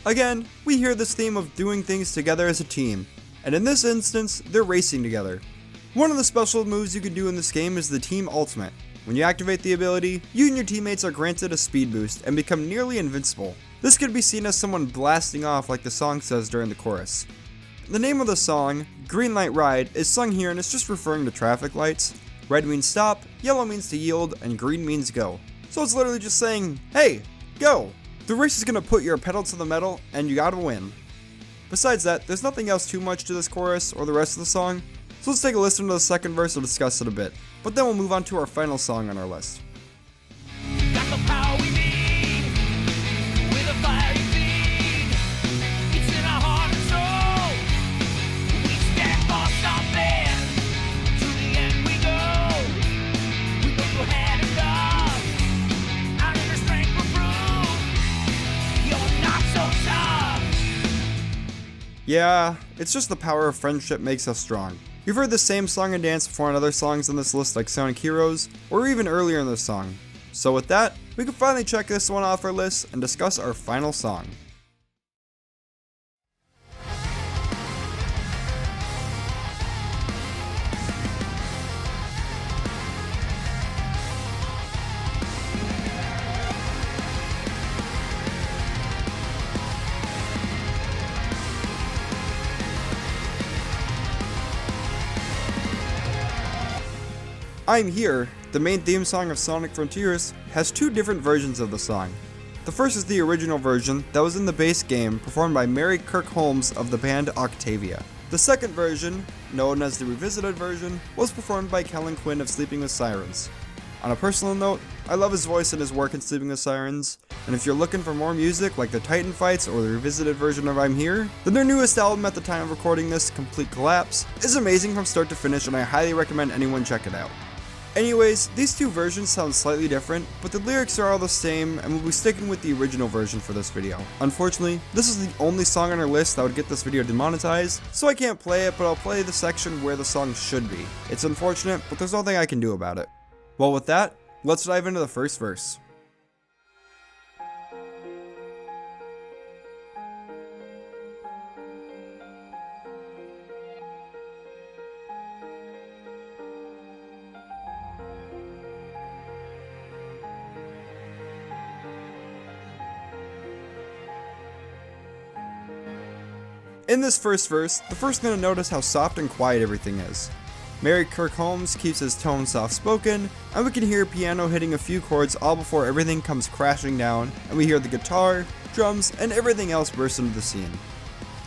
Again, we hear this theme of doing things together as a team, and in this instance, they're racing together. One of the special moves you can do in this game is the Team Ultimate. When you activate the ability, you and your teammates are granted a speed boost and become nearly invincible. This could be seen as someone blasting off like the song says during the chorus. The name of the song, Green Light Ride, is sung here and it's just referring to traffic lights. Red means stop, yellow means to yield, and green means go. So it's literally just saying, hey, go! The race is going to put your pedal to the metal and you gotta win. Besides that, there's nothing else too much to this chorus or the rest of the song, so let's take a listen to the second verse and discuss it a bit. But then we'll move on to our final song on our list. Got the power we need with a fiery feed. It's in our heart and soul. We stand for something. To the end we go. We go hand in glove. Our inner strength will prove you're not so tough. Yeah, it's just the power of friendship makes us strong. You've heard the same song and dance before on other songs on this list like Sonic Heroes, or even earlier in this song. So with that, we can finally check this one off our list and discuss our final song. I'm Here, the main theme song of Sonic Frontiers, has two different versions of the song. The first is the original version that was in the base game, performed by Mary Kirk Holmes of the band Octavia. The second version, known as the revisited version, was performed by Kellen Quinn of Sleeping with Sirens. On a personal note, I love his voice and his work in Sleeping with Sirens, and if you're looking for more music like the Titan fights or the revisited version of I'm Here, then their newest album at the time of recording this, Complete Collapse, is amazing from start to finish and I highly recommend anyone check it out. Anyways, these two versions sound slightly different, but the lyrics are all the same and we'll be sticking with the original version for this video. Unfortunately, this is the only song on our list that would get this video demonetized, so I can't play it, but I'll play the section where the song should be. It's unfortunate, but there's nothing I can do about it. Well, with that, let's dive into the first verse. In this first verse, the first thing to notice how soft and quiet everything is. Mary Kirk Holmes keeps his tone soft-spoken, and we can hear piano hitting a few chords all before everything comes crashing down, and we hear the guitar, drums, and everything else burst into the scene.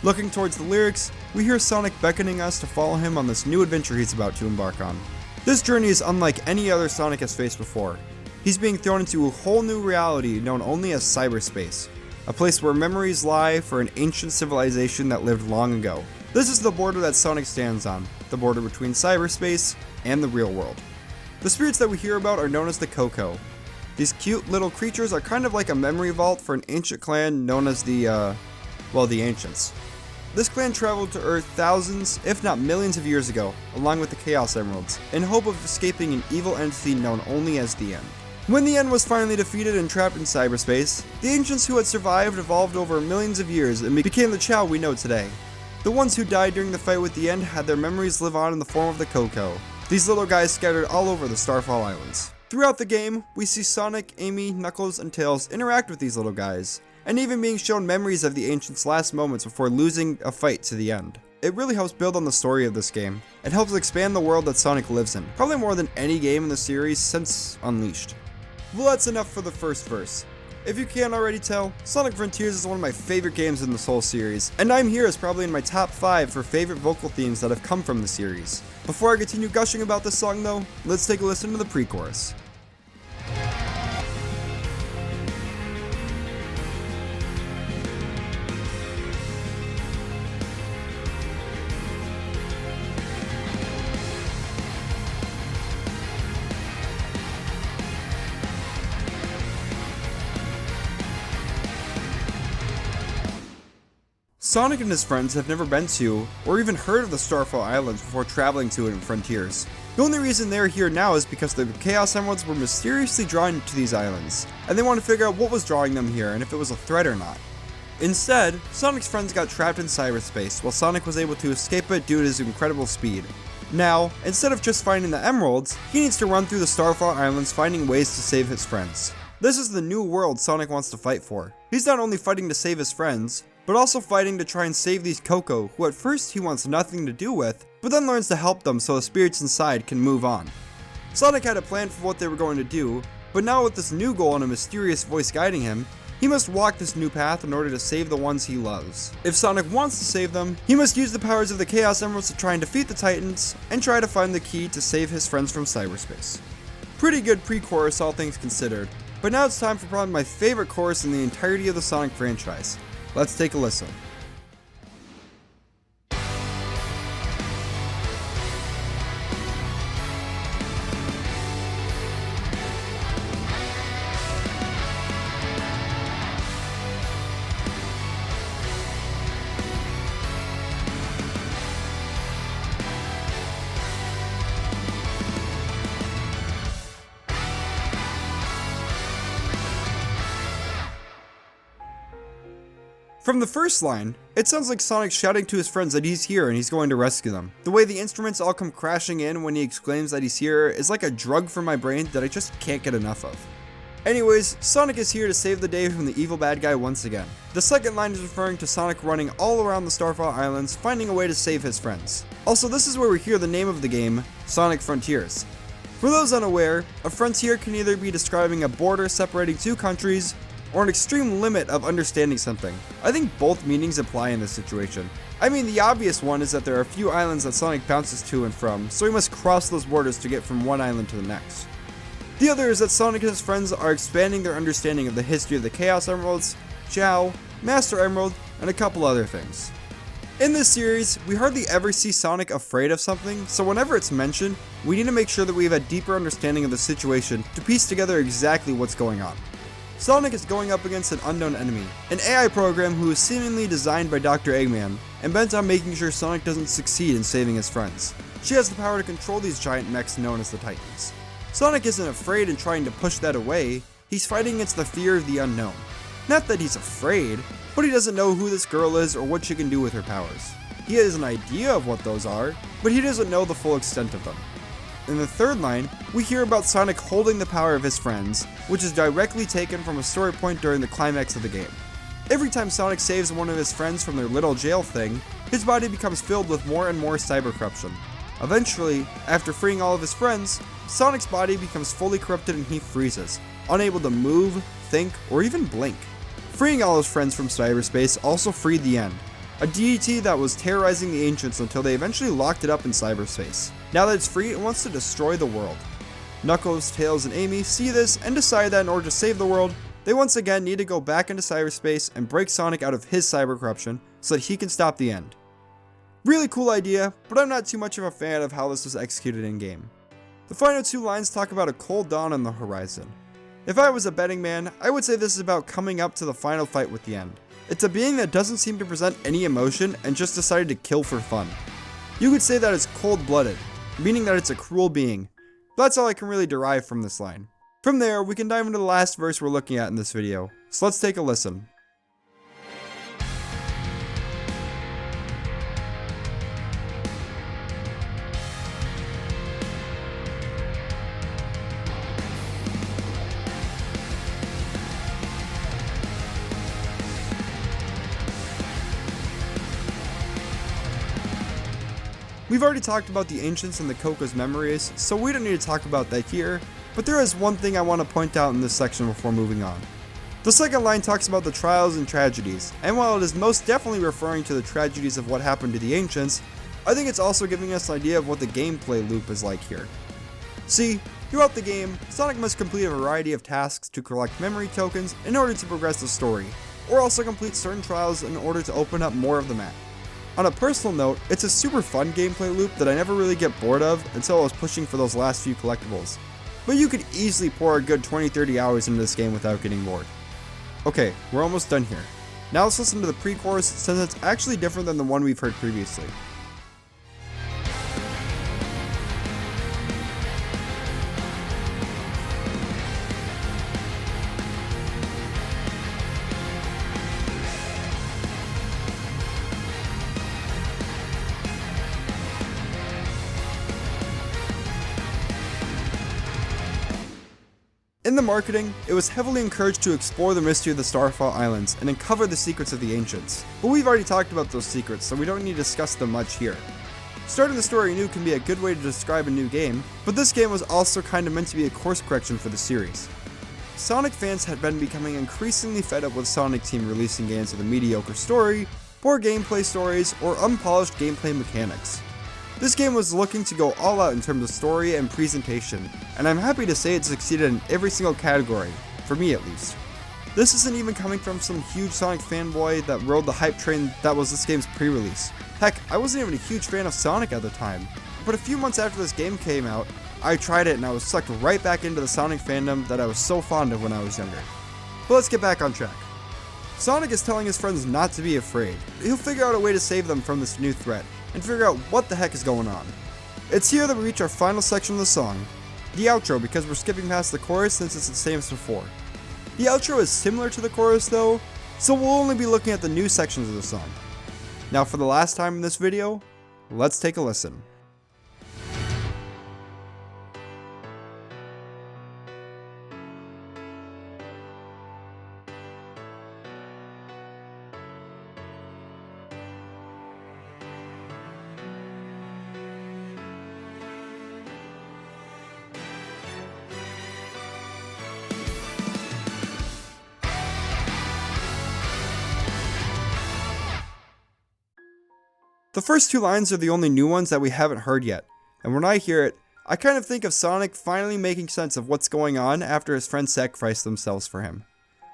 Looking towards the lyrics, we hear Sonic beckoning us to follow him on this new adventure he's about to embark on. This journey is unlike any other Sonic has faced before. He's being thrown into a whole new reality known only as cyberspace. A place where memories lie for an ancient civilization that lived long ago. This is the border that Sonic stands on, the border between cyberspace and the real world. The spirits that we hear about are known as the Coco. These cute little creatures are kind of like a memory vault for an ancient clan known as the Ancients. This clan traveled to Earth thousands, if not millions of years ago, along with the Chaos Emeralds, in hope of escaping an evil entity known only as the End. When the End was finally defeated and trapped in cyberspace, the Ancients who had survived evolved over millions of years and became the Chao we know today. The ones who died during the fight with the End had their memories live on in the form of the Coco, these little guys scattered all over the Starfall Islands. Throughout the game, we see Sonic, Amy, Knuckles, and Tails interact with these little guys, and even being shown memories of the Ancients' last moments before losing a fight to the End. It really helps build on the story of this game. It helps expand the world that Sonic lives in, probably more than any game in the series since Unleashed. Well, that's enough for the first verse. If you can't already tell, Sonic Frontiers is one of my favorite games in this whole series, and I'm Here is probably in my top 5 for favorite vocal themes that have come from the series. Before I continue gushing about this song though, let's take a listen to the pre-chorus. Sonic and his friends have never been to, or even heard of the Starfall Islands before traveling to it in Frontiers. The only reason they're here now is because the Chaos Emeralds were mysteriously drawn to these islands, and they want to figure out what was drawing them here and if it was a threat or not. Instead, Sonic's friends got trapped in cyberspace while Sonic was able to escape it due to his incredible speed. Now, instead of just finding the emeralds, he needs to run through the Starfall Islands finding ways to save his friends. This is the new world Sonic wants to fight for. He's not only fighting to save his friends, but also fighting to try and save these Coco, who at first he wants nothing to do with, but then learns to help them so the spirits inside can move on. Sonic had a plan for what they were going to do, but now with this new goal and a mysterious voice guiding him, he must walk this new path in order to save the ones he loves. If Sonic wants to save them, he must use the powers of the Chaos Emeralds to try and defeat the Titans, and try to find the key to save his friends from cyberspace. Pretty good pre-chorus all things considered, but now it's time for probably my favorite chorus in the entirety of the Sonic franchise. Let's take a listen. From the first line, it sounds like Sonic shouting to his friends that he's here and he's going to rescue them. The way the instruments all come crashing in when he exclaims that he's here is like a drug for my brain that I just can't get enough of. Anyways, Sonic is here to save the day from the evil bad guy once again. The second line is referring to Sonic running all around the Starfall Islands, finding a way to save his friends. Also, this is where we hear the name of the game, Sonic Frontiers. For those unaware, a frontier can either be describing a border separating two countries, or an extreme limit of understanding something. I think both meanings apply in this situation. I mean, the obvious one is that there are a few islands that Sonic bounces to and from, so he must cross those borders to get from one island to the next. The other is that Sonic and his friends are expanding their understanding of the history of the Chaos Emeralds, Chao, Master Emerald, and a couple other things. In this series, we hardly ever see Sonic afraid of something, so whenever it's mentioned, we need to make sure that we have a deeper understanding of the situation to piece together exactly what's going on. Sonic is going up against an unknown enemy, an AI program who is seemingly designed by Dr. Eggman, and bent on making sure Sonic doesn't succeed in saving his friends. She has the power to control these giant mechs known as the Titans. Sonic isn't afraid and trying to push that away, he's fighting against the fear of the unknown. Not that he's afraid, but he doesn't know who this girl is or what she can do with her powers. He has an idea of what those are, but he doesn't know the full extent of them. In the third line, we hear about Sonic holding the power of his friends, which is directly taken from a story point during the climax of the game. Every time Sonic saves one of his friends from their little jail thing, his body becomes filled with more and more cyber corruption. Eventually, after freeing all of his friends, Sonic's body becomes fully corrupted and he freezes, unable to move, think, or even blink. Freeing all his friends from cyberspace also freed the End, a deity that was terrorizing the ancients until they eventually locked it up in cyberspace. Now that it's free, it wants to destroy the world. Knuckles, Tails, and Amy see this and decide that in order to save the world, they once again need to go back into cyberspace and break Sonic out of his cyber corruption so that he can stop the End. Really cool idea, but I'm not too much of a fan of how this was executed in game. The final two lines talk about a cold dawn on the horizon. If I was a betting man, I would say this is about coming up to the final fight with the End. It's a being that doesn't seem to present any emotion and just decided to kill for fun. You could say that it's cold-blooded, meaning that it's a cruel being. That's all I can really derive from this line. From there, we can dive into the last verse we're looking at in this video, so let's take a listen. We've already talked about the Ancients and the Coco's memories, so we don't need to talk about that here, but there is one thing I want to point out in this section before moving on. The second line talks about the trials and tragedies, and while it is most definitely referring to the tragedies of what happened to the Ancients, I think it's also giving us an idea of what the gameplay loop is like here. See, throughout the game, Sonic must complete a variety of tasks to collect memory tokens in order to progress the story, or also complete certain trials in order to open up more of the map. On a personal note, it's a super fun gameplay loop that I never really get bored of until I was pushing for those last few collectibles. But you could easily pour a good 20-30 hours into this game without getting bored. Okay, we're almost done here. Now let's listen to the pre-chorus since it's actually different than the one we've heard previously. the marketing, it was heavily encouraged to explore the mystery of the Starfall Islands and uncover the secrets of the ancients. But we've already talked about those secrets, so we don't need to discuss them much here. Starting the story anew can be a good way to describe a new game, but this game was also kinda meant to be a course correction for the series. Sonic fans had been becoming increasingly fed up with Sonic Team releasing games with a mediocre story, poor gameplay stories, or unpolished gameplay mechanics. This game was looking to go all out in terms of story and presentation, and I'm happy to say it succeeded in every single category, for me at least. This isn't even coming from some huge Sonic fanboy that rode the hype train that was this game's pre-release. Heck, I wasn't even a huge fan of Sonic at the time, but a few months after this game came out, I tried it and I was sucked right back into the Sonic fandom that I was so fond of when I was younger. But let's get back on track. Sonic is telling his friends not to be afraid. He'll figure out a way to save them from this new threat, and figure out what the heck is going on. It's here that we reach our final section of the song, the outro, because we're skipping past the chorus since it's the same as before. The outro is similar to the chorus though, so we'll only be looking at the new sections of the song. Now for the last time in this video, let's take a listen. The first two lines are the only new ones that we haven't heard yet, and when I hear it, I kind of think of Sonic finally making sense of what's going on after his friends sacrificed themselves for him.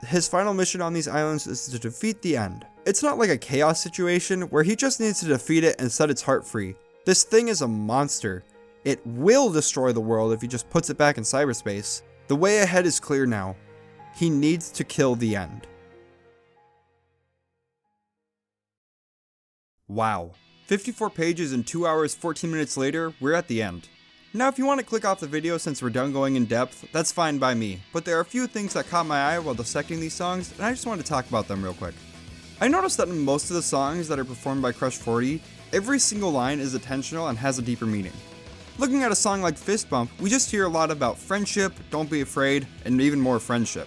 His final mission on these islands is to defeat the End. It's not like a chaos situation where he just needs to defeat it and set its heart free. This thing is a monster. It will destroy the world if he just puts it back in cyberspace. The way ahead is clear now. He needs to kill the End. Wow. 54 pages and 2 hours 14 minutes later, we're at the end. Now if you want to click off the video since we're done going in depth, that's fine by me, but there are a few things that caught my eye while dissecting these songs, and I just wanted to talk about them real quick. I noticed that in most of the songs that are performed by Crush 40, every single line is intentional and has a deeper meaning. Looking at a song like Fist Bump, we just hear a lot about friendship, don't be afraid, and even more friendship.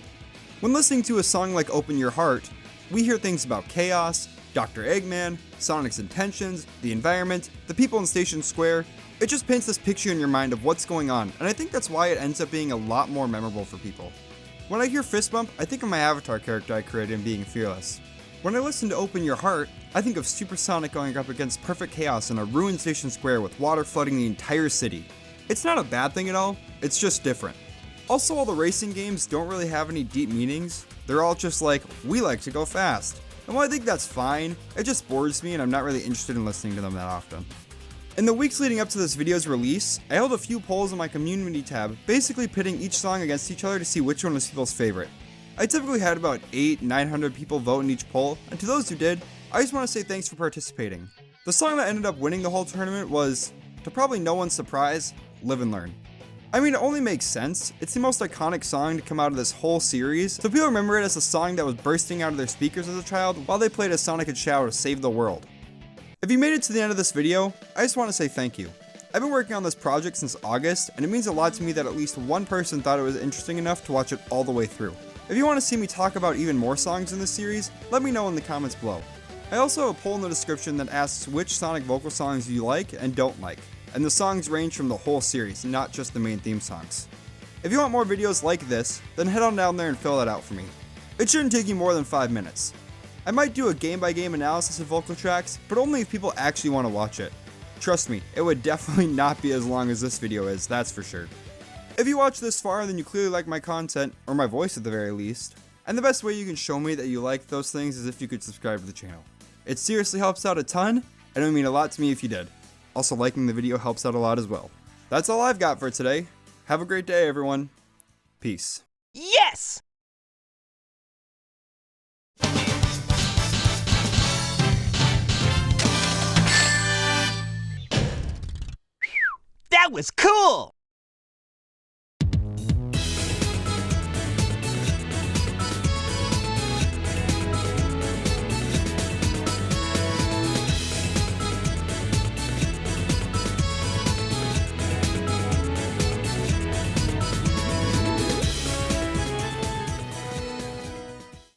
When listening to a song like Open Your Heart, we hear things about chaos, Dr. Eggman, Sonic's intentions, the environment, the people in Station Square. It just paints this picture in your mind of what's going on, and I think that's why it ends up being a lot more memorable for people. When I hear Fist Bump, I think of my Avatar character I created in being fearless. When I listen to Open Your Heart, I think of Super Sonic going up against perfect chaos in a ruined Station Square with water flooding the entire city. It's not a bad thing at all, it's just different. Also, all the racing games don't really have any deep meanings. They're all just like, we like to go fast. And while I think that's fine, it just bores me and I'm not really interested in listening to them that often. In the weeks leading up to this video's release, I held a few polls in my community tab, basically pitting each song against each other to see which one was people's favorite. I typically had about 800-900 people vote in each poll, and to those who did, I just want to say thanks for participating. The song that ended up winning the whole tournament was, to probably no one's surprise, Live and Learn. I mean, it only makes sense. It's the most iconic song to come out of this whole series, so people remember it as a song that was bursting out of their speakers as a child while they played as Sonic and Shadow to save the world. If you made it to the end of this video, I just want to say thank you. I've been working on this project since August, and it means a lot to me that at least one person thought it was interesting enough to watch it all the way through. If you want to see me talk about even more songs in this series, let me know in the comments below. I also have a poll in the description that asks which Sonic vocal songs you like and don't like. And the songs range from the whole series, not just the main theme songs. If you want more videos like this, then head on down there and fill that out for me. It shouldn't take you more than 5 minutes. I might do a game-by-game analysis of vocal tracks, but only if people actually want to watch it. Trust me, it would definitely not be as long as this video is, that's for sure. If you watch this far, then you clearly like my content, or my voice at the very least. And the best way you can show me that you like those things is if you could subscribe to the channel. It seriously helps out a ton, and it would mean a lot to me if you did. Also, liking the video helps out a lot as well. That's all I've got for today. Have a great day, everyone. Peace. Yes! That was cool!